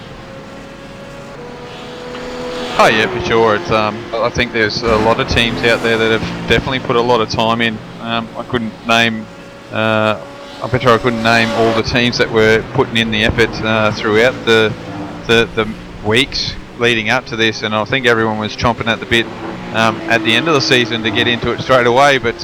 Oh yeah, for sure. It's I think there's a lot of teams out there that have definitely put a lot of time in. I couldn't name. I bet you I couldn't name all the teams that were putting in the effort throughout the weeks leading up to this, and I think everyone was chomping at the bit at the end of the season to get into it straight away. But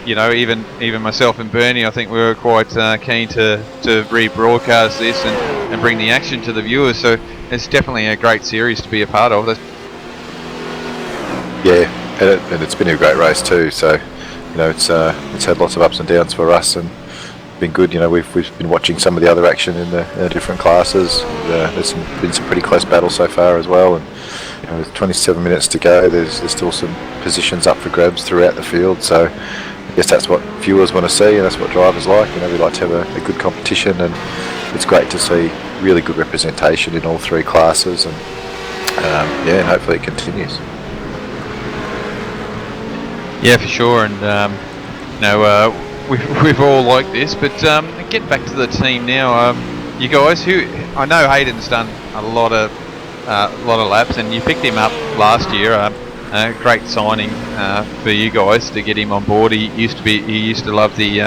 even myself and Bernie, I think we were quite keen to rebroadcast this and bring the action to the viewers. So it's definitely a great series to be a part of. Yeah, and it's been a great race too. So it's had lots of ups and downs for us, and been good. We've been watching some of the other action in the different classes. There's been some pretty close battles so far as well, and with 27 minutes to go, there's still some positions up for grabs throughout the field. So I guess that's what viewers want to see, and that's what drivers like. We like to have a good competition, and it's great to see really good representation in all three classes, and and hopefully it continues. Yeah, for sure, and we've all liked this, but get back to the team now. You guys, who I know Hayden's done a lot of laps, and you picked him up last year. A great signing for you guys to get him on board. He used to love the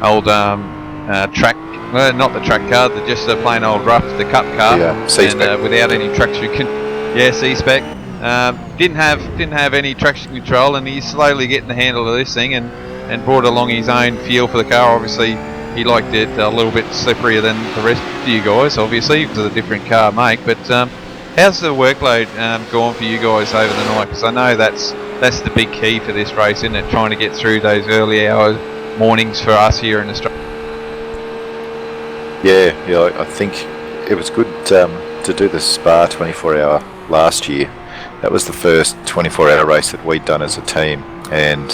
old track. Well, not the track car, just the plain old rough, the cup car. Yeah, C-spec. And without any traction, C-spec. Didn't have any traction control, and he's slowly getting the handle of this thing, and brought along his own feel for the car. Obviously, he liked it a little bit slipperier than the rest of you guys, obviously, because of the different car make. But how's the workload gone for you guys over the night? Because I know that's the big key for this race, isn't it? Trying to get through those early hours, mornings for us here in Australia. Yeah, I think it was good to do the Spa 24-hour last year. That was the first 24-hour race that we'd done as a team, and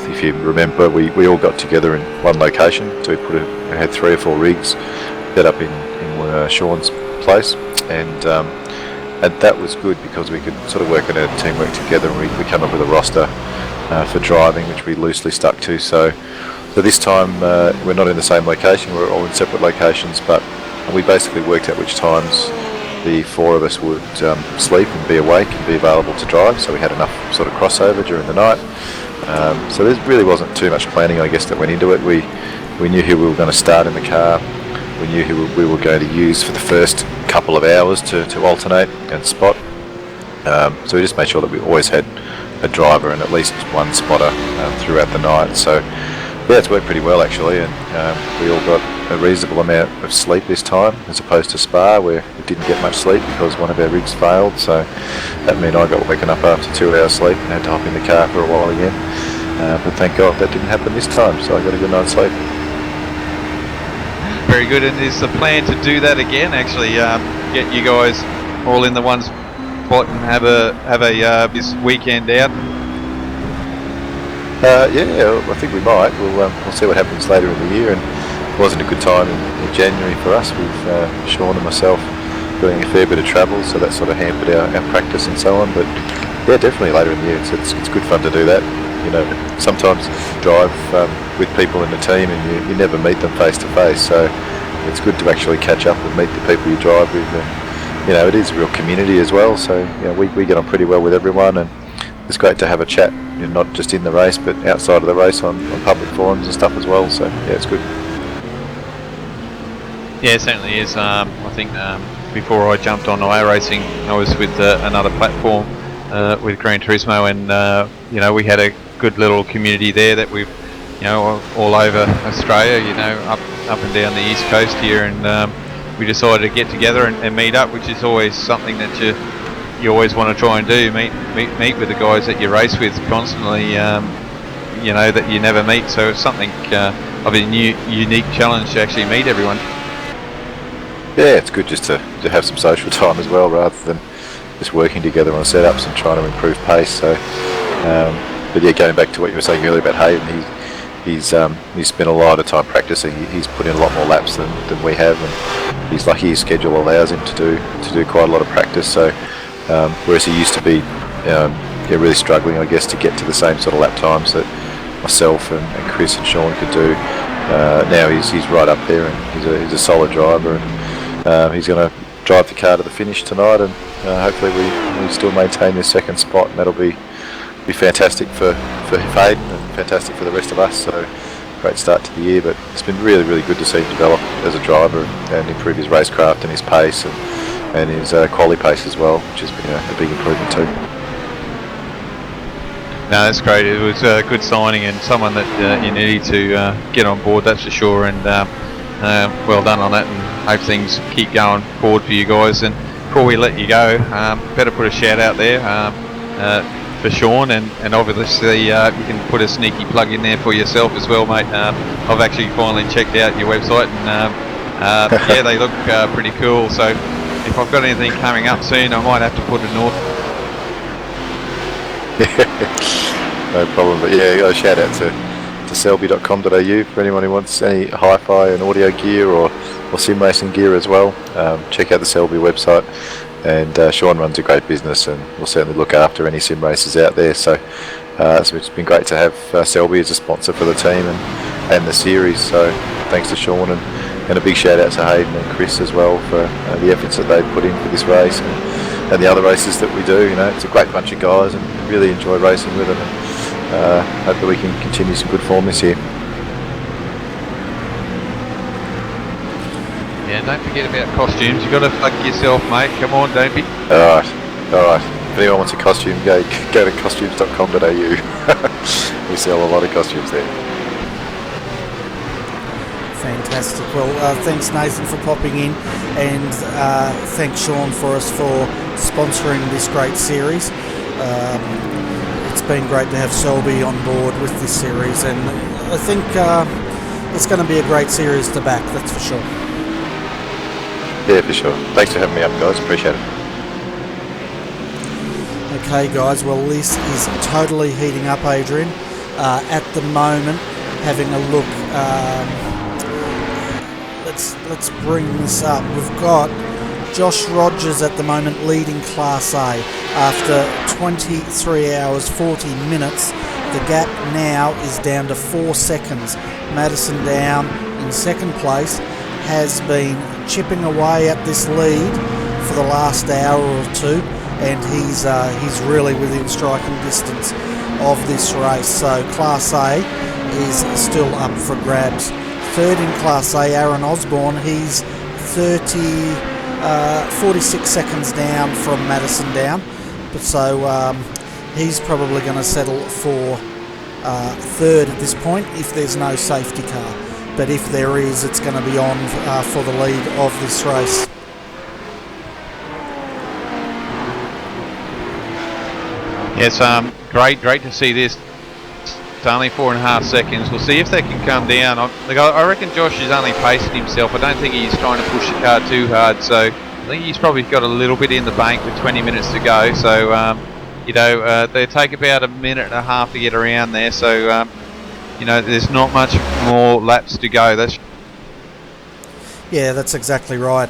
if you remember, we all got together in one location. So we had 3 or 4 rigs set up in Sean's place, and that was good because we could sort of work on our teamwork together, and we came up with a roster for driving, which we loosely stuck to. So this time we're not in the same location, we're all in separate locations, but we basically worked out which times the 4 of us would sleep and be awake and be available to drive, so we had enough sort of crossover during the night. So there really wasn't too much planning, I guess, that went into it. We knew who we were going to start in the car, we knew who we were going to use for the first couple of hours to alternate and spot. So we just made sure that we always had a driver and at least one spotter throughout the night. So yeah, it's worked pretty well actually, and we all got a reasonable amount of sleep this time, as opposed to Spa where we didn't get much sleep because one of our rigs failed. So that meant I got woken up after 2 hours sleep and had to hop in the car for a while again. But thank God that didn't happen this time, so I got a good night's sleep. Very good, and is the plan to do that again? Actually, get you guys all in the one spot and have a this weekend out. Yeah, I think we might. We'll see what happens later in the year, and it wasn't a good time in January for us with Sean and myself doing a fair bit of travel, so that sort of hampered our practice and so on. But yeah, definitely later in the year, it's good fun to do that. Sometimes you drive with people in the team and you never meet them face to face, so it's good to actually catch up and meet the people you drive with. And it is a real community as well, so we get on pretty well with everyone, and it's great to have a chat, not just in the race but outside of the race on public forums and stuff as well. So yeah, it's good. Yeah, it certainly is. I think before I jumped on iRacing, I was with another platform with Gran Turismo, and we had a good little community there that we've all over Australia, up and down the east coast here, and we decided to get together and meet up, which is always something that you always want to try and do, meet with the guys that you race with constantly, that you never meet. So it's something of a unique challenge to actually meet everyone. Yeah, it's good just to have some social time as well, rather than just working together on setups and trying to improve pace. So but yeah, going back to what you were saying earlier about Hayden, he's spent a lot of time practicing. He's put in a lot more laps than we have, and he's lucky his schedule allows him to do quite a lot of practice. So whereas he used to be really struggling, I guess, to get to the same sort of lap times that myself and Chris and Sean could do, now he's right up there, and he's a solid driver, and he's going to drive the car to the finish tonight, and hopefully we still maintain this second spot, and that'll be fantastic for Hayden and fantastic for the rest of us. So great start to the year, but it's been really, really good to see him develop as a driver and improve his racecraft and his pace and his quality pace as well, which has been a big improvement too. No, that's great. It was a good signing and someone that you needed to get on board, that's for sure, and well done on that, and hope things keep going forward for you guys. And before we let you go, better put a shout out there for Sean, and obviously you can put a sneaky plug in there for yourself as well, mate. I've actually finally checked out your website, and yeah, they look pretty cool, so if I've got anything coming up soon, I might have to put a north. No problem, but yeah, a shout out to selby.com.au for anyone who wants any hi-fi and audio gear or sim racing gear as well. Check out the Selby website, and Sean runs a great business, and we'll certainly look after any sim racers out there. So it's been great to have Selby as a sponsor for the team and the series. So thanks to Sean, and a big shout out to Hayden and Chris as well for the efforts that they've put in for this race and the other races that we do. You know, it's a great bunch of guys, and really enjoy racing with them. And hope that we can continue some good form this year. Yeah, don't forget about costumes. You've got to plug yourself, mate. Come on, don't be. Alright. If anyone wants a costume, go to costumes.com.au. We sell a lot of costumes there. Fantastic. Well, thanks Nathan for popping in, and thanks Sean for sponsoring this great series. It's been great to have Selby on board with this series, and I think it's going to be a great series to back, that's for sure. Yeah, for sure. Thanks for having me up, guys. Appreciate it. Okay, guys. Well, this is totally heating up, Adrian. At the moment, having a look. Let's bring this up. We've got Josh Rogers at the moment leading Class A after 23 hours 40 minutes. The gap now is down to 4 seconds. Madison Down in second place has been chipping away at this lead for the last hour or two, and he's really within striking distance of this race. So Class A is still up for grabs. Third in Class A, Aaron Osborne, he's 46 seconds down from Madison Down, but so he's probably going to settle for third at this point if there's no safety car. But if there is, it's going to be on for the lead of this race. Yes, great to see this. It's only 4.5 seconds. We'll see if they can come down. I reckon Josh is only pacing himself. I don't think he's trying to push the car too hard. So I think he's probably got a little bit in the bank with 20 minutes to go. So they take about 1.5 minutes to get around there. So there's not much more laps to go. Yeah, that's exactly right.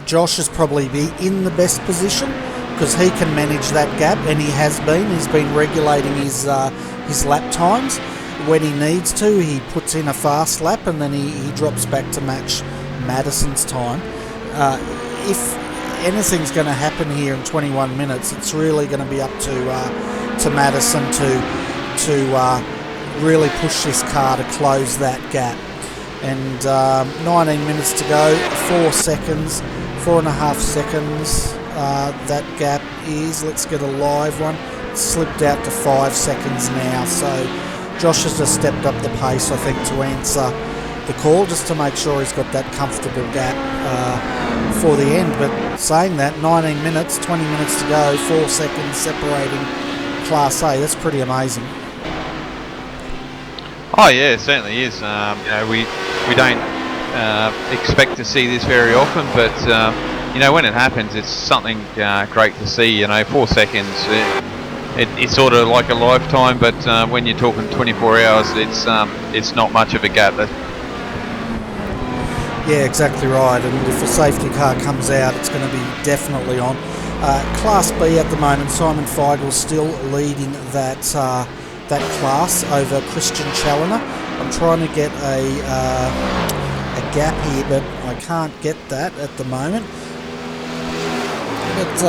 Josh is probably be in the best position because he can manage that gap, and he has been. He's been regulating his lap times. When he needs to, he puts in a fast lap, and then he drops back to match Madison's time. If anything's going to happen here in 21 minutes, it's really going to be up to Madison to really push this car to close that gap. And 19 minutes to go, 4 seconds, 4.5 seconds. That gap is, let's get a live one, slipped out to 5 seconds now. So Josh has just stepped up the pace, I think, to answer the call, just to make sure he's got that comfortable gap for the end. But saying that, 19 minutes, 20 minutes to go, 4 seconds separating Class A, that's pretty amazing. Oh yeah, it certainly is. We don't expect to see this very often, but when it happens, it's something great to see. 4 seconds. it's sort of like a lifetime, but when you're talking 24 hours, it's not much of a gap. Yeah, exactly right. And if a safety car comes out, it's going to be definitely on. Class B at the moment, Simon Feigl still leading that class over Christian Challoner. I'm trying to get a gap here, but I can't get that at the moment. But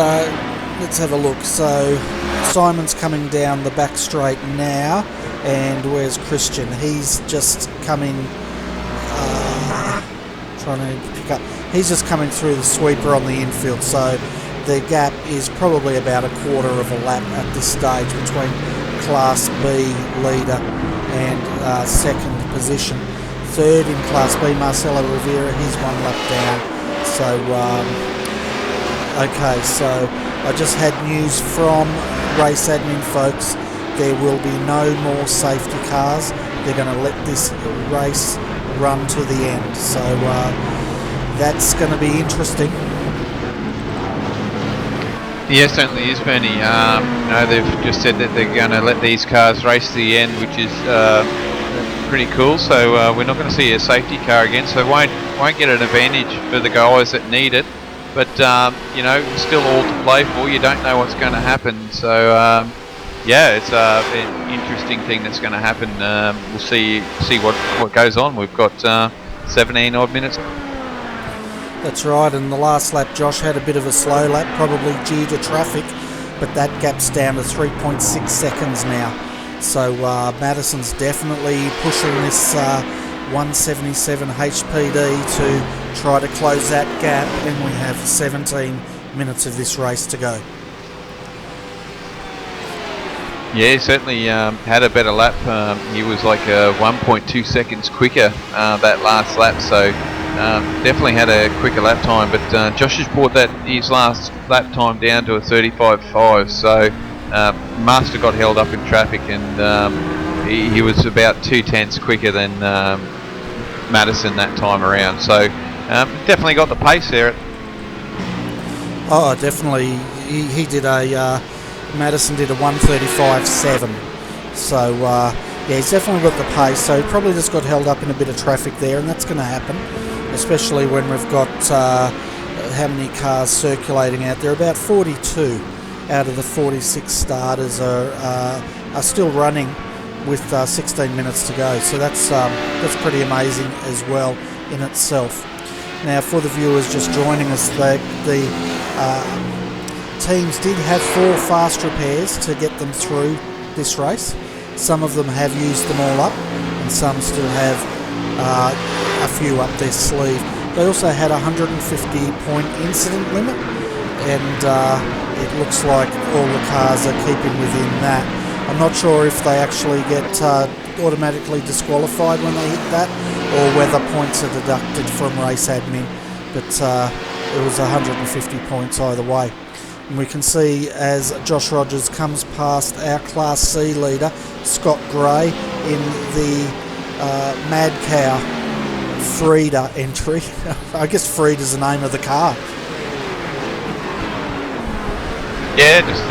let's have a look. So Simon's coming down the back straight now, and where's Christian? He's just coming. Trying to pick up. He's just coming through the sweeper on the infield, so the gap is probably about a quarter of a lap at this stage between Class B leader and second position. Third in Class B, Marcelo Rivera, he's 1 lap down. So, okay, so I just had news from race admin folks. There will be no more safety cars. They're going to let this race run to the end. So that's going to be interesting. Yeah, certainly is, Bernie. No, they've just said that they're going to let these cars race to the end, which is pretty cool. So we're not going to see a safety car again, so won't get an advantage for the guys that need it. But you know, still all to play for. You don't know what's going to happen. So yeah, it's an interesting thing that's going to happen. We'll see what goes on. We've got 17 odd minutes. That's right, and the last lap Josh had a bit of a slow lap, probably due to traffic, but that gap's down to 3.6 seconds now. So Madison's definitely pushing this 177 HPD to try to close that gap, and we have 17 minutes of this race to go. Yeah, he certainly had a better lap. He was like 1.2 seconds quicker that last lap, so definitely had a quicker lap time. But Josh has brought his last lap time down to a 35.5, so Master got held up in traffic, and he was about 2/10 quicker than Madison that time around. So definitely got the pace there. Oh, definitely. He did a... Madison did a 1:35.7, so yeah, he's definitely got the pace, so he probably just got held up in a bit of traffic there, and that's going to happen, especially when we've got how many cars circulating out there. About 42 out of the 46 starters are still running with 16 minutes to go, so that's pretty amazing as well in itself. Now, for the viewers just joining us, the teams did have 4 fast repairs to get them through this race. Some of them have used them all up, and some still have a few up their sleeve. They also had a 150-point incident limit, and it looks like all the cars are keeping within that. I'm not sure if they actually get automatically disqualified when they hit that, or whether points are deducted from race admin, but it was 150 points either way. And we can see as Josh Rogers comes past our Class C leader, Scott Gray, in the Mad Cow Frida entry. I guess Frida's the name of the car. Yeah, just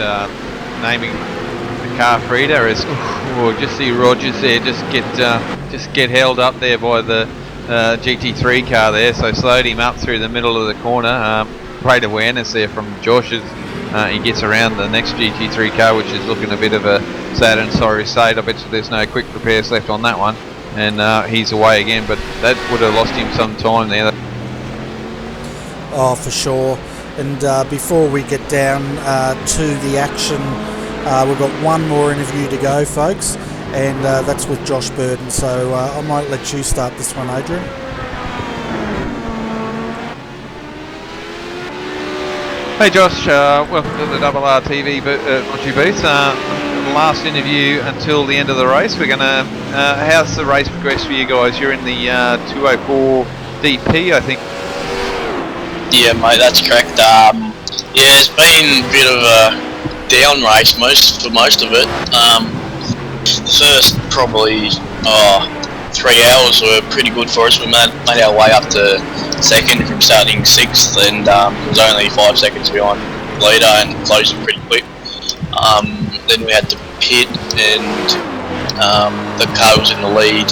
naming the car Frida as. Just see Rogers there, just get held up there by the GT3 car there. So slowed him up through the middle of the corner. Great awareness there from Josh as he gets around the next GT3 car, which is looking a bit of a sad and sorry state. I bet you there's no quick repairs left on that one, and he's away again, but that would have lost him some time there. Oh, for sure. And before we get down to the action, we've got one more interview to go, folks, and that's with Josh Burton, so I might let you start this one, Adrian. Hey Josh, welcome to the RRTV booth. Last interview until the end of the race. We're gonna. How's the race progressed for you guys? You're in the 204 DP, I think. Yeah, mate, that's correct. Yeah, it's been a bit of a down race for most of it. The first probably 3 hours were pretty good for us. We made our way up to second from starting 6th, and it was only 5 seconds behind the leader and closing pretty quick. then we had to pit, and the car was in the lead.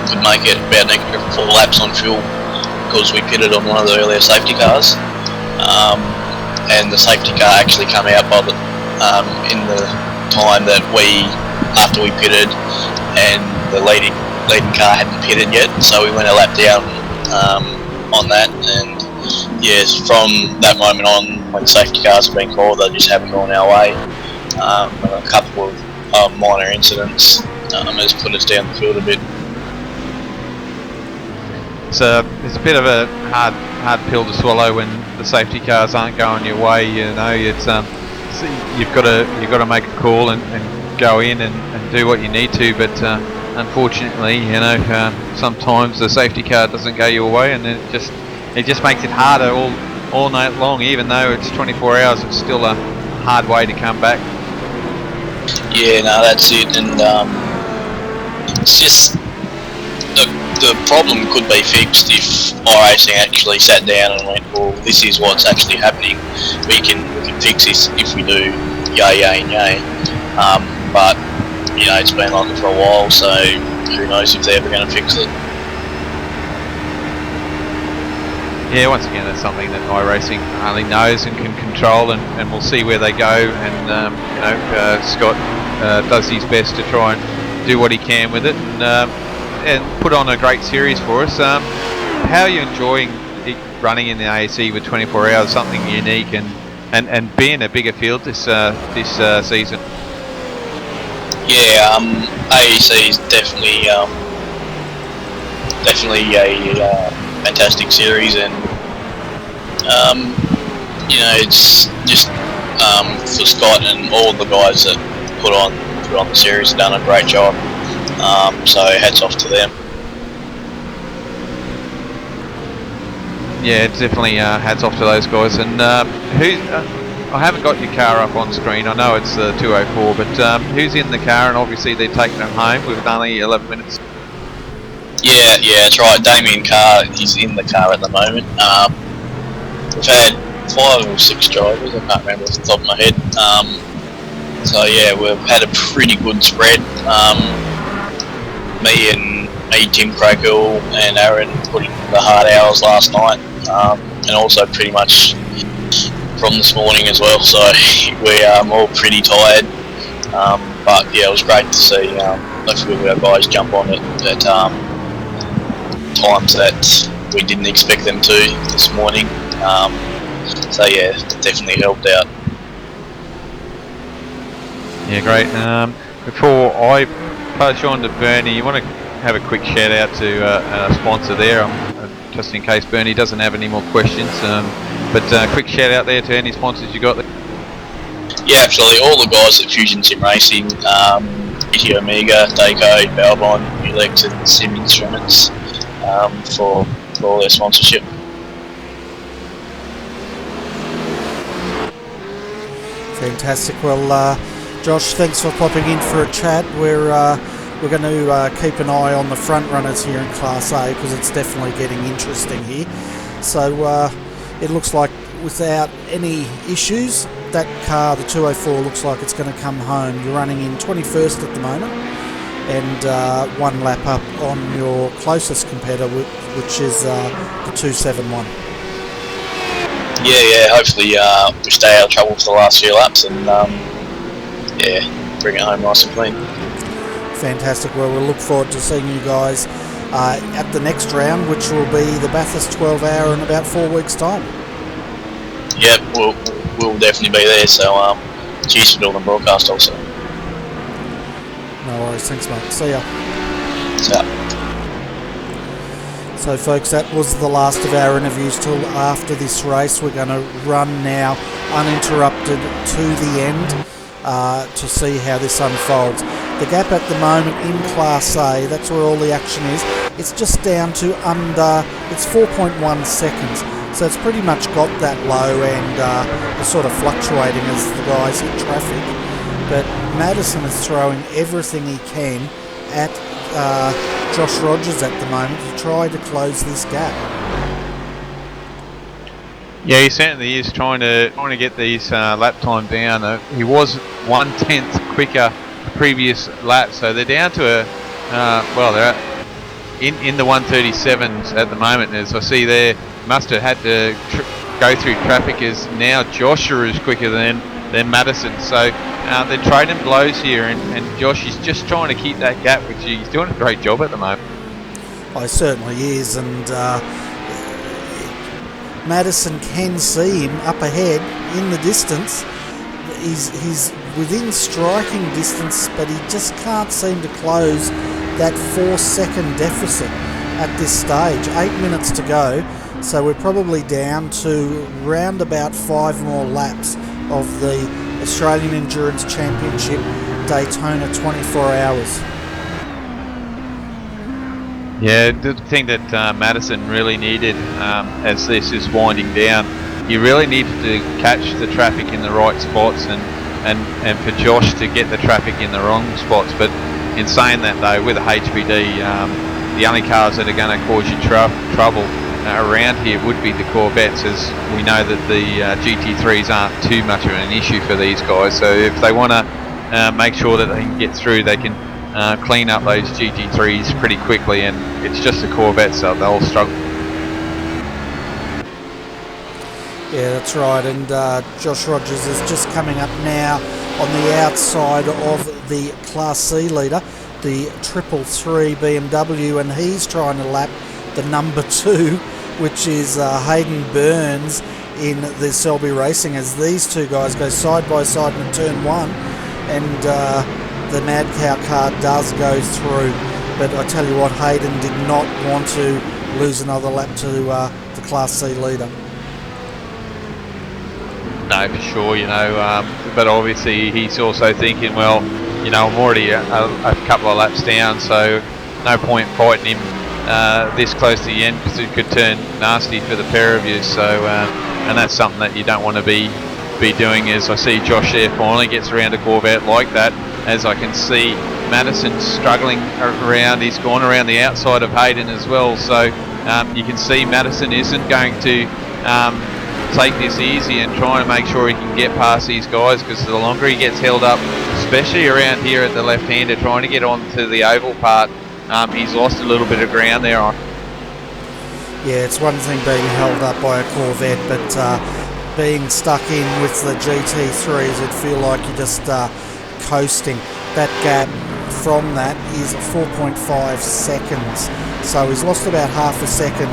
Could make it about negative 4 laps on fuel because we pitted on one of the earlier safety cars, and the safety car actually came out by the in the time that after we pitted, and the leading car hadn't pitted yet, so we went a lap down on that. And yes, from that moment on, when safety cars have been called, they just haven't gone our way. And a couple of minor incidents has put us down the field a bit. It's a bit of a hard pill to swallow when the safety cars aren't going your way. You know, it's you've got to make a call and go in and do what you need to. But unfortunately, you know, sometimes the safety car doesn't go your way, and it just makes it harder all night long. Even though it's 24 hours, it's still a hard way to come back. Yeah, no, that's it, and it's just the problem could be fixed if iRacing actually sat down and went, well, this is what's actually happening. We can fix this if we do yay, and yay. But you know, it's been like it for a while, so who knows if they're ever going to fix it. Yeah, once again, that's something that iRacing only knows and can control, and we'll see where they go. And you know, Scott does his best to try and do what he can with it, and put on a great series for us. How are you enjoying running in the AEC with 24 hours, something unique, and being a bigger field this season? Yeah, AEC is definitely a fantastic series, and you know, it's just for Scott and all the guys that put on the series have done a great job. So hats off to them. Yeah, it's definitely hats off to those guys. And I haven't got your car up on screen. I know it's the 204, but who's in the car? And obviously they're taking it home with only 11 minutes. Yeah, that's right. Damien Carr is in the car at the moment. We've had 5 or 6 drivers. I can't remember off the top of my head. So yeah, we've had a pretty good spread. Me, Tim Crackle and Aaron put in the hard hours last night, and also pretty much from this morning as well. So we are all pretty tired. But yeah, it was great to see a few of our guys jump on it at times that we didn't expect them to this morning. So yeah, it definitely helped out. Yeah, great. Before I pass you on to Bernie, you want to have a quick shout out to our sponsor there, just in case Bernie doesn't have any more questions. But quick shout out there to any sponsors you got there. Yeah, absolutely. All the guys at Fusion Sim Racing, GT Omega, Daco, Balbon, Ulex and Sim Instruments for all their sponsorship. Fantastic. Well, Josh, thanks for popping in for a chat. We're going to keep an eye on the front runners here in Class A because it's definitely getting interesting here. So it looks like without any issues, that car, the 204, looks like it's going to come home. You're running in 21st at the moment, and 1 lap up on your closest competitor, which is the 271. Yeah. Hopefully we stay out of trouble for the last few laps and bring it home nice and clean. Fantastic. Well, we'll look forward to seeing you guys at the next round, which will be the Bathurst 12 Hour in about 4 weeks' time. Yep, we'll definitely be there. So cheers for doing the broadcast also. No worries. Thanks, mate. See ya. See ya. So folks, that was the last of our interviews till after this race. We're going to run now uninterrupted to the end to see how this unfolds. The gap at the moment in Class A, that's where all the action is, it's just down to it's 4.1 seconds. So it's pretty much got that low, and it's sort of fluctuating as the guys hit traffic. But Madison is throwing everything he can at Josh Rogers at the moment to try to close this gap. Yeah, he certainly is trying to get these lap time down. He was 1/10 quicker the previous lap, so they're down to a well, they're in the 1:37s at the moment. As I see there, must have had to go through traffic, as now Joshua is quicker than Madison. So they're trading blows here, and Josh is just trying to keep that gap, which he's doing a great job at the moment. Oh, he certainly is, and Madison can see him up ahead in the distance. He's within striking distance, but he just can't seem to close that 4-second deficit at this stage. 8 minutes to go, so we're probably down to round about 5 more laps of the Australian Endurance Championship Daytona 24 hours. Yeah, the thing that Madison really needed as this is winding down, he really needed to catch the traffic in the right spots, and for Josh to get the traffic in the wrong spots. But in saying that though, with a HPD, the only cars that are going to cause you trouble around here would be the Corvettes, as we know that the GT3s aren't too much of an issue for these guys. So if they want to make sure that they can get through, they can clean up those GT3s pretty quickly, and it's just the Corvettes that they'll struggle. Yeah, that's right, and Josh Rogers is just coming up now on the outside of the Class C leader, the 333 BMW, and he's trying to lap the number 2, which is Hayden Burns in the Selby Racing, as these two guys go side by side in turn 1, and the Mad Cow car does go through. But I tell you what, Hayden did not want to lose another lap to the Class C leader. No, for sure, but obviously he's also thinking, well, I'm already a couple of laps down, so no point fighting him this close to the end, because it could turn nasty for the pair of you. So, and that's something that you don't want to be doing. As I see Josh there finally gets around a Corvette like that, as I can see Madison struggling around. He's gone around the outside of Hayden as well, so you can see Madison isn't going to take this easy and try and make sure he can get past these guys, because the longer he gets held up, especially around here at the left-hander trying to get onto the oval part, he's lost a little bit of ground there. Yeah, it's one thing being held up by a Corvette, but being stuck in with the GT3s, it'd feel like you're just coasting. That gap from that is 4.5 seconds, so he's lost about half a second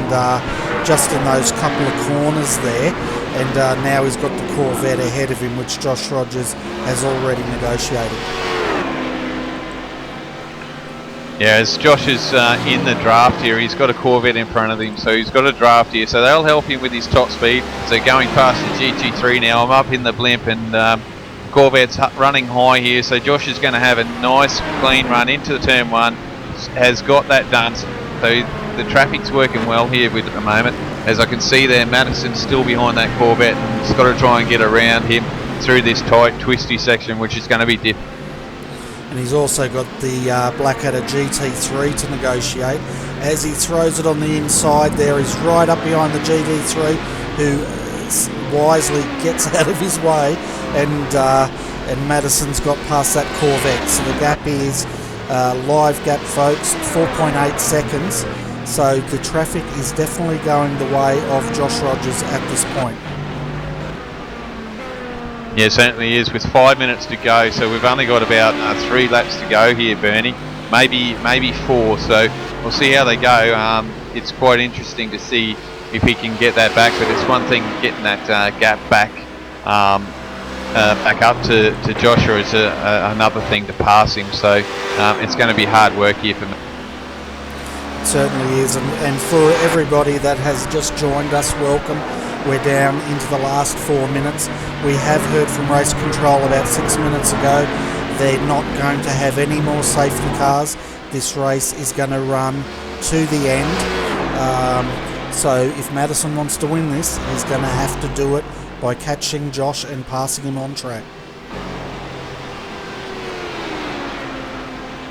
just in those couple of corners there, and now he's got the Corvette ahead of him, which Josh Rogers has already negotiated. Yeah, as Josh is in the draft here, he's got a Corvette in front of him, so he's got a draft here, so they'll help him with his top speed. So going past the GT3 now, I'm up in the blimp, and Corvette's running high here, so Josh is going to have a nice clean run into the turn 1, has got that done, so the traffic's working well here at the moment. As I can see there, Madison's still behind that Corvette, and he's got to try and get around him through this tight, twisty section, which is going to be difficult. And he's also got the Blackadder GT3 to negotiate. As he throws it on the inside there, he's right up behind the GT3, who wisely gets out of his way, and Madison's got past that Corvette. So the gap is live gap, folks, 4.8 seconds. So the traffic is definitely going the way of Josh Rogers at this point. Yeah, it certainly is, with 5 minutes to go, so we've only got about 3 laps to go here, Bernie, maybe 4, so we'll see how they go. It's quite interesting to see if he can get that back, but it's one thing getting that gap back up to Joshua is another thing to pass him, so it's going to be hard work here for me. It certainly is, and for everybody that has just joined us, welcome. We're down into the last 4 minutes. We have heard from race control about 6 minutes ago. They're not going to have any more safety cars. This race is going to run to the end. So if Madison wants to win this, he's going to have to do it by catching Josh and passing him on track.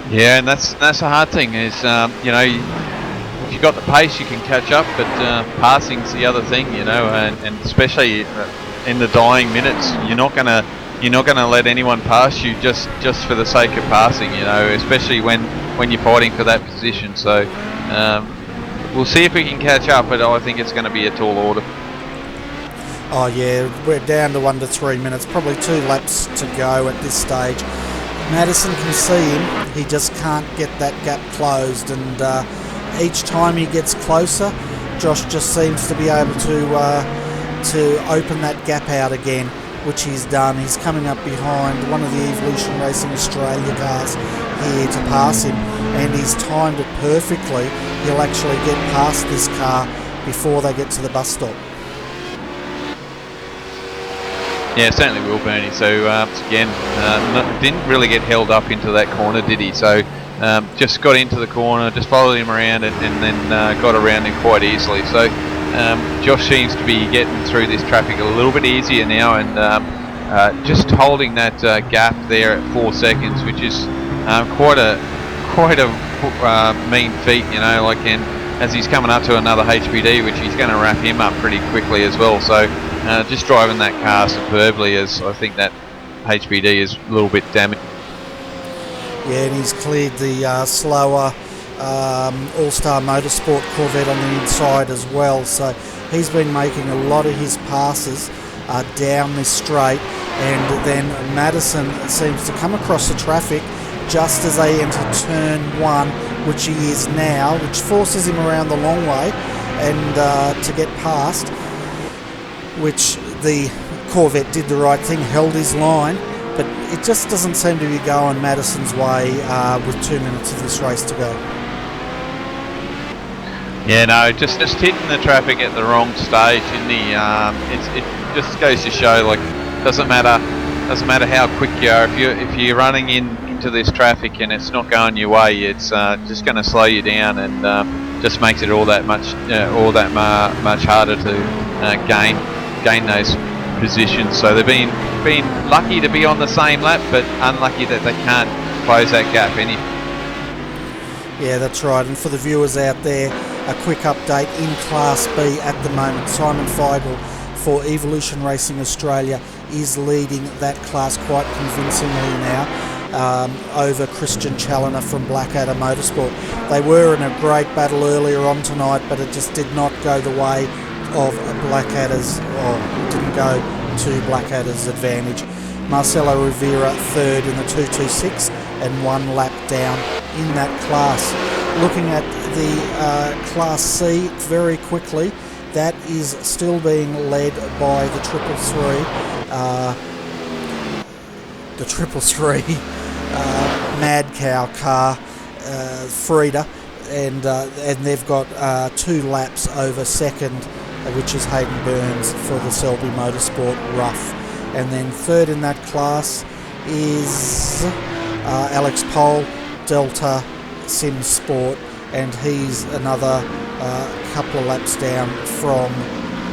Yeah, and that's a hard thing. Is if you've got the pace, you can catch up, but passing's the other thing, you know, and especially in the dying minutes, you're not gonna let anyone pass you just for the sake of passing, you know, especially when you're fighting for that position. So we'll see if we can catch up, but I think it's going to be a tall order. Oh yeah, we're down to 1 to 3 minutes, probably 2 laps to go at this stage. Madison can see him, he just can't get that gap closed, and each time he gets closer, Josh just seems to be able to open that gap out again, which he's done. He's coming up behind one of the Evolution Racing Australia cars here to pass him, and he's timed it perfectly. He'll actually get past this car before they get to the bus stop. Yeah, certainly will, Bernie. So again, didn't really get held up into that corner, did he? So just got into the corner, just followed him around, and then got around him quite easily. So Josh seems to be getting through this traffic a little bit easier now, and just holding that gap there at 4 seconds, which is quite a mean feat, you know. Like, and as he's coming up to another HPD, which he's going to wrap him up pretty quickly as well. So just driving that car superbly, as I think that HPD is a little bit damaged. Yeah, and he's cleared the slower All-Star Motorsport Corvette on the inside as well. So he's been making a lot of his passes down this straight, and then Madison seems to come across the traffic just as they enter turn 1, which he is now, which forces him around the long way and to get past, which the Corvette did the right thing, held his line, but it just doesn't seem to be going Madison's way with 2 minutes of this race to go. Yeah, no, just hitting the traffic at the wrong stage, isn't he? It just goes to show, like, doesn't matter how quick you are. If you're running into this traffic and it's not going your way, it's just going to slow you down, and just makes it all that much harder to gain those positions. So they've been lucky to be on the same lap, but unlucky that they can't close that gap any. Yeah, that's right. And for the viewers out there, a quick update in Class B at the moment. Simon Feigl for Evolution Racing Australia is leading that class quite convincingly now over Christian Challoner from Blackadder Motorsport. They were in a great battle earlier on tonight, but it just did not go the way of Blackadder's, or didn't go to Blackadder's advantage. Marcelo Rivera third in the 226 and 1 lap down in that class. Looking at the Class C very quickly, that is still being led by the 333 Mad Cow car, Frida, and they've got 2 laps over second, which is Hayden Burns for the Selby Motorsport Rough. And then third in that class is Alex Pohl, Delta Sim Sport, and he's another couple of laps down from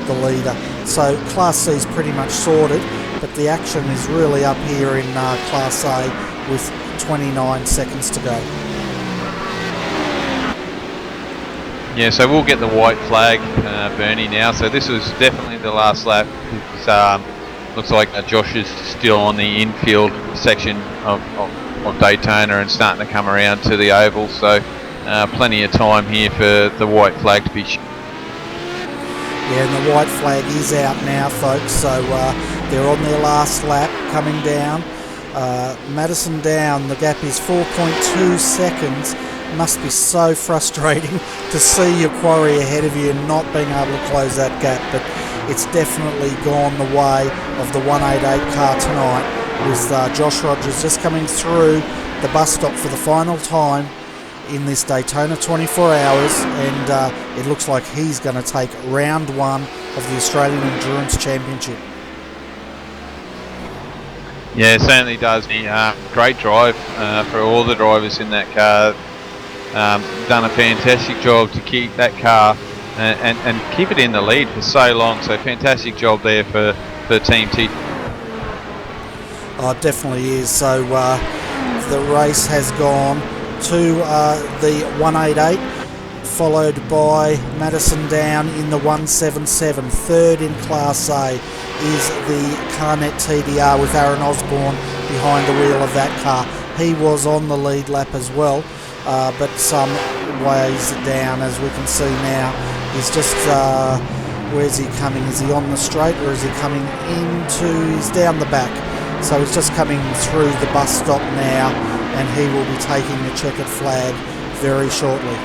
the leader. So Class C is pretty much sorted, but the action is really up here in Class A with 29 seconds to go. Yeah, so we'll get the white flag, Bernie, now. So this was definitely the last lap. Looks like Josh is still on the infield section of Daytona and starting to come around to the oval. So plenty of time here for the white flag to be shown. Yeah, and the white flag is out now, folks. So they're on their last lap coming down. Madison down. The gap is 4.2 seconds. Must be so frustrating to see your quarry ahead of you and not being able to close that gap, but it's definitely gone the way of the 188 car tonight, with Josh Rogers just coming through the bus stop for the final time in this Daytona 24 hours, and it looks like he's going to take round 1 of the Australian Endurance Championship. Yeah, it certainly does. Great drive for all the drivers in that car. Done a fantastic job to keep that car and keep it in the lead for so long. So fantastic job there for Team T. Oh, it definitely is. So the race has gone to the 188 followed by Madison Down in the 177. Third in Class A is the Carnet TDR with Aaron Osborne behind the wheel of that car. He was on the lead lap as well, but some ways down, as we can see now. He's just, where's he coming? Is he on the straight, or is he coming into, he's down the back. So he's just coming through the bus stop now, and he will be taking the checkered flag very shortly.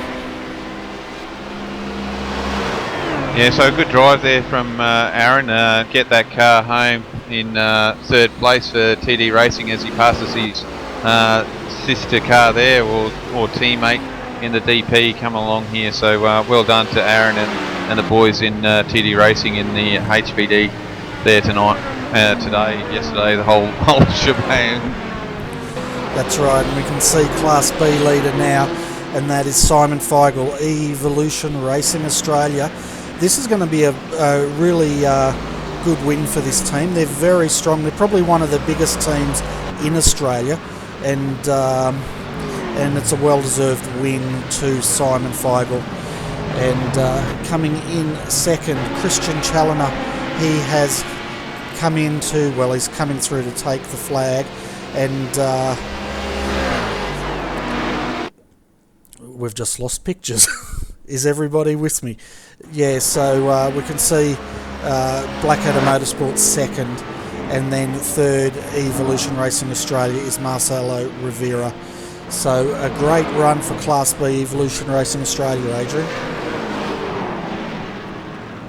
Yeah, so a good drive there from Aaron. Get that car home in third place for TD Racing as he passes his sister car there, or teammate in the DP come along here. So well done to Aaron and the boys in TD Racing in the HPD there tonight, yesterday, the whole shebang. That's right, and we can see Class B leader now, and that is Simon Feigl, Evolution Racing Australia. This is going to be a really good win for this team. They're very strong. They're probably one of the biggest teams in Australia, and it's a well-deserved win to Simon Feigl. And coming in second, Christian Challoner. He has come into, well, he's coming through to take the flag, and we've just lost pictures. Is everybody with me? Yeah, so we can see Blackadder Motorsports second, and then third, Evolution Racing Australia, is Marcelo Rivera. So a great run for Class B Evolution Racing Australia, Adrian.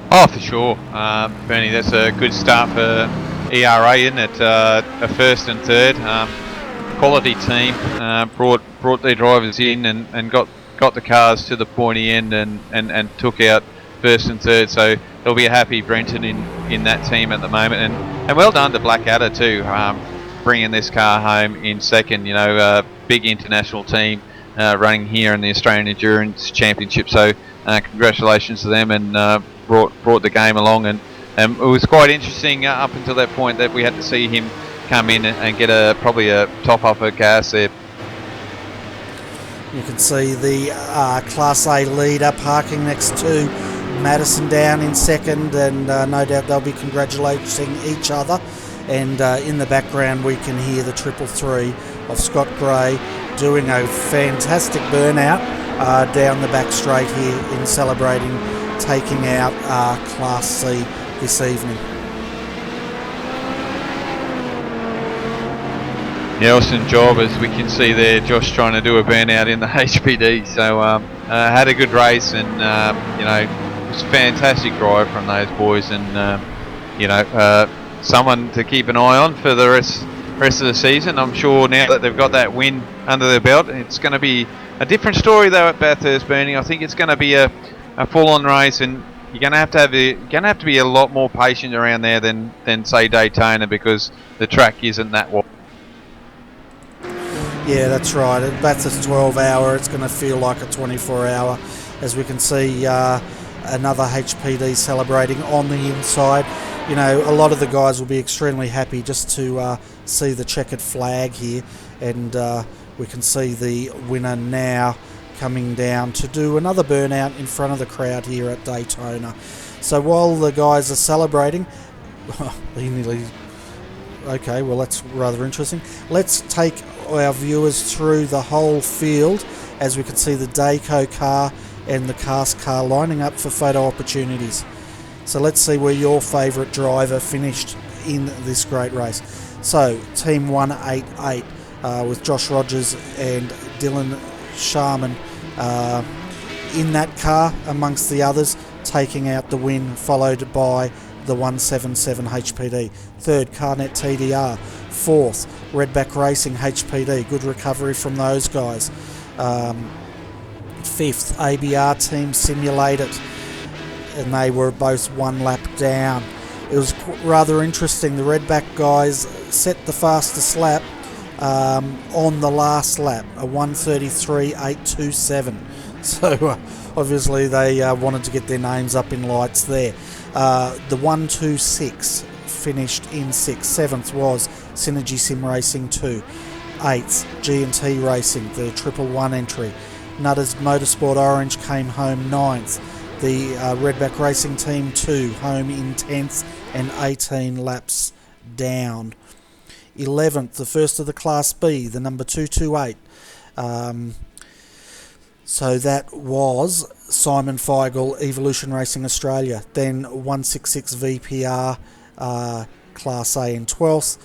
Oh, for sure, Bernie. That's a good start for ERA, isn't it? A first and third, quality team. Brought their drivers in and got the cars to the pointy end and took out first and third. So there'll be a happy Brenton in that team at the moment, and well done to Blackadder too, bringing this car home in second. You know, a big international team running here in the Australian Endurance Championship. So congratulations to them, and brought the game along, and it was quite interesting up until that point that we had to see him come in and get probably a top off of gas there. You can see the Class A leader parking next to Madison Down in second, and no doubt they'll be congratulating each other. And in the background we can hear the 333 of Scott Gray doing a fantastic burnout down the back straight here in celebrating taking out Class C this evening. Yeah, awesome job, as we can see there, Josh trying to do a burnout in the HPD. So had a good race, and you know, it was a fantastic drive from those boys, and you know, someone to keep an eye on for the rest of the season. I'm sure now that they've got that win under their belt, it's going to be a different story though at Bathurst, Bernie. I think it's going to be a full-on race, and you're going to have to be a lot more patient around there than say Daytona, because the track isn't that wide. Yeah, that's right. At Bathurst 12 hour, it's going to feel like a 24 hour, as we can see another HPD celebrating on the inside. You know, a lot of the guys will be extremely happy just to see the checkered flag here, and we can see the winner now coming down to do another burnout in front of the crowd here at Daytona. So while the guys are celebrating, okay, well, that's rather interesting. Let's take our viewers through the whole field, as we can see the Dayco car and the Cast car lining up for photo opportunities. So let's see where your favourite driver finished in this great race. So Team 188 with Josh Rogers and Dylan Sharman in that car amongst the others, taking out the win, followed by the 177 HPD. Third, Carnet TDR. Fourth, Redback Racing HPD. Good recovery from those guys. Fifth, ABR Team Simulated, and they were both one lap down. It was rather interesting. The Redback guys set the fastest lap on the last lap, a 1:33.827. So obviously they wanted to get their names up in lights there. The 126 finished in 6th. 7th was Synergy Sim Racing 2. 8th, G&T Racing, the 111 entry. Nutters Motorsport Orange came home 9th. The Redback Racing Team 2 home in 10th and 18 laps down. 11th, the first of the Class B, the number 228. So that was Simon Feigl, Evolution Racing Australia. Then 166 VPR, Class A in 12th.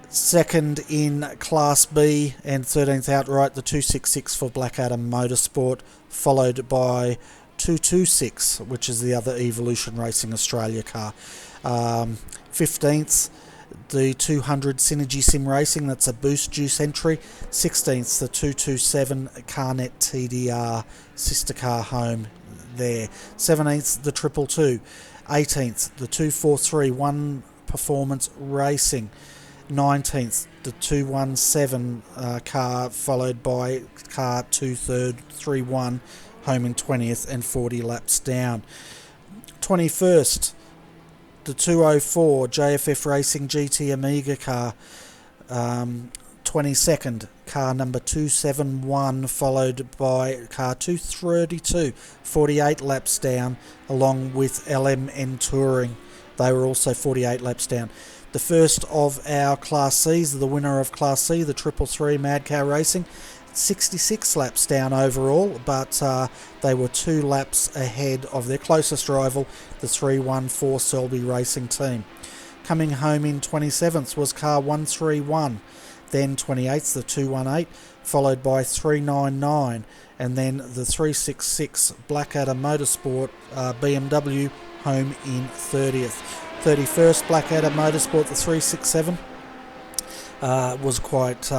Second in Class B and 13th outright, the 266 for Black Adam Motorsport, followed by 226, which is the other Evolution Racing Australia car. 15th, the 200 Synergy Sim Racing, that's a Boost Juice entry. 16th, the 227 Carnet TDR sister car home there. 17th, the 222. 18th, the 243 Performance Racing. 19th, the 217 car, followed by car 2331 home in 20th and 40 laps down. 21st, the 204 JFF Racing GT Amiga car. 22nd, car number 271, followed by car 232, 48 laps down, along with LMN Touring. They were also 48 laps down. The first of our Class Cs, the winner of Class C, the 333 Mad Cow Racing, 66 laps down overall, but they were 2 laps ahead of their closest rival, the 314 Selby Racing Team. Coming home in 27th was car 131, then 28th the 218, followed by 399, and then the 366 Black Adam Motorsport BMW home in 30th. 31st Black Adam Motorsport, the 367, was quite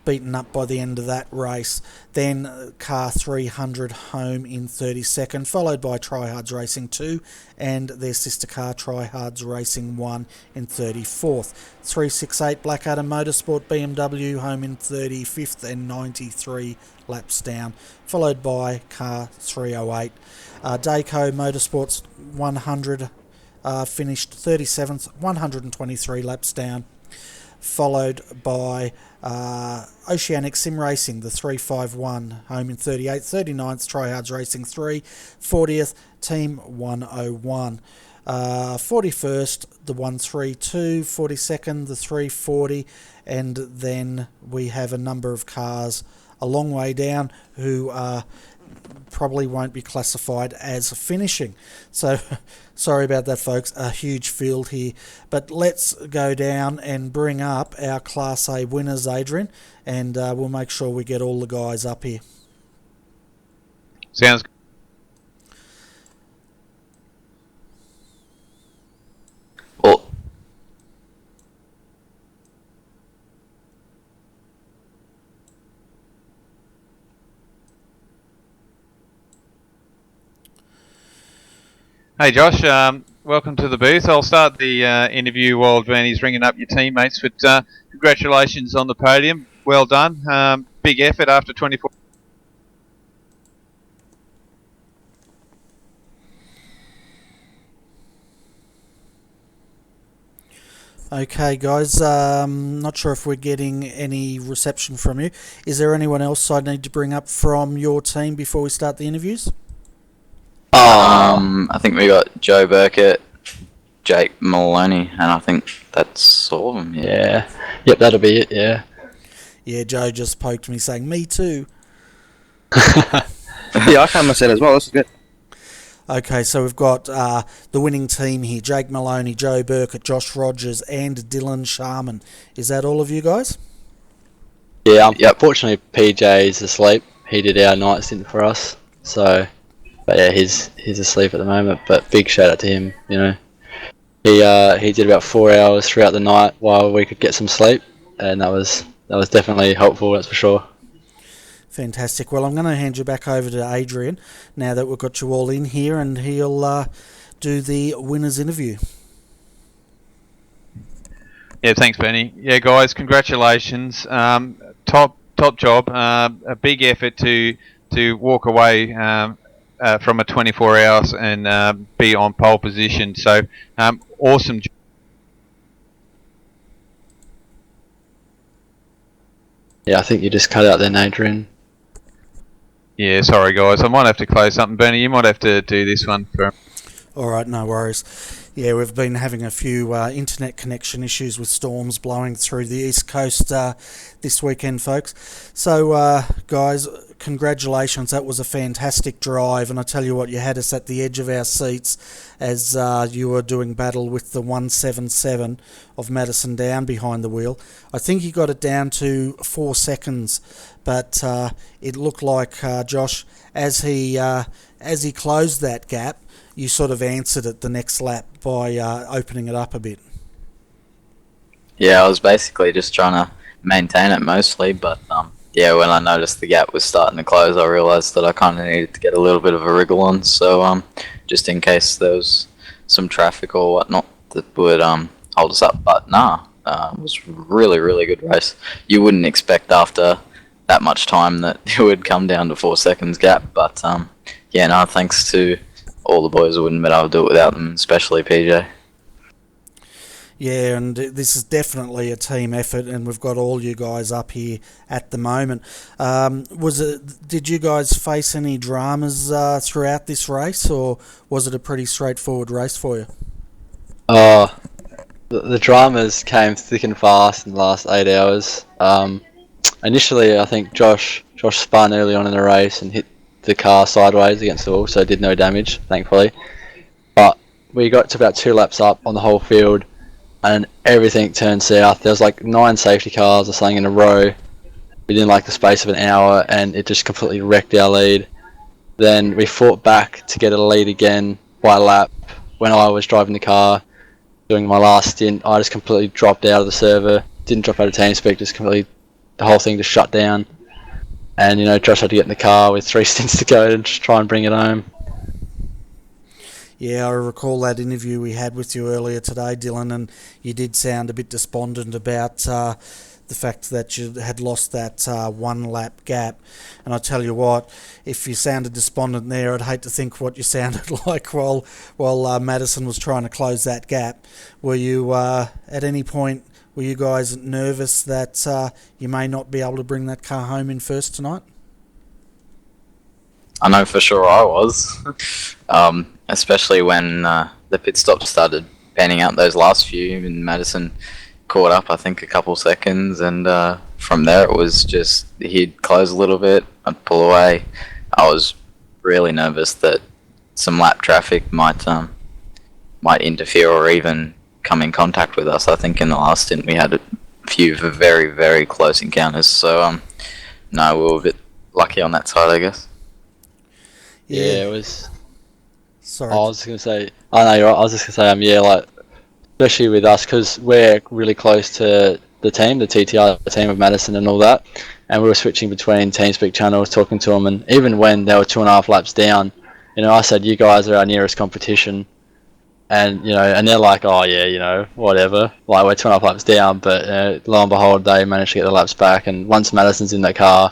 beaten up by the end of that race. Then car 300 home in 32nd, followed by Tryhards Racing 2 and their sister car Tryhards Racing 1 in 34th. 368 Black Adam Motorsport BMW home in 35th and 93 laps down, followed by car 308. Dayco Motorsports 100 finished 37th, 123 laps down, followed by Oceanic Sim Racing, the 351, home in 38th, 39th, Tryhards Racing 3, 40th, Team 101. 41st, the 132, 42nd, the 340, and then we have a number of cars a long way down who probably won't be classified as finishing. So sorry about that, folks, a huge field here. But let's go down and bring up our Class A winners, Adrian, and we'll make sure we get all the guys up here. Sounds good. Hey Josh, welcome to the booth. I'll start the interview while Vernie's ringing up your teammates, but congratulations on the podium. Well done. Big effort after 24. Okay guys, not sure if we're getting any reception from you. Is there anyone else I need to bring up from your team before we start the interviews? I think we got Joe Burkett, Jake Maloney, and I think that's all of them. Yeah. Yep, that'll be it, yeah. Yeah, Joe just poked me saying, me too. Yeah, I came myself as well, this is good. Okay, so we've got the winning team here, Jake Maloney, Joe Burkett, Josh Rogers, and Dylan Sharman. Is that all of you guys? Yeah, unfortunately PJ's asleep. He did our night stint for us, so... But yeah, he's asleep at the moment. But big shout out to him. You know, he did about 4 hours throughout the night while we could get some sleep, and that was definitely helpful. That's for sure. Fantastic. Well, I'm going to hand you back over to Adrian now that we've got you all in here, and he'll do the winners interview. Yeah, thanks, Benny. Yeah, guys, congratulations. Top job. A big effort to walk away. From a 24 hours and be on pole position. So awesome job. Yeah, I think you just cut out then, Adrian. Yeah, sorry guys, I might have to close something. Bernie, you might have to do this one for. All right, no worries. Yeah, we've been having a few internet connection issues with storms blowing through the east coast this weekend, folks. So, guys, congratulations. That was a fantastic drive, and I tell you what, you had us at the edge of our seats as you were doing battle with the 177 of Madison Down behind the wheel. I think you got it down to 4 seconds, but it looked like Josh, as he closed that gap, you sort of answered it the next lap by opening it up a bit. Yeah, I was basically just trying to maintain it mostly, but yeah, when I noticed the gap was starting to close, I realised that I kind of needed to get a little bit of a wriggle on, so just in case there was some traffic or whatnot that would hold us up. But nah, it was really, really good race. You wouldn't expect after that much time that it would come down to 4 seconds gap, but yeah, no, thanks to all the boys. I wouldn't have been able to do it without them, especially PJ. Yeah, and this is definitely a team effort, and we've got all you guys up here at the moment. Did you guys face any dramas throughout this race, or was it a pretty straightforward race for you? The dramas came thick and fast in the last 8 hours. Initially, I think Josh spun early on in the race and hit the car sideways against the wall, so it did no damage, thankfully. But we got to about 2 laps up on the whole field, and everything turned south. There was like 9 safety cars or something in a row within like the space of an hour, and it just completely wrecked our lead. Then we fought back to get a lead again by a lap. When I was driving the car, doing my last stint, I just completely dropped out of the server. Didn't drop out of TeamSpeak, just completely, the whole thing just shut down. And Josh had to get in the car with 3 stints to go and just try and bring it home. Yeah, I recall that interview we had with you earlier today, Dylan, and you did sound a bit despondent about the fact that you had lost that 1 lap gap. And I tell you what, if you sounded despondent there, I'd hate to think what you sounded like while Madison was trying to close that gap. Were you at any point? Were you guys nervous that you may not be able to bring that car home in first tonight? I know for sure I was, especially when the pit stop started panning out those last few, and Madison caught up, I think, a couple seconds, and from there it was just he'd close a little bit, I'd pull away. I was really nervous that some lap traffic might interfere or even come in contact with us. I think in the last stint we had a few very, very close encounters, so no, we were a bit lucky on that side, I guess. Yeah, it was. Sorry. I was going to say. I know you're right. I was just going to say, yeah, like especially with us because we're really close to the team, the TTR, the team of Madison and all that, and we were switching between TeamSpeak channels, talking to them, and even when they were 2.5 laps down, I said, you guys are our nearest competition. And and they're like, oh yeah, whatever. Like we're 2.5 laps down, but lo and behold, they managed to get the laps back. And once Madison's in that car,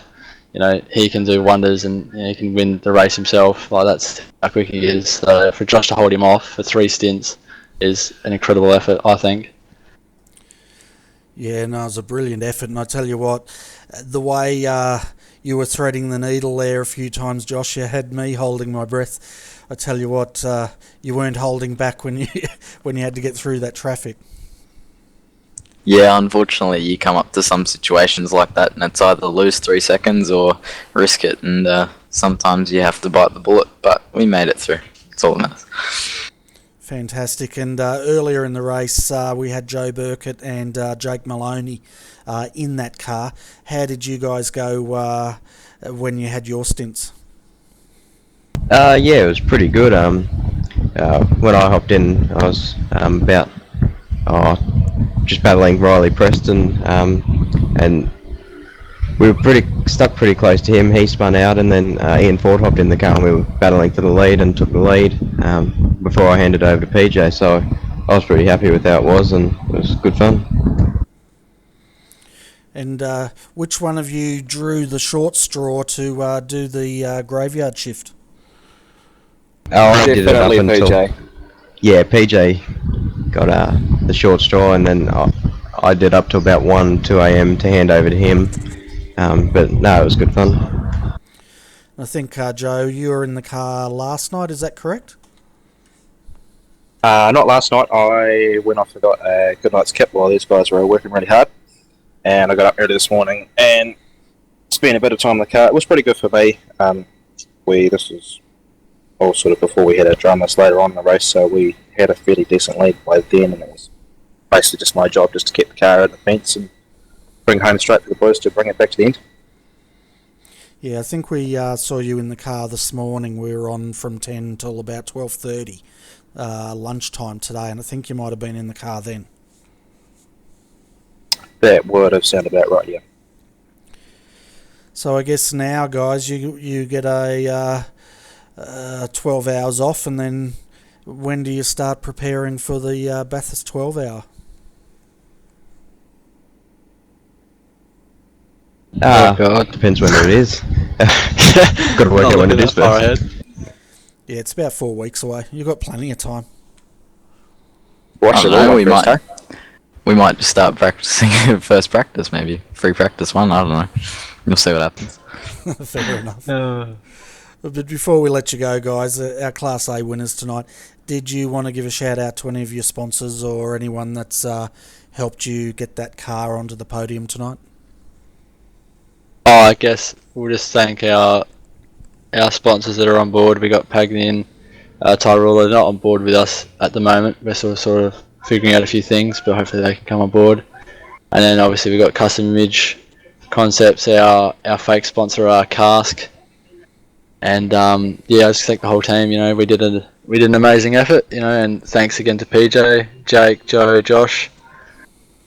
he can do wonders, and he can win the race himself. Like that's how quick he is. So for Josh to hold him off for 3 stints is an incredible effort, I think. Yeah, no, it was a brilliant effort, and I tell you what, the way you were threading the needle there a few times, Josh, you had me holding my breath. I tell you what, you weren't holding back when you had to get through that traffic. Yeah, unfortunately, you come up to some situations like that, and it's either lose 3 seconds or risk it, and sometimes you have to bite the bullet. But we made it through. That's all that matters. Fantastic. And earlier in the race, we had Joe Burkett and Jake Maloney in that car. How did you guys go when you had your stints? Yeah, it was pretty good. When I hopped in, I was about just battling Riley Preston, and we were stuck pretty close to him. He spun out, and then Ian Ford hopped in the car, and we were battling for the lead and took the lead before I handed over to PJ. So I was pretty happy with how it was, and it was good fun. And which one of you drew the short straw to do the graveyard shift? I did it up Definitely until PJ. Yeah, PJ got the short straw, and then I did up to about 2 a.m. to hand over to him. But no, it was good fun. I think, Joe, you were in the car last night, is that correct? Not last night. I went off and got a good night's kip while these guys were working really hard. And I got up early this morning and spent a bit of time in the car. It was pretty good for me. This was all sort of before we had our dramas later on in the race, so we had a fairly decent lead by then, and it was basically just my job just to keep the car out of the fence and bring home straight to the boys to bring it back to the end. Yeah, I think we saw you in the car this morning. We were on from 10 till about 12:30 lunchtime today, and I think you might have been in the car then. That would have sounded about right, yeah. So I guess now, guys, you get a 12 hours off, and then when do you start preparing for the Bathurst 12 hour? God, depends when it is. Got to work out when it is first. Yeah, it's about 4 weeks away. You've got plenty of time. I don't know, we might just start practicing first practice, maybe. Free practice one, I don't know. We'll see what happens. Fair enough. But before we let you go, guys, our Class A winners tonight, did you want to give a shout out to any of your sponsors or anyone that's helped you get that car onto the podium tonight? I guess we'll just thank our sponsors that are on board. We got Pagnian, Tyrell. They're not on board with us at the moment. We're sort of figuring out a few things, but hopefully they can come on board. And then obviously we got Custom Image Concepts, our fake sponsor, our Cask. And I just thank the whole team. We did an amazing effort. And thanks again to PJ, Jake, Joe, Josh.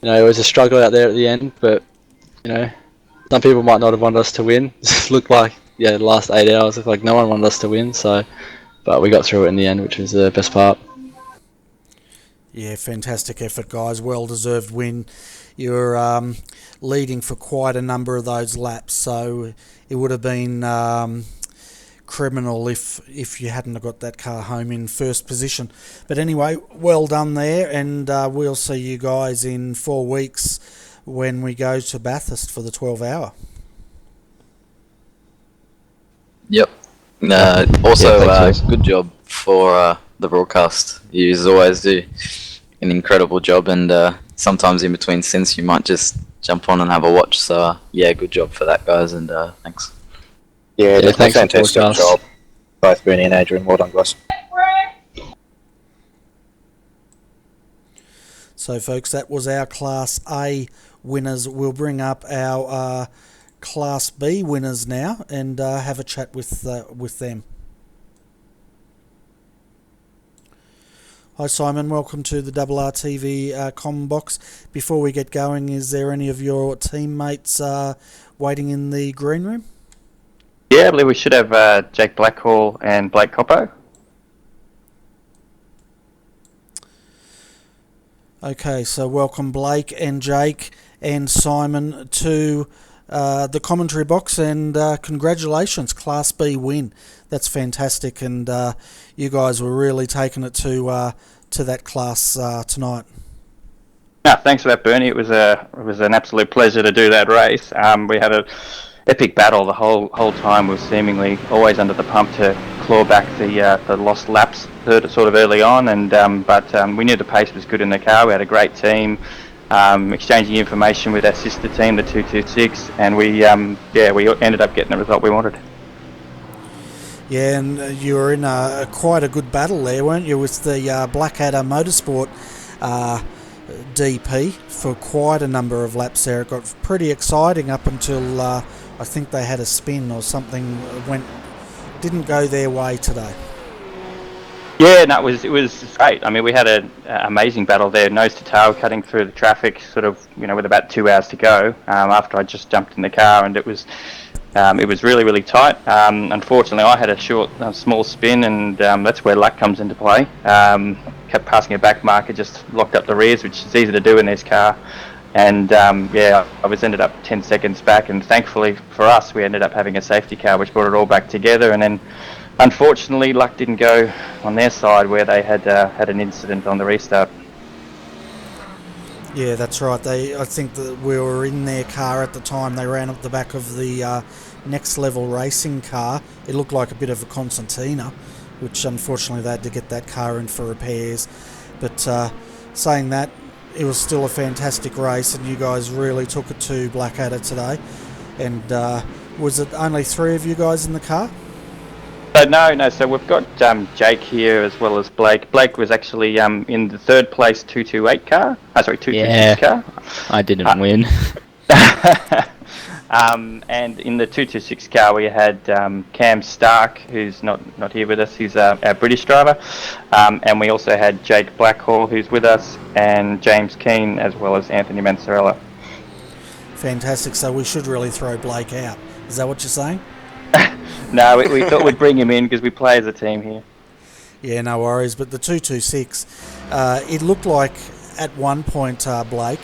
It was a struggle out there at the end, but some people might not have wanted us to win. It looked like the last 8 hours looked like no one wanted us to win. But we got through it in the end, which was the best part. Yeah, fantastic effort, guys. Well-deserved win. You're leading for quite a number of those laps, so it would have been criminal if you hadn't have got that car home in first position. But anyway, well done there, and we'll see you guys in 4 weeks when we go to Bathurst for the 12 hour. Yep. Good job for the broadcast. You always do an incredible job, and sometimes in between stints you might just jump on and have a watch. So good job for that, guys, and thanks. Yeah, thanks. Fantastic job, both Bernie and Adrian. Well done, guys. So, folks, that was our Class A winners. We'll bring up our Class B winners now and have a chat with them. Hi Simon, welcome to the RRTV comm box. Before we get going, is there any of your teammates waiting in the green room? Yeah, I believe we should have Jake Blackhall and Blake Coppo. Okay, so welcome Blake and Jake and Simon to the commentary box, and congratulations, Class B win. That's fantastic, and you guys were really taking it to that class tonight. No, thanks for that, Bernie. It was an absolute pleasure to do that race. We had an epic battle the whole time. We were seemingly always under the pump to claw back the lost laps sort of early on, and but we knew the pace was good in the car. We had a great team. Exchanging information with our sister team, the 226, and we ended up getting the result we wanted. Yeah, and you were in quite a good battle there, weren't you, with the Blackadder Motorsport DP for quite a number of laps there. It got pretty exciting up until I think they had a spin or something didn't go their way today. Yeah, no, it was great. I mean, we had an amazing battle there, nose to tail, cutting through the traffic, sort of, with about 2 hours to go. After I just jumped in the car, and it was really, really tight. Unfortunately, I had a small spin, and that's where luck comes into play. Kept passing a back marker, just locked up the rears, which is easy to do in this car. And I ended up 10 seconds back, and thankfully for us, we ended up having a safety car, which brought it all back together. And then, unfortunately, luck didn't go on their side, where they had an incident on the restart. Yeah, that's right. I think that we were in their car at the time. They ran up the back of the Next Level Racing car. It looked like a bit of a concertina, which unfortunately they had to get that car in for repairs. But saying that, it was still a fantastic race, and you guys really took it to Blackadder today. And was it only 3 of you guys in the car? No. So we've got Jake here as well as Blake. Blake was actually in the third place 228 car. 226 car. I didn't win. And in the 226 car we had Cam Stark, who's not here with us. He's our British driver. And we also had Jake Blackhall, who's with us, and James Keane, as well as Anthony Mansarella. Fantastic. So we should really throw Blake out. Is that what you're saying? No, we thought we'd bring him in because we play as a team here. Yeah, no worries. But the 226, it looked like at one point, Blake,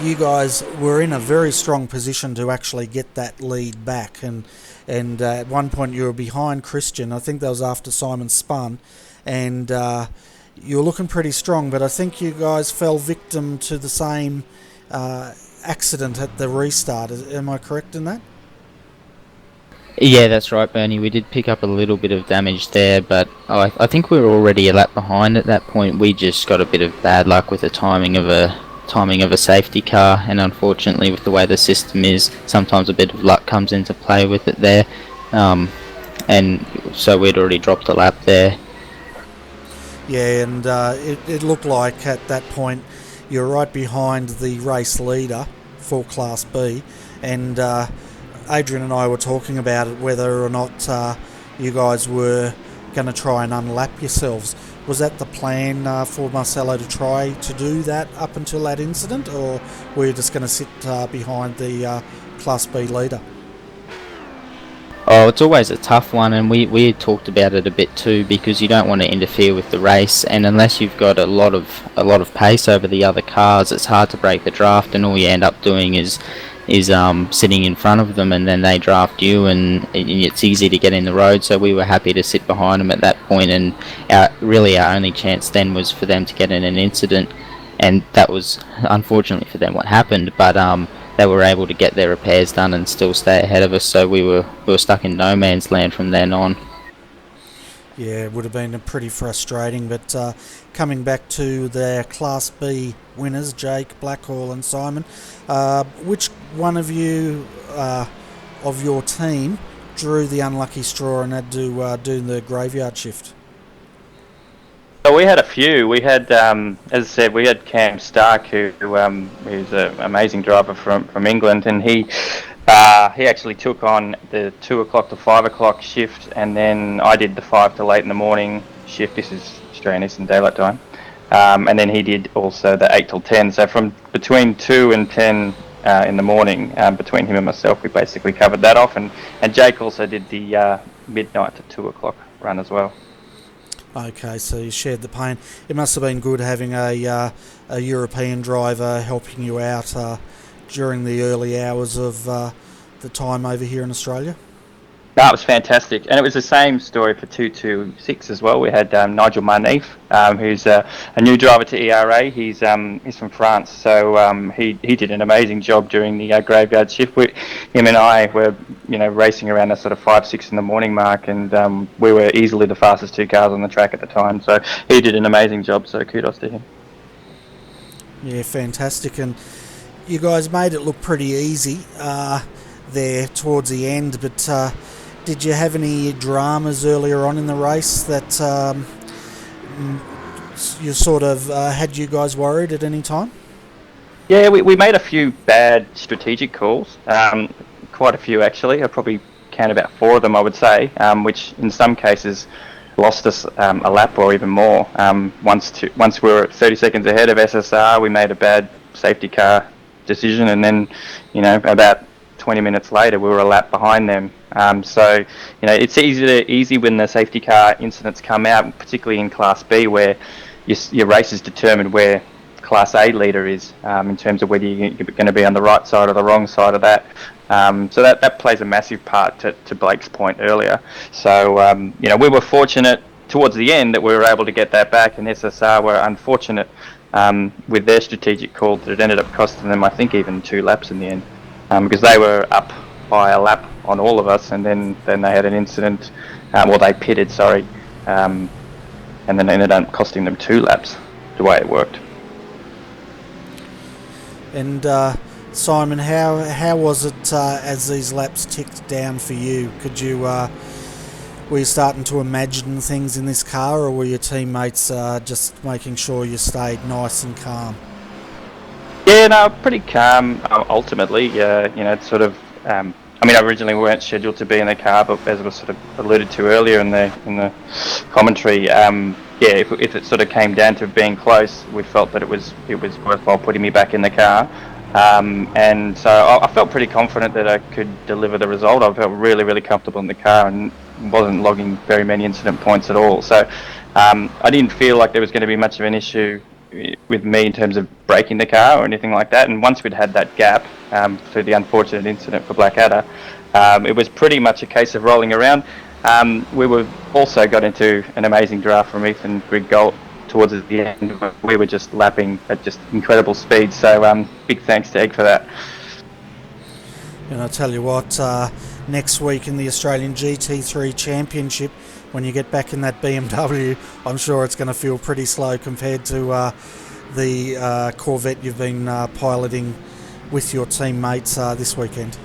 you guys were in a very strong position to actually get that lead back. And at one point you were behind Christian. I think that was after Simon spun. And you were looking pretty strong. But I think you guys fell victim to the same accident at the restart. Am I correct in that? Yeah, that's right, Bernie. We did pick up a little bit of damage there, but I think we were already a lap behind at that point. We just got a bit of bad luck with the timing of a safety car, and unfortunately, with the way the system is, sometimes a bit of luck comes into play with it there. And so we'd already dropped a lap there. Yeah, and it looked like at that point you're right behind the race leader for Class B, and Adrian and I were talking about it, whether or not you guys were going to try and unlap yourselves. Was that the plan for Marcelo to try to do that up until that incident, or were you just going to sit behind the Class B leader? Oh, it's always a tough one, and we had talked about it a bit too, because you don't want to interfere with the race, and unless you've got a lot of pace over the other cars, it's hard to break the draft, and all you end up doing is sitting in front of them, and then they draft you, and it's easy to get in the road. So we were happy to sit behind them at that point, and our only chance then was for them to get in an incident, and that was unfortunately for them what happened. But they were able to get their repairs done and still stay ahead of us, so we were stuck in no man's land from then on. Yeah, it would have been pretty frustrating, but coming back to their Class B winners, Jake, Blackhall and Simon, which one of you of your team drew the unlucky straw and had to do the graveyard shift? So we had a few. We had, as I said, we had Cam Stark, who's an amazing driver from England, and he actually took on the 2 o'clock to 5 o'clock shift, and then I did the 5 to late in the morning shift. This is Australian Eastern Daylight Time. And then he did also the 8 till 10. So from between 2 and 10 in the morning, between him and myself, we basically covered that off. And Jake also did the midnight to 2 o'clock run as well. Okay, so you shared the pain. It must have been good having a European driver helping you out during the early hours of the time over here in Australia. That was fantastic, and it was the same story for 226 as well. We had Nigel Marneef, who's a new driver to ERA. He's from France, so he did an amazing job during the graveyard shift. Him and I were racing around the sort of 5-6 in the morning mark, and we were easily the fastest 2 cars on the track at the time. So he did an amazing job. So kudos to him. Yeah, fantastic, and you guys made it look pretty easy there towards the end, but did you have any dramas earlier on in the race that you sort of had you guys worried at any time? Yeah, we made a few bad strategic calls, quite a few actually. I probably count about 4 of them, I would say, which in some cases lost us a lap or even more. Once we were 30 seconds ahead of SSR, we made a bad safety car decision, and then about 20 minutes later we were a lap behind them. So it's easy when the safety car incidents come out, particularly in Class B, where your race is determined where Class A leader is, in terms of whether you're going to be on the right side or the wrong side of that. So that plays a massive part to Blake's point earlier. So we were fortunate towards the end that we were able to get that back, and SSR were unfortunate with their strategic call that it ended up costing them, I think, even 2 laps in the end, because they were up by a lap on all of us, and then they had an incident, they pitted, sorry, and then it ended up costing them 2 laps, the way it worked. And Simon, how was it as these laps ticked down for you? Could you were you starting to imagine things in this car, or were your teammates just making sure you stayed nice and calm? Yeah, no, pretty calm. Ultimately, it's sort of. Originally we weren't scheduled to be in the car, but as was sort of alluded to earlier in the commentary, if it sort of came down to being close, we felt that it was worthwhile putting me back in the car. And so I felt pretty confident that I could deliver the result. I felt really, really comfortable in the car and wasn't logging very many incident points at all. So I didn't feel like there was going to be much of an issue with me in terms of breaking the car or anything like that. And once we'd had that gap through the unfortunate incident for Blackadder, it was pretty much a case of rolling around. We were also got into an amazing draft from Ethan Griggold towards the end. We were just lapping at just incredible speed, so big thanks to Egg for that. And I'll tell you what, next week in the Australian GT3 Championship, when you get back in that BMW, I'm sure it's going to feel pretty slow compared to the Corvette you've been piloting with your teammates this weekend.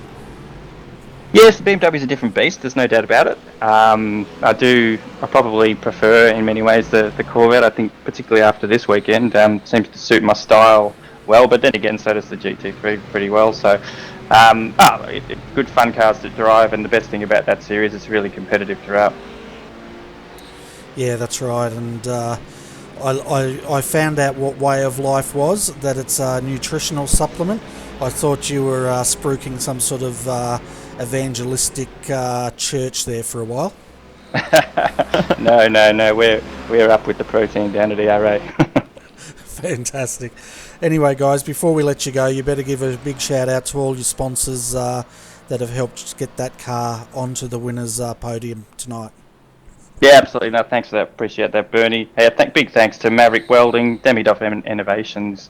Yes, the BMW is a different beast, there's no doubt about it. I probably prefer in many ways the Corvette. I think particularly after this weekend, seems to suit my style well, but then again so does the GT3 pretty well. So good fun cars to drive, and the best thing about that series is really competitive throughout. Yeah, that's right, and I found out what Way of Life was, that it's a nutritional supplement. I thought you were spruiking some sort of evangelistic church there for a while. No, we're up with the protein down at ERA. Fantastic. Anyway, guys, before we let you go, you better give a big shout out to all your sponsors that have helped get that car onto the winners' podium tonight. Yeah, absolutely. No, thanks for that. Appreciate that, Bernie. Big thanks to Maverick Welding, Demidoff Innovations,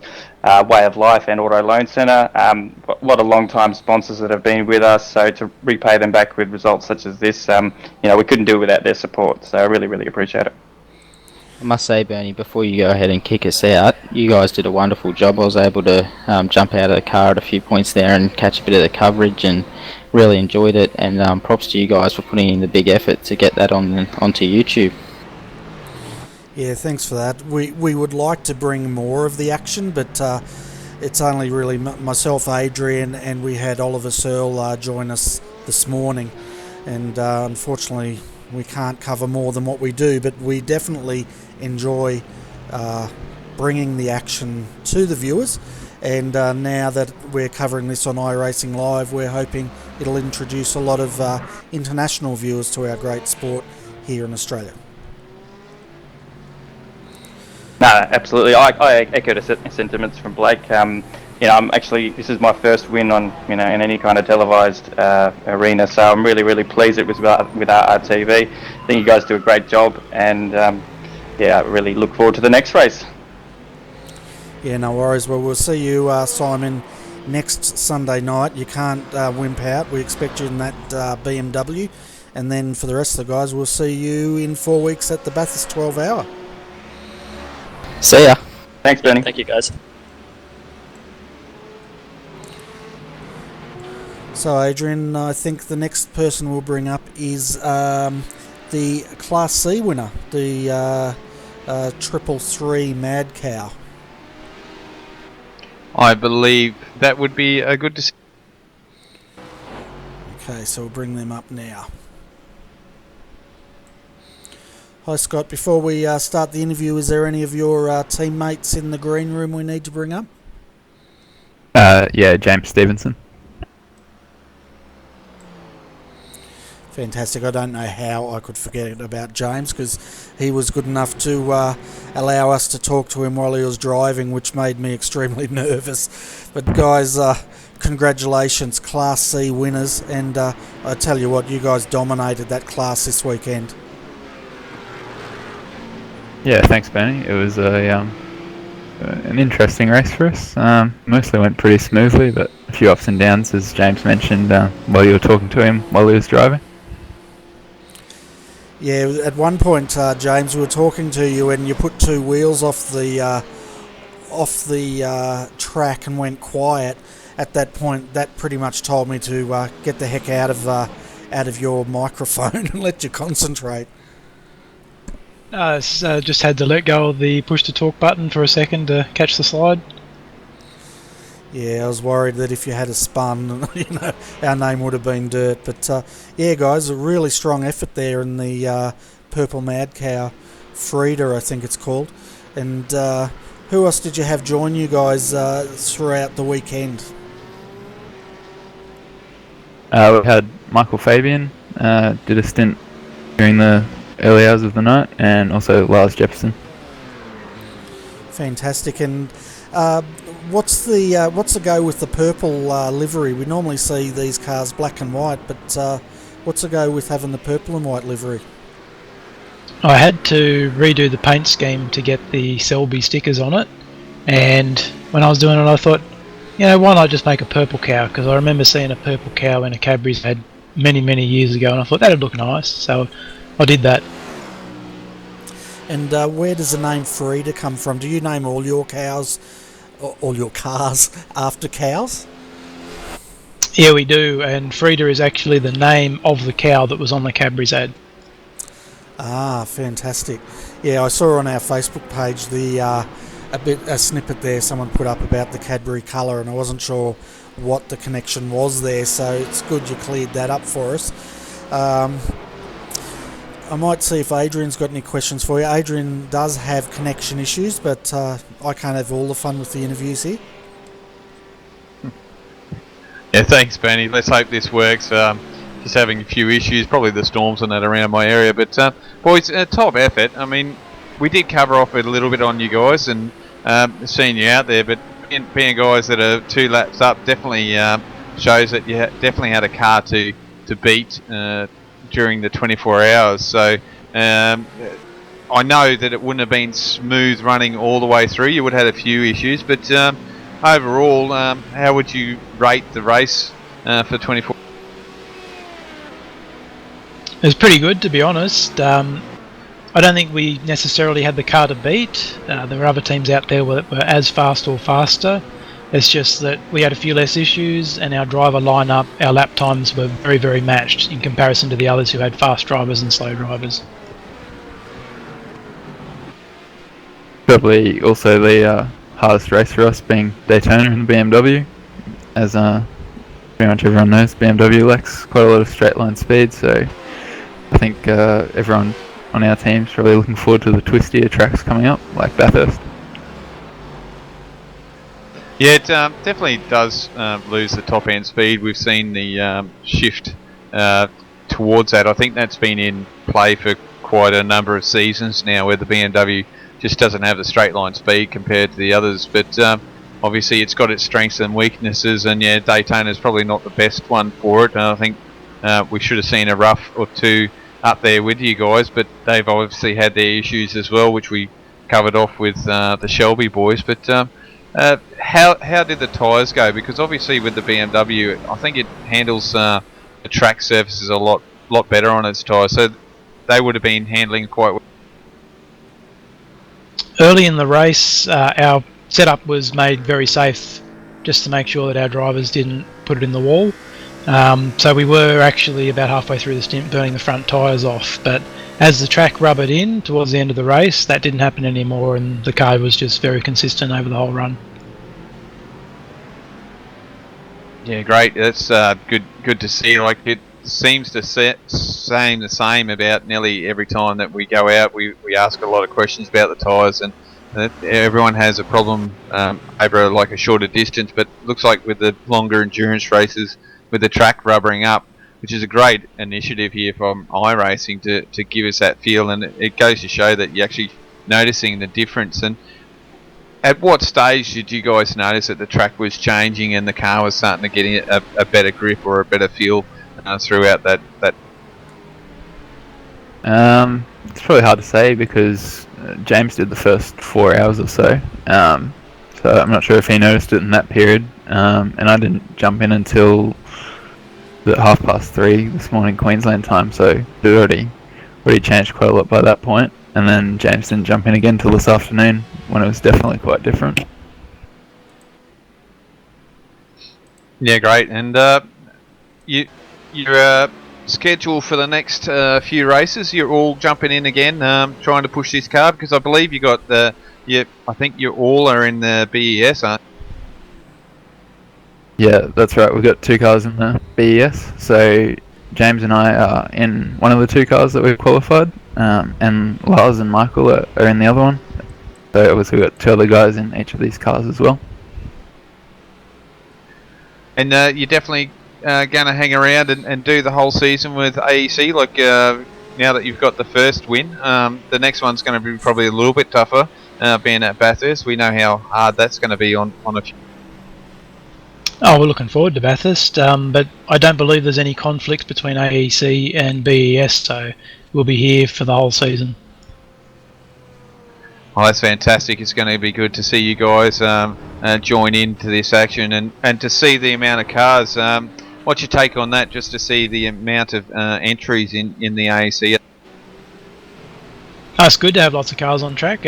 Way of Life, and Auto Loan Centre. A lot of long-time sponsors that have been with us. So to repay them back with results such as this, we couldn't do it without their support. So I really, really appreciate it. I must say, Bernie, before you go ahead and kick us out, you guys did a wonderful job. I was able to jump out of the car at a few points there and catch a bit of the coverage, and really enjoyed it. And props to you guys for putting in the big effort to get that onto YouTube. Yeah, thanks for that. We would like to bring more of the action, but it's only really myself, Adrian, and we had Oliver Searle join us this morning, and unfortunately we can't cover more than what we do, but we definitely enjoy bringing the action to the viewers. And now that we're covering this on iRacing Live, we're hoping it'll introduce a lot of international viewers to our great sport here in Australia. No, absolutely. I echo the sentiments from Blake. this is my first win on, in any kind of televised arena, so I'm really, really pleased it was with RRTV. I think you guys do a great job, and I really look forward to the next race. Yeah, no worries. Well, we'll see you, Simon, next Sunday night. You can't wimp out. We expect you in that BMW. And then for the rest of the guys, we'll see you in 4 weeks at the Bathurst 12 Hour. See ya. Thanks, Bernie. Thank you, guys. So, Adrian, I think the next person we'll bring up is the Class C winner, the 333 Mad Cow. I believe that would be a good decision. Okay, so we'll bring them up now. Hi, Scott. Before we start the interview, is there any of your teammates in the green room we need to bring up? James Stevenson. Fantastic. I don't know how I could forget about James, because he was good enough to allow us to talk to him while he was driving, which made me extremely nervous. But guys, congratulations, Class C winners, and I tell you what, you guys dominated that class this weekend. Yeah, thanks, Benny. It was an interesting race for us. Mostly went pretty smoothly, but a few ups and downs, as James mentioned, while you were talking to him while he was driving. Yeah, at one point, James, we were talking to you, and you put two wheels off the track and went quiet. At that point, that pretty much told me to get the heck out of your microphone and let you concentrate. Just had to let go of the push to talk button for a second to catch the slide. Yeah, I was worried that if you had a spun, our name would have been dirt. But yeah, guys, a really strong effort there in the Purple Mad Cow, Frida, I think it's called. And who else did you have join you guys throughout the weekend? We had Michael Fabian did a stint during the early hours of the night, and also Lars Jefferson. Fantastic. And what's the go with the purple livery? We normally see these cars black and white, but what's the go with having the purple and white livery? I had to redo the paint scheme to get the Selby stickers on it, and when I was doing it I thought, why not just make a purple cow, because I remember seeing a purple cow in a Cadbury's ad many years ago, and I thought that'd look nice, so I did that. And where does the name Frida come from? Do you name all your cows, all your cars, after cows? Yeah, we do, and Frida is actually the name of the cow that was on the Cadbury's ad. Ah, fantastic. Yeah, I saw on our Facebook page a snippet there someone put up about the Cadbury colour, and I wasn't sure what the connection was there, so it's good you cleared that up for us. I might see if Adrian's got any questions for you. Adrian does have connection issues, but I can't have all the fun with the interviews here. Yeah, thanks, Benny. Let's hope this works. Just having a few issues, probably the storms and that around my area. But boys, top effort. I mean, we did cover off a little bit on you guys and seeing you out there, but being guys that are 2 laps up definitely shows that you definitely had a car to beat during the 24 hours. So I know that it wouldn't have been smooth running all the way through. You would have had a few issues, but overall, how would you rate the race for 24? It was pretty good, to be honest. I don't think we necessarily had the car to beat. There were other teams out there that were as fast or faster. It's just that we had a few less issues, and our driver lineup, our lap times were very matched in comparison to the others who had fast drivers and slow drivers. Probably also the hardest race for us being Daytona and BMW, as pretty much everyone knows, BMW lacks quite a lot of straight line speed, so I think everyone on our team's probably looking forward to the twistier tracks coming up, like Bathurst. Yeah, it definitely does lose the top end speed. We've seen the shift towards that. I think that's been in play for quite a number of seasons now, where the BMW just doesn't have the straight line speed compared to the others. But obviously it's got its strengths and weaknesses, and yeah, Daytona is probably not the best one for it. And I think we should have seen a rough or two up there with you guys, but they've obviously had their issues as well, which we covered off with the Shelby boys. But how did the tyres go? Because obviously with the BMW, I think it handles the track surfaces a lot better on its tyres, so they would have been handling quite well. Early in the race, our setup was made very safe, just to make sure that our drivers didn't put it in the wall. So we were actually about halfway through the stint burning the front tyres off, but as the track rubbered in towards the end of the race, that didn't happen anymore, and the car was just very consistent over the whole run. Yeah, great. That's good to see. Like, it seems to seem the same about nearly every time that we go out. We ask a lot of questions about the tyres, and everyone has a problem over like a shorter distance. But it looks like with the longer endurance races, with the track rubbering up, which is a great initiative here from iRacing to give us that feel, and it goes to show that you're actually noticing the difference. And at what stage did you guys notice that the track was changing and the car was starting to get a better grip or a better feel throughout that? It's probably hard to say because James did the first 4 hours or so. So I'm not sure if he noticed it in that period. And I didn't jump in until the 3:30 this morning Queensland time. So it already changed quite a lot by that point. And then James didn't jump in again till this afternoon when it was definitely quite different. Yeah, great. And your schedule for the next few races, you're all jumping in again, trying to push this car, because I believe you got I think you all are in the BES, aren't you? Yeah, that's right. We've got 2 cars in the BES. So James and I are in one of the 2 cars that we've qualified, and Lars and Michael are in the other one. So obviously we've got 2 other guys in each of these cars as well. And you're definitely going to hang around and do the whole season with AEC, like now that you've got the first win. The next one's going to be probably a little bit tougher, being at Bathurst. We know how hard that's going to be on a few. Oh, we're looking forward to Bathurst, but I don't believe there's any conflict between AEC and BES, so we'll be here for the whole season. Oh, that's fantastic. It's going to be good to see you guys join into this action and to see the amount of cars. What's your take on that, just to see the amount of entries in the AEC? It's good to have lots of cars on track.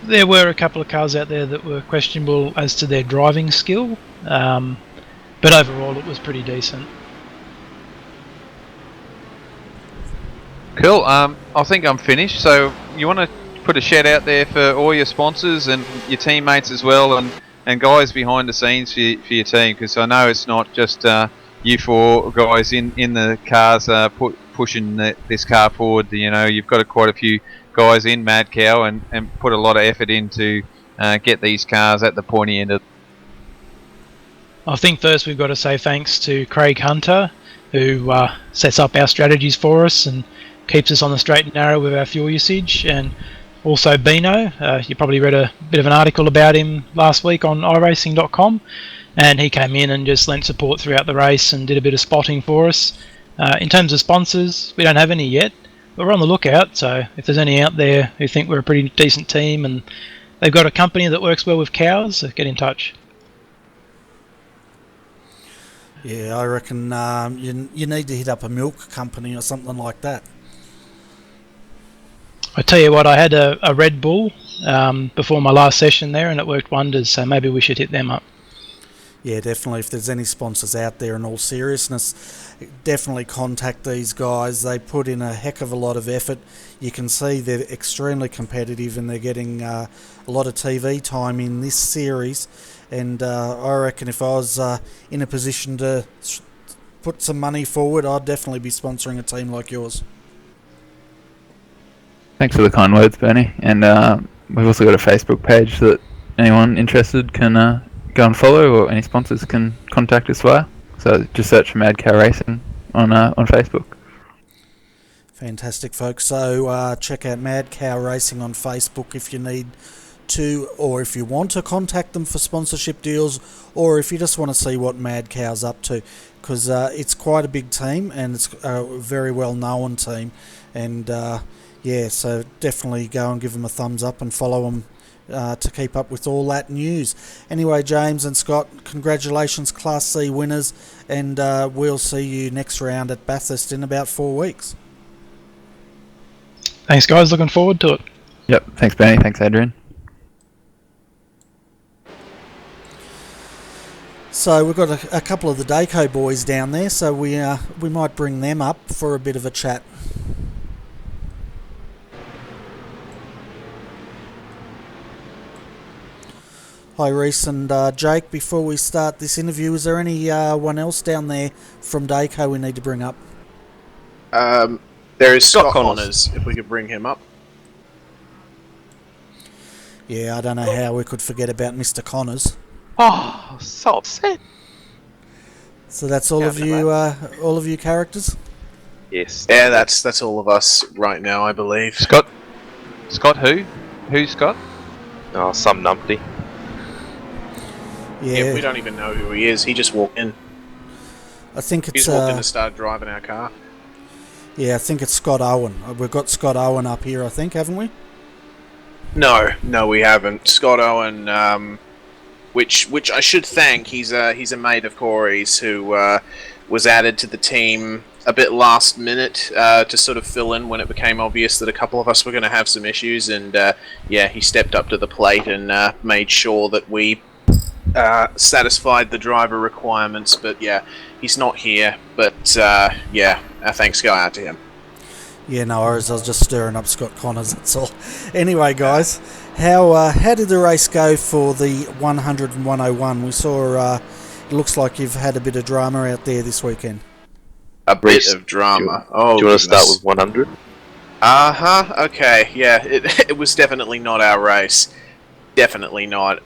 There were a couple of cars out there that were questionable as to their driving skill, but overall it was pretty decent. Cool. I think I'm finished. So you want to put a shout out there for all your sponsors and your teammates as well, and guys behind the scenes for your team, because I know it's not just you 4 guys in the cars pushing this car forward. You know, you've got quite a few guys in Mad Cow and put a lot of effort in to get these cars at the pointy end of. I think first we've got to say thanks to Craig Hunter, who sets up our strategies for us and keeps us on the straight and narrow with our fuel usage, and also Bino. You probably read a bit of an article about him last week on iRacing.com, and he came in and just lent support throughout the race and did a bit of spotting for us. In terms of sponsors, we don't have any yet, but we're on the lookout, so if there's any out there who think we're a pretty decent team and they've got a company that works well with cows, get in touch. Yeah, I reckon you need to hit up a milk company or something like that. I tell you what, I had a Red Bull before my last session there, and it worked wonders, so maybe we should hit them up. Yeah, definitely. If there's any sponsors out there, in all seriousness, definitely contact these guys. They put in a heck of a lot of effort. You can see they're extremely competitive, and they're getting a lot of TV time in this series. And I reckon if I was in a position to put some money forward, I'd definitely be sponsoring a team like yours. Thanks for the kind words, Bernie. And we've also got a Facebook page that anyone interested can go and follow, or any sponsors can contact us via. So just search for Mad Cow Racing on Facebook. Fantastic, folks. So check out Mad Cow Racing on Facebook if you need to, or if you want to contact them for sponsorship deals, or if you just want to see what Mad Cow's up to, because it's quite a big team and it's a very well known team. And yeah, so definitely go and give them a thumbs up and follow them to keep up with all that news. Anyway, James and Scott, congratulations, Class C winners, and we'll see you next round at Bathurst in about 4 weeks. Thanks, guys. Looking forward to it. Yep. Thanks, Benny. Thanks, Adrian. So we've got a couple of the Dayco boys down there, so we might bring them up for a bit of a chat. Hi Reese and Jake, before we start this interview, is there anyone else down there from Dayco we need to bring up? There is Scott Connors, if we could bring him up. Yeah, I don't know how we could forget about Mr. Connors. Oh, so upset. So that's all of you characters? Yes. Yeah, that's all of us right now, I believe. Scott who? Who's Scott? Oh, some numpty. Yeah, we don't even know who he is. He just walked in. I think it's He's walked in and started driving our car. Yeah, I think it's Scott Owen. We've got Scott Owen up here, I think, haven't we? No, we haven't. Scott Owen, which I should thank. He's a mate of Corey's who was added to the team a bit last minute to sort of fill in when it became obvious that a couple of us were going to have some issues, and he stepped up to the plate and made sure that we satisfied the driver requirements. But yeah, he's not here. But our thanks go out to him. Yeah, no worries. I was just stirring up Scott Connors, that's all. Anyway, guys, how did the race go for the 100 and 101? We saw it looks like you've had a bit of drama out there this weekend. A bit of drama. Do you want to start with 100? Okay, yeah. It was definitely not our race. Definitely not.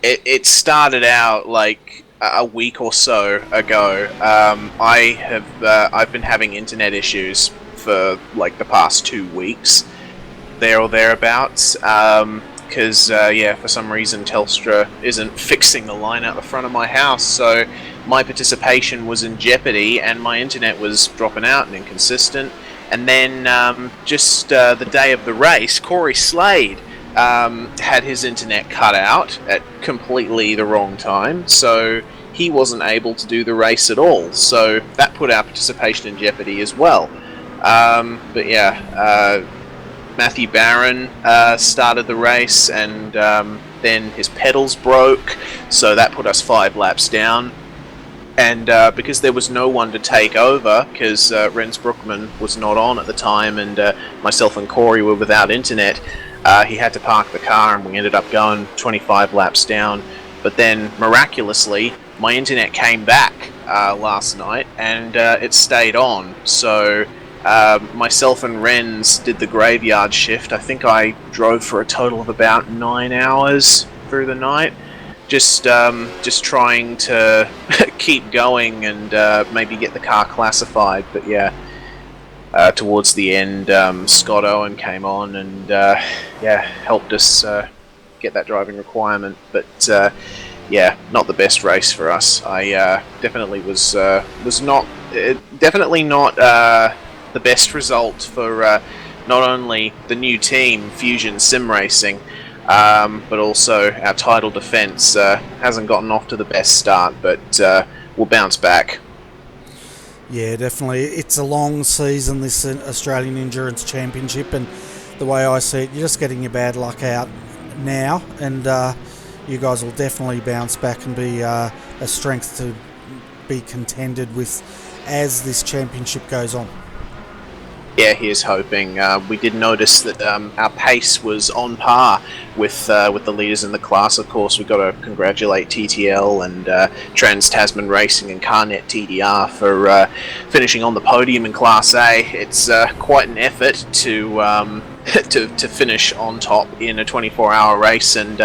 It started out like a week or so ago. I've been having internet issues for like the past 2 weeks, there or thereabouts, because for some reason Telstra isn't fixing the line out the front of my house, so my participation was in jeopardy and my internet was dropping out and inconsistent. And then just the day of the race, Corey Slade had his internet cut out at completely the wrong time, so he wasn't able to do the race at all, so that put our participation in jeopardy as well. Matthew Barron started the race, and then his pedals broke, so that put us 5 laps down. And because there was no one to take over, because Renz Brookman was not on at the time, and myself and Corey were without internet, he had to park the car, and we ended up going 25 laps down. But then, miraculously, my internet came back last night, and it stayed on, so myself and Renz did the graveyard shift. I think I drove for a total of about 9 hours through the night, just trying to keep going and maybe get the car classified. But yeah, towards the end, Scott Owen came on and helped us get that driving requirement. But not the best race for us. I definitely was not the best result for not only the new team, Fusion Sim Racing, but also our title defence. Hasn't gotten off to the best start, but we'll bounce back. Yeah, definitely. It's a long season, this Australian Endurance Championship, and the way I see it, you're just getting your bad luck out now, and you guys will definitely bounce back and be a strength to be contended with as this championship goes on. Yeah, here's hoping. We did notice that our pace was on par with the leaders in the class. Of course, we've got to congratulate TTL and Trans-Tasman Racing and Carnet TDR for finishing on the podium in Class A. It's quite an effort to finish on top in a 24-hour race, and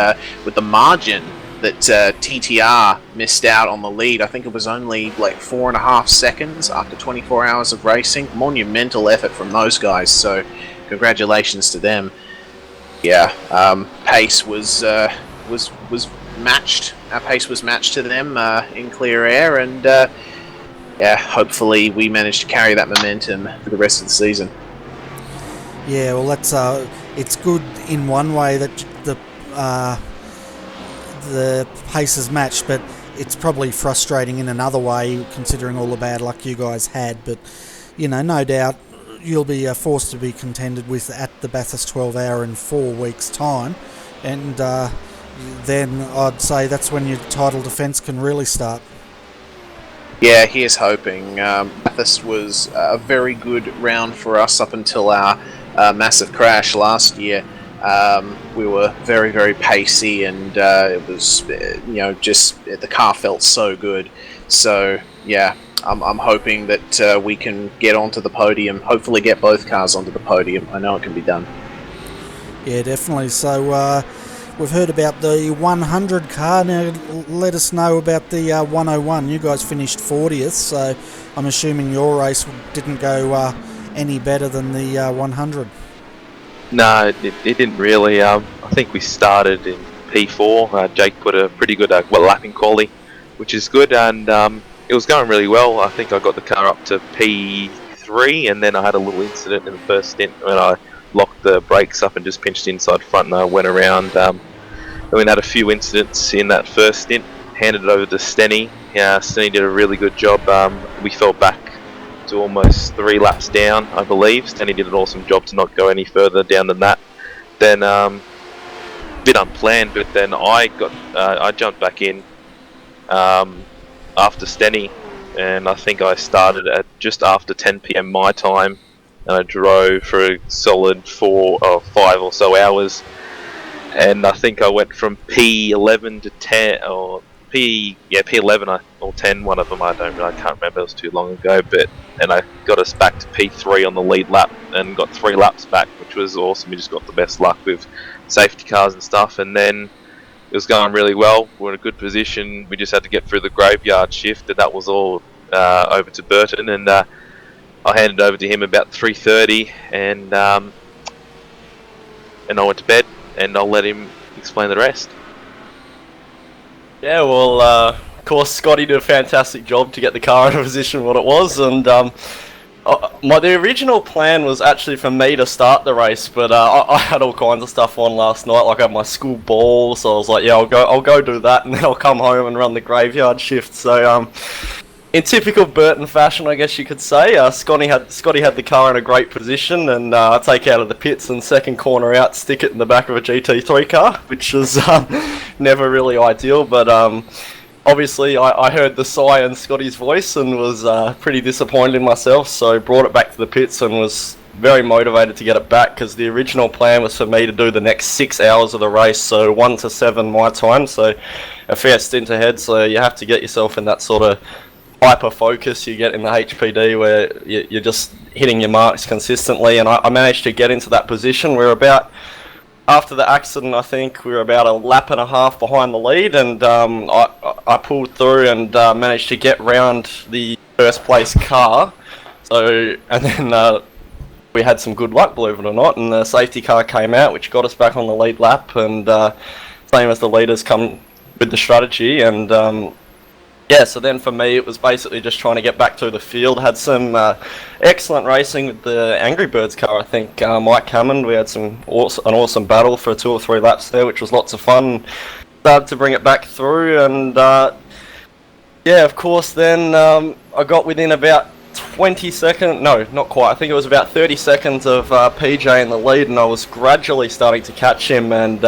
with the margin that TTR missed out on the lead. I think it was only like 4.5 seconds after 24 hours of racing. Monumental effort from those guys, so congratulations to them. Yeah, pace was matched. Our pace was matched to them in clear air, and hopefully we managed to carry that momentum for the rest of the season. Yeah, well, that's it's good in one way that the pace is matched, but it's probably frustrating in another way considering all the bad luck you guys had. But no doubt you'll be forced to be contended with at the Bathurst 12 Hour in 4 weeks' time, and then I'd say that's when your title defence can really start. Yeah, here's hoping. Bathurst was a very good round for us up until our massive crash last year. We were very, very pacey, and it was, just the car felt so good. So yeah, I'm hoping that we can get onto the podium. Hopefully, get both cars onto the podium. I know it can be done. Yeah, definitely. So we've heard about the 100 car. Now, let us know about the 101. You guys finished 40th, so I'm assuming your race didn't go any better than the 100. No, it didn't really. I think we started in P4. Jake put a pretty good lapping quality, which is good, and it was going really well. I think I got the car up to P3, and then I had a little incident in the first stint when I locked the brakes up and just pinched inside front, and I went around. And we had a few incidents in that first stint. Handed it over to Stenny. Stenny did a really good job. We fell back to almost 3 laps down, I believe. Stenny did an awesome job to not go any further down than that. Then, bit unplanned, but then I jumped back in after Stenny, and I think I started at just after 10 PM my time, and I drove for a solid 4 or 5 or so hours, and I think I went from P11 to 10, or P11 or 10, one of them, I can't remember, it was too long ago, and I got us back to P3 on the lead lap, and got 3 laps back, which was awesome. We just got the best luck with safety cars and stuff, and then it was going really well. We were in a good position. We just had to get through the graveyard shift, and that was all over to Burton, and I handed over to him about 3:30, and I went to bed, and I'll let him explain the rest. Yeah, well, of course, Scotty did a fantastic job to get the car in a position what it was, and the original plan was actually for me to start the race, but I had all kinds of stuff on last night, like I had my school ball, so I was like, yeah, I'll go do that, and then I'll come home and run the graveyard shift. So in typical Burton fashion, I guess you could say, Scotty had the car in a great position, and I take out of the pits and second corner out, stick it in the back of a GT3 car, which was never really ideal, but obviously I heard the sigh in Scotty's voice and was pretty disappointed in myself, so brought it back to the pits and was very motivated to get it back, because the original plan was for me to do the next 6 hours of the race, so 1 to 7 my time, so a fair stint ahead, so you have to get yourself in that sort of hyper focus you get in the HPD where you're just hitting your marks consistently, and I managed to get into that position. We're about, after the accident, I think we were about a lap and a half behind the lead, and I pulled through and managed to get round the first place car. So, and then we had some good luck, believe it or not, and the safety car came out, which got us back on the lead lap, and same as the leaders come with the strategy, and yeah, so then for me it was basically just trying to get back to the field. Had some excellent racing with the Angry Birds car, I think. Mike Hammond, we had an awesome battle for 2 or 3 laps there, which was lots of fun. Started to bring it back through, and yeah, of course then I got within about 20 seconds, no, not quite, I think it was about 30 seconds of PJ in the lead, and I was gradually starting to catch him, and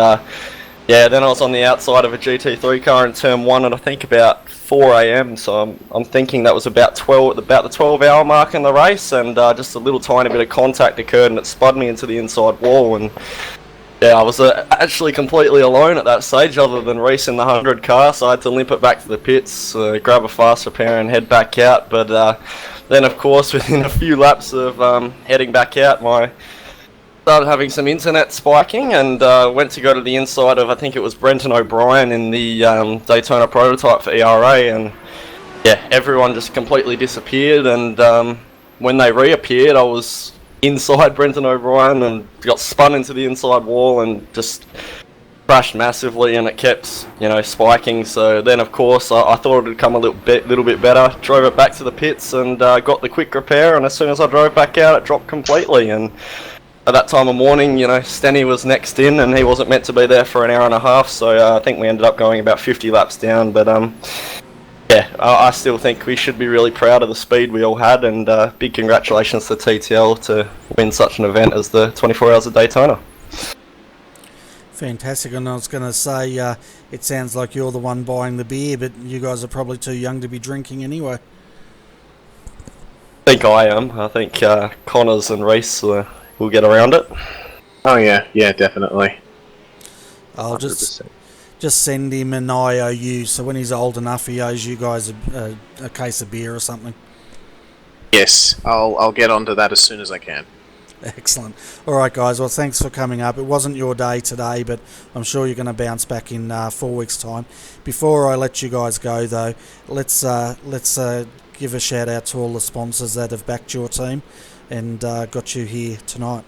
yeah, then I was on the outside of a GT3 car in turn 1 at I think about 4 AM, so I'm thinking that was about the 12-hour mark in the race, and just a little tiny bit of contact occurred and it spun me into the inside wall, and yeah, I was actually completely alone at that stage other than racing the 100 car, so I had to limp it back to the pits, grab a fast repair and head back out, but then of course within a few laps of heading back out, started having some internet spiking, and went to go to the inside of, I think it was Brenton O'Brien in the Daytona prototype for ERA, and yeah, everyone just completely disappeared, and when they reappeared I was inside Brenton O'Brien and got spun into the inside wall and just crashed massively, and it kept, spiking. So then of course I thought it would come a little bit better, drove it back to the pits and got the quick repair, and as soon as I drove back out it dropped completely, and at that time of morning, Stenny was next in, and he wasn't meant to be there for an hour and a half, so I think we ended up going about 50 laps down, but yeah, I still think we should be really proud of the speed we all had, and big congratulations to TTL to win such an event as the 24 Hours of Daytona. Fantastic, and I was going to say, it sounds like you're the one buying the beer, but you guys are probably too young to be drinking anyway. I think I am. I think Connors and Reese we'll get around it. Oh yeah, definitely. I'll just send him an IOU, so when he's old enough he owes you guys a case of beer or something. Yes, I'll get onto that as soon as I can. Excellent. Alright guys, well thanks for coming up. It wasn't your day today, but I'm sure you're going to bounce back in 4 weeks time. Before I let you guys go though, let's give a shout out to all the sponsors that have backed your team and got you here tonight.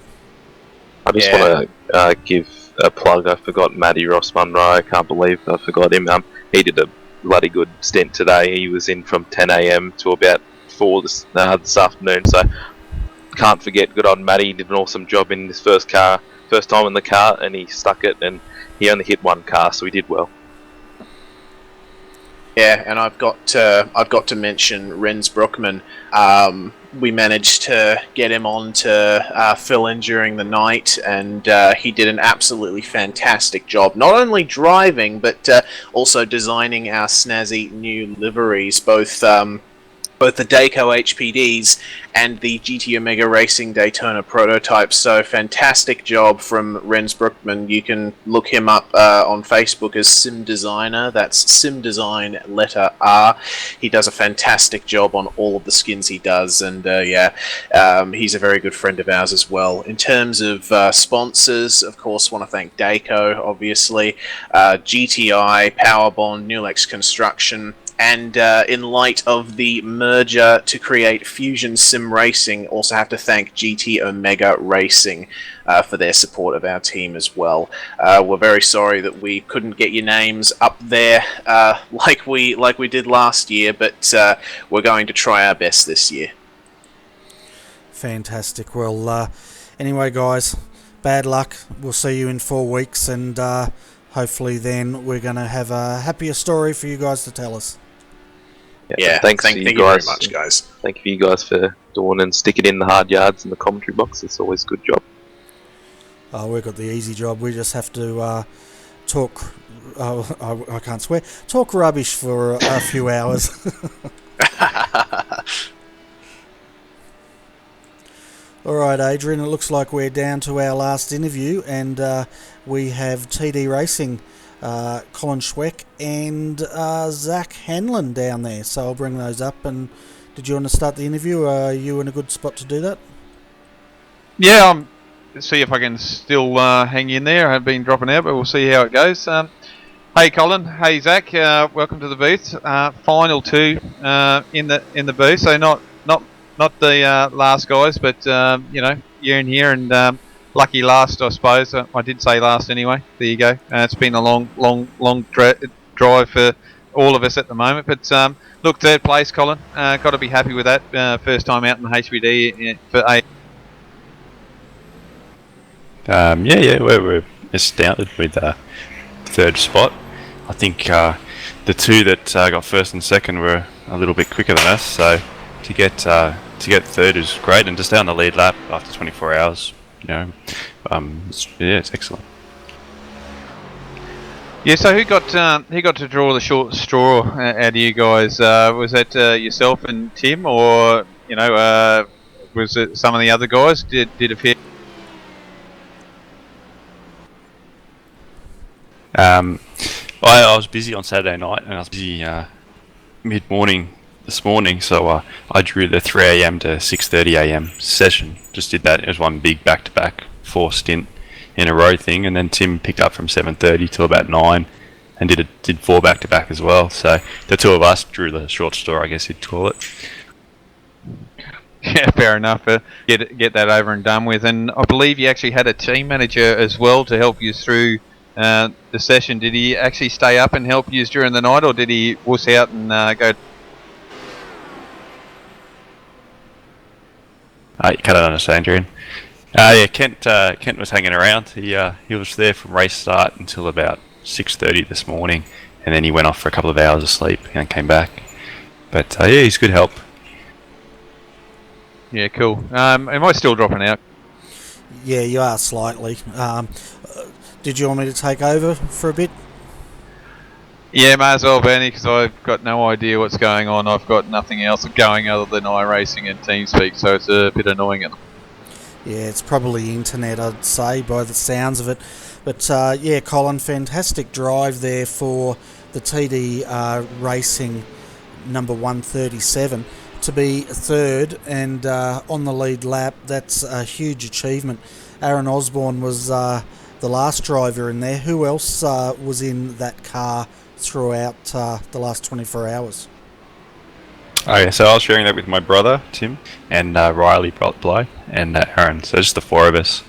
I just want to give a plug. I forgot Matty Ross Munro. I can't believe I forgot him. He did a bloody good stint today. He was in from 10 AM to about 4 this afternoon. So can't forget good on Matty. He did an awesome job in his first time in the car, and he stuck it, and he only hit one car, so he did well. Yeah, and I've got to mention Renz Brookman. We managed to get him on to fill in during the night, and he did an absolutely fantastic job. Not only driving, but also designing our snazzy new liveries, both the Dayco HPDs and the GT Omega Racing Daytona prototypes. So fantastic job from Renz Brookman. You can look him up on Facebook as Sim Designer. That's Sim Design letter R. He does a fantastic job on all of the skins he does, and he's a very good friend of ours as well. In terms of sponsors, of course, want to thank Dayco, obviously, GTI, Powerbond, Nulex Construction, and in light of the merger to create Fusion Sim Racing, also have to thank GT Omega Racing for their support of our team as well. We're very sorry that we couldn't get your names up there like we did last year, but we're going to try our best this year. Fantastic. Well, anyway, guys, bad luck. We'll see you in 4 weeks, and hopefully then we're going to have a happier story for you guys to tell us. Yeah, thank you very much, guys. Thank you guys for doing and sticking in the hard yards in the commentary box. It's always a good job. We've got the easy job. We just have to talk. I can't swear. Talk rubbish for a few hours. All right, Adrian. It looks like we're down to our last interview, and we have TD Racing. Colin Schweck and Zach Hanlon down there, so I'll bring those up. And did you want to start the interview? Are you in a good spot to do that? Yeah, see if I can still hang in there. I've been dropping out, but we'll see how it goes. Hey Colin, hey Zach, welcome to the booth. Final two in the booth, so not the last guys, but you're in here and. Lucky last, I suppose. I did say last anyway. There you go. It's been a long drive for all of us at the moment. But look, third place, Colin. Got to be happy with that. First time out in the HBD for A. We're astounded with third spot. I think the two that got first and second were a little bit quicker than us. So to get third is great, and to stay on the lead lap after 24 hours. It's excellent. Yeah, so who got to draw the short straw out of you guys? Was that yourself and Tim, or was it some of the other guys? Did a fair? I was busy on Saturday night, and I was busy mid-morning this morning, so I drew the 3 a.m. to 6:30 a.m. session. Just did that. It was one big back-to-back 4 stint in a row thing, and then Tim picked up from 7:30 till about 9 and did 4 back-to-back as well. So the two of us drew the short straw, I guess you'd call it. Yeah, fair enough. Get that over and done with. And I believe you actually had a team manager as well to help you through the session. Did he actually stay up and help you during the night, or did he wuss out and go? You can't understand, Adrian. Kent was hanging around. He was there from race start until about 6:30 this morning, and then he went off for a couple of hours of sleep and came back. But he's good help. Yeah, cool. Am I still dropping out? Yeah, you are slightly. Did you want me to take over for a bit? Yeah, may as well, Bernie, because I've got no idea what's going on. I've got nothing else going other than iRacing and TeamSpeak, so it's a bit annoying. Yeah, it's probably internet, I'd say, by the sounds of it. But Colin, fantastic drive there for the TD Racing number 137. To be third and on the lead lap, that's a huge achievement. Aaron Osborne was the last driver in there. Who else was in that car throughout the last 24 hours? Okay, so I was sharing that with my brother, Tim, and Riley Bly, and Aaron. So just the 4 of us.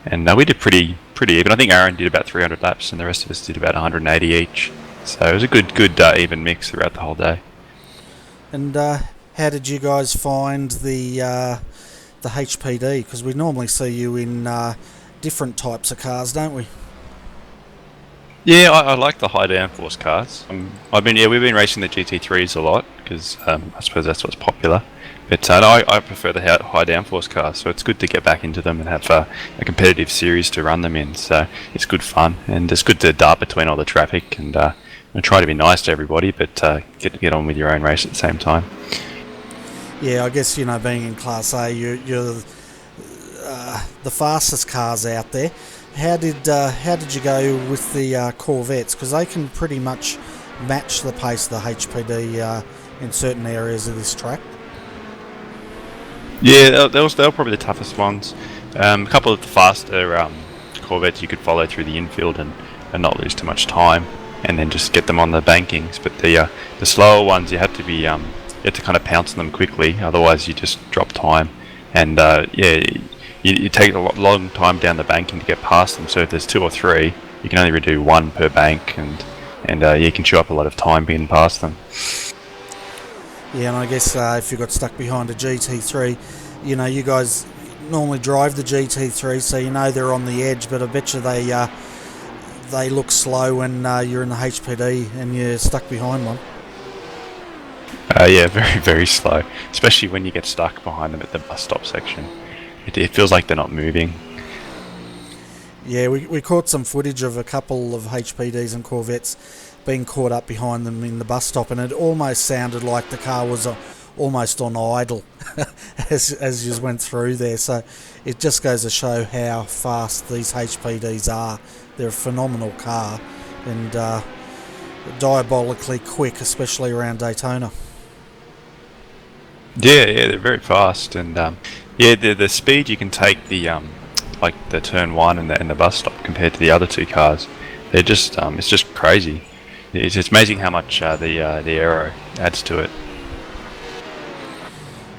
And we did pretty even. I think Aaron did about 300 laps, and the rest of us did about 180 each. So it was a good even mix throughout the whole day. And how did you guys find the the HPD? Because we normally see you in different types of cars, don't we? Yeah, I like the high downforce cars. We've been racing the GT3s a lot because I suppose that's what's popular. But I prefer the high downforce cars, so it's good to get back into them and have a competitive series to run them in. So it's good fun, and it's good to dart between all the traffic and try to be nice to everybody, but get on with your own race at the same time. Yeah, I guess, being in Class A, you're the fastest cars out there. How did you go with the Corvettes? Because they can pretty much match the pace of the HPD in certain areas of this track. Yeah, they were probably the toughest ones. A couple of the faster Corvettes you could follow through the infield and not lose too much time, and then just get them on the bankings. But the slower ones, you had to kind of pounce on them quickly, otherwise you just drop time. And you take a long time down the banking to get past them. So if there's 2 or 3, you can only do 1 per bank, and you can chew up a lot of time being past them. Yeah, and I guess if you got stuck behind a GT3, you guys normally drive the GT3, so they're on the edge. But I bet you they look slow when you're in the HPD and you're stuck behind one. Yeah, very, very slow, especially when you get stuck behind them at the bus stop section. It feels like they're not moving. Yeah, we caught some footage of a couple of HPDs and Corvettes being caught up behind them in the bus stop, and it almost sounded like the car was almost on idle as you went through there. So it just goes to show how fast these HPDs are. They're a phenomenal car, and diabolically quick, especially around Daytona. Yeah, they're very fast, and the speed you can take the turn 1 and the bus stop compared to the other 2 cars, they're just it's just crazy. It's amazing how much the aero adds to it.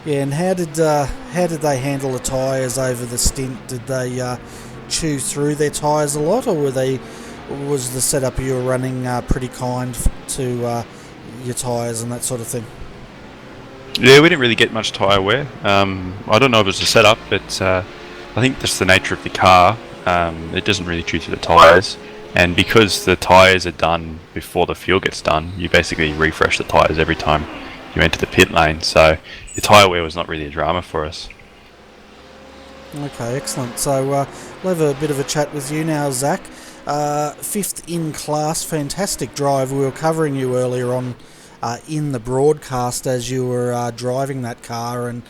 Yeah, and how did they handle the tyres over the stint? Did they chew through their tyres a lot, or was the setup you were running pretty kind to your tyres and that sort of thing? Yeah, we didn't really get much tyre wear. I don't know if it was the setup, but I think that's the nature of the car. It doesn't really chew through the tyres. And because the tyres are done before the fuel gets done, you basically refresh the tyres every time you enter the pit lane. So the tyre wear was not really a drama for us. Okay, excellent. So we'll have a bit of a chat with you now, Zach. 5th in class, fantastic drive. We were covering you earlier on in the broadcast as you were driving that car, and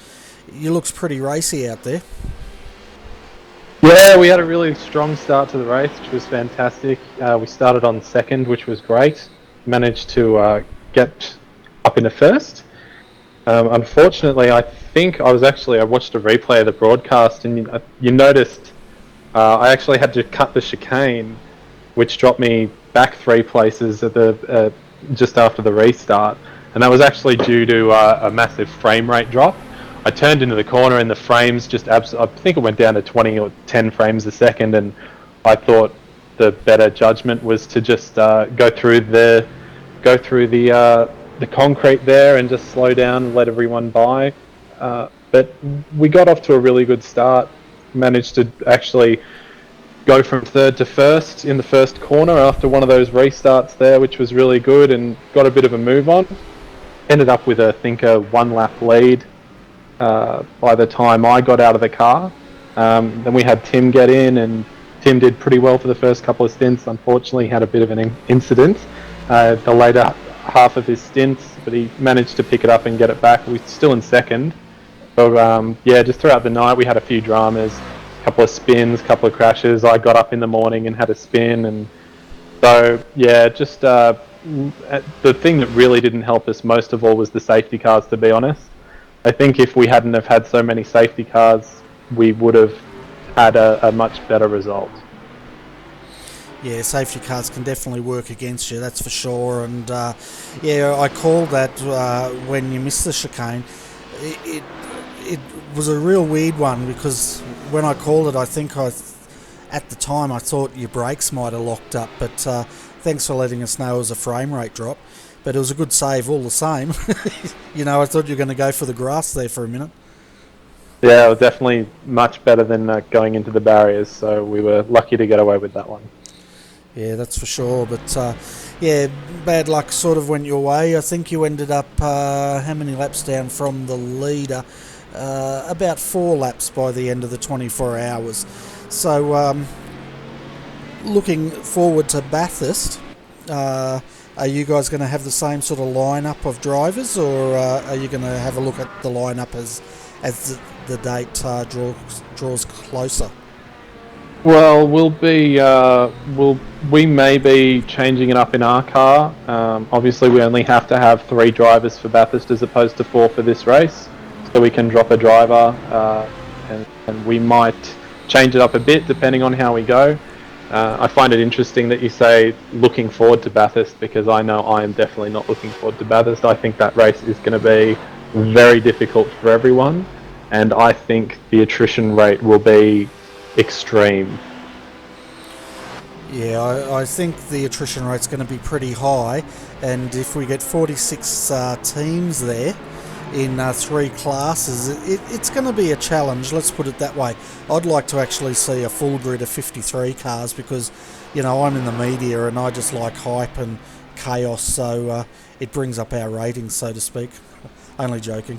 you looks pretty racy out there. Yeah, we had a really strong start to the race, which was fantastic. We started on 2nd, which was great. Managed to get up into 1st. Unfortunately, I think I watched a replay of the broadcast, and you noticed I actually had to cut the chicane, which dropped me back 3 places at the just after the restart, and that was actually due to a massive frame rate drop. I turned into the corner and the frames just I think it went down to 20 or 10 frames a second, and I thought the better judgment was to just go through the concrete there and just slow down and let everyone by. But we got off to a really good start. Managed to actually go from 3rd to 1st in the first corner after one of those restarts there, which was really good, and got a bit of a move on. Ended up with I think a 1 lap lead by the time I got out of the car. Then we had Tim get in, and Tim did pretty well for the first couple of stints. Unfortunately, had a bit of an incident the later half of his stints, but he managed to pick it up and get it back. We're still in 2nd. So just throughout the night we had a few dramas, a couple of spins, a couple of crashes. I got up in the morning and had a spin, and so just the thing that really didn't help us most of all was the safety cars, to be honest. I think if we hadn't have had so many safety cars, we would have had a much better result. Yeah, safety cars can definitely work against you, that's for sure. And I called that when you missed the chicane. It was a real weird one, because when I called it, I think at the time I thought your brakes might have locked up, but thanks for letting us know it was a frame rate drop. But it was a good save all the same. I thought you were going to go for the grass there for a minute. Yeah, it was definitely much better than going into the barriers, so we were lucky to get away with that one. Yeah, that's for sure. But yeah, bad luck sort of went your way. I think you ended up how many laps down from the leader? About 4 laps by the end of the 24 hours. So looking forward to Bathurst. Are you guys going to have the same sort of lineup of drivers, or are you going to have a look at the lineup as the date draws closer? Well, we may be changing it up in our car. Obviously, we only have to have 3 drivers for Bathurst as opposed to 4 for this race, so we can drop a driver, and we might change it up a bit depending on how we go. I find it interesting that you say looking forward to Bathurst, because I know I am definitely not looking forward to Bathurst. I think that race is going to be very difficult for everyone, and I think the attrition rate will be extreme. Yeah, I think the attrition rate's going to be pretty high, and if we get 46 teams there in 3 classes, it's going to be a challenge, let's put it that way. I'd like to actually see a full grid of 53 cars, because, you know, I'm in the media and I just like hype and chaos, so it brings up our ratings, so to speak. Only joking.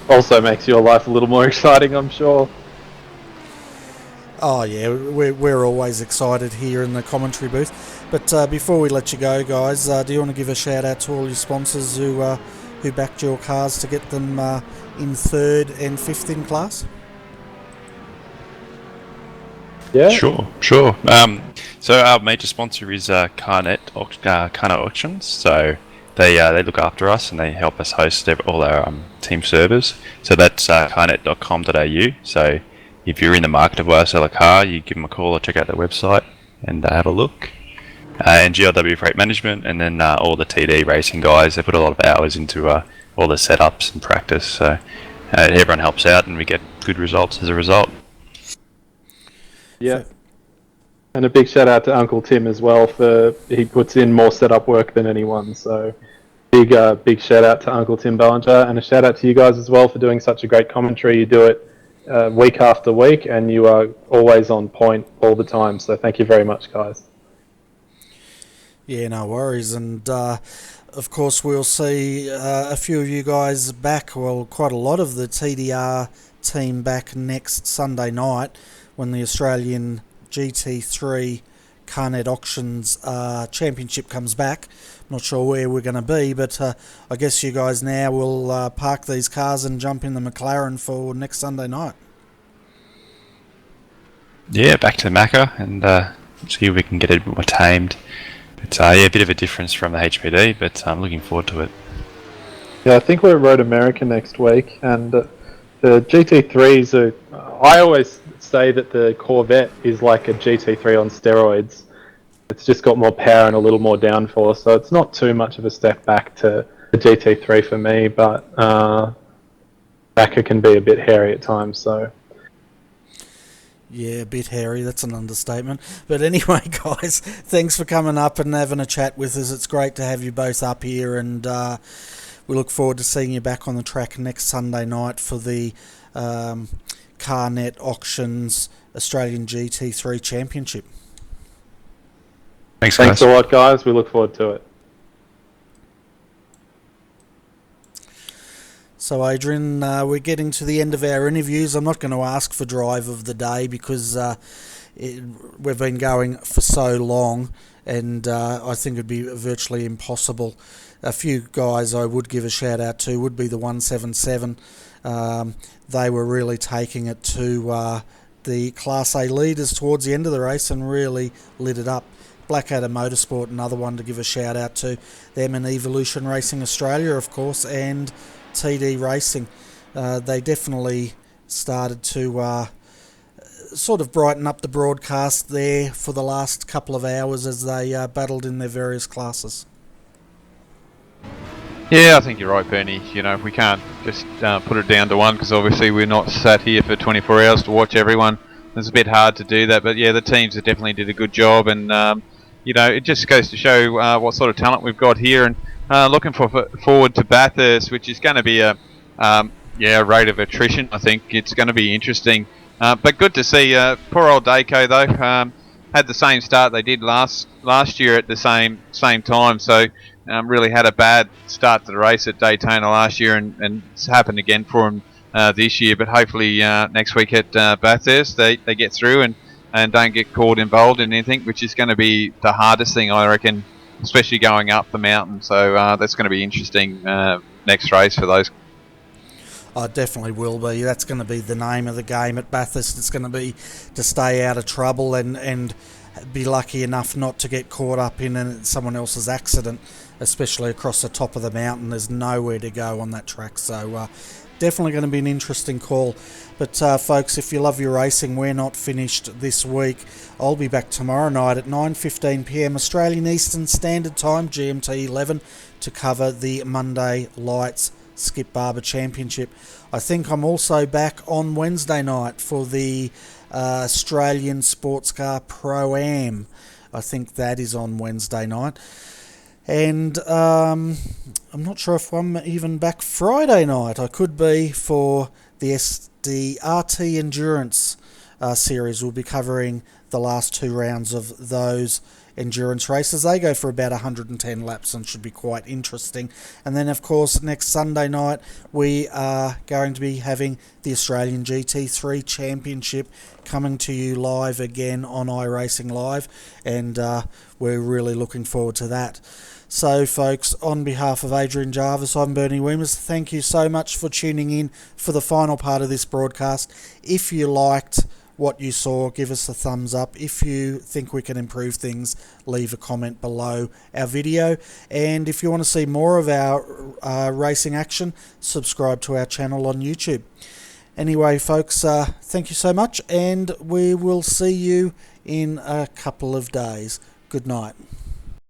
Also makes your life a little more exciting, I'm sure. Oh yeah, we're always excited here in the commentary booth. But before we let you go, guys, do you want to give a shout out to all your sponsors who backed your cars to get them in 3rd and 5th in class? Yeah. Sure. So our major sponsor is Carnet Auctions. So they look after us and they help us host all our team servers. So that's carnet.com.au. So if you're in the market to buy or sell a car, you give them a call or check out their website and have a look. And GLW Freight Management, and then all the TD racing guys, they put a lot of hours into all the setups and practice, so everyone helps out and we get good results as a result. Yeah. And a big shout out to Uncle Tim as well, he puts in more setup work than anyone, so big shout out to Uncle Tim Ballinger, and a shout out to you guys as well for doing such a great commentary. You do it week after week and you are always on point all the time, so thank you very much, guys. Yeah, no worries. And of course we'll see a few of you guys back, well, quite a lot of the TDR team back next Sunday night when the Australian GT3 Carnet Auctions Championship comes back. Not sure where we're going to be, but I guess you guys now will park these cars and jump in the McLaren for next Sunday night. Yeah, back to the Macca and see if we can get it a bit more tamed. It's a bit of a difference from the HPD, but I'm looking forward to it. Yeah, I think we're at Road America next week, and the GT3s are... I always say that the Corvette is like a GT3 on steroids. It's just got more power and a little more downforce, so it's not too much of a step back to the GT3 for me, but Macca can be a bit hairy at times, so... Yeah, a bit hairy, that's an understatement. But anyway, guys, thanks for coming up and having a chat with us. It's great to have you both up here, and we look forward to seeing you back on the track next Sunday night for the Carnet Auctions Australian GT3 Championship. Thanks, guys. Thanks a lot, guys. We look forward to it. So, Adrian, we're getting to the end of our interviews. I'm not going to ask for drive of the day because we've been going for so long, and I think it'd be virtually impossible. A few guys I would give a shout out to would be the 177. They were really taking it to the Class A leaders towards the end of the race and really lit it up. Blackadder Motorsport, another one to give a shout out to. Them and Evolution Racing Australia, of course, and TD Racing. They definitely started to sort of brighten up the broadcast there for the last couple of hours as they battled in their various classes. Yeah, I think you're right, Bernie. You know, we can't just put it down to one because obviously we're not sat here for 24 hours to watch everyone. It's a bit hard to do that, but yeah, the teams have definitely did a good job, and you know, it just goes to show what sort of talent we've got here, and looking forward to Bathurst, which is going to be a rate of attrition. I think it's going to be interesting. But good to see. Poor old Dayco though had the same start they did last year at the same time. So really had a bad start to the race at Daytona last year, and it's happened again for him this year. But hopefully next week at Bathurst they get through and don't get caught involved in anything, which is going to be the hardest thing, I reckon, especially going up the mountain. So that's going to be interesting next race for those. Oh, it definitely will be. That's going to be the name of the game at Bathurst. It's going to be to stay out of trouble and be lucky enough not to get caught up in someone else's accident, especially across the top of the mountain. There's nowhere to go on that track. So definitely going to be an interesting call. But folks, if you love your racing, we're not finished this week. I'll be back tomorrow night at 9:15 p.m. Australian Eastern Standard Time, GMT 11, to cover the Monday Lights Skip Barber Championship. I think I'm also back on Wednesday night for the Australian Sports Car Pro-Am. I think that is on Wednesday night. And I'm not sure if I'm even back Friday night. I could be for the RT Endurance series. We'll be covering the last 2 rounds of those endurance races. They go for about 110 laps and should be quite interesting. And then, of course, next Sunday night we are going to be having the Australian GT3 Championship coming to you live again on iRacing Live, and we're really looking forward to that. So, folks, on behalf of Adrian Jarvis, I'm Bernie Weemers. Thank you so much for tuning in for the final part of this broadcast. If you liked what you saw, give us a thumbs up. If you think we can improve things, leave a comment below our video. And if you want to see more of our racing action, subscribe to our channel on YouTube. Anyway, folks, thank you so much, and we will see you in a couple of days. Good night.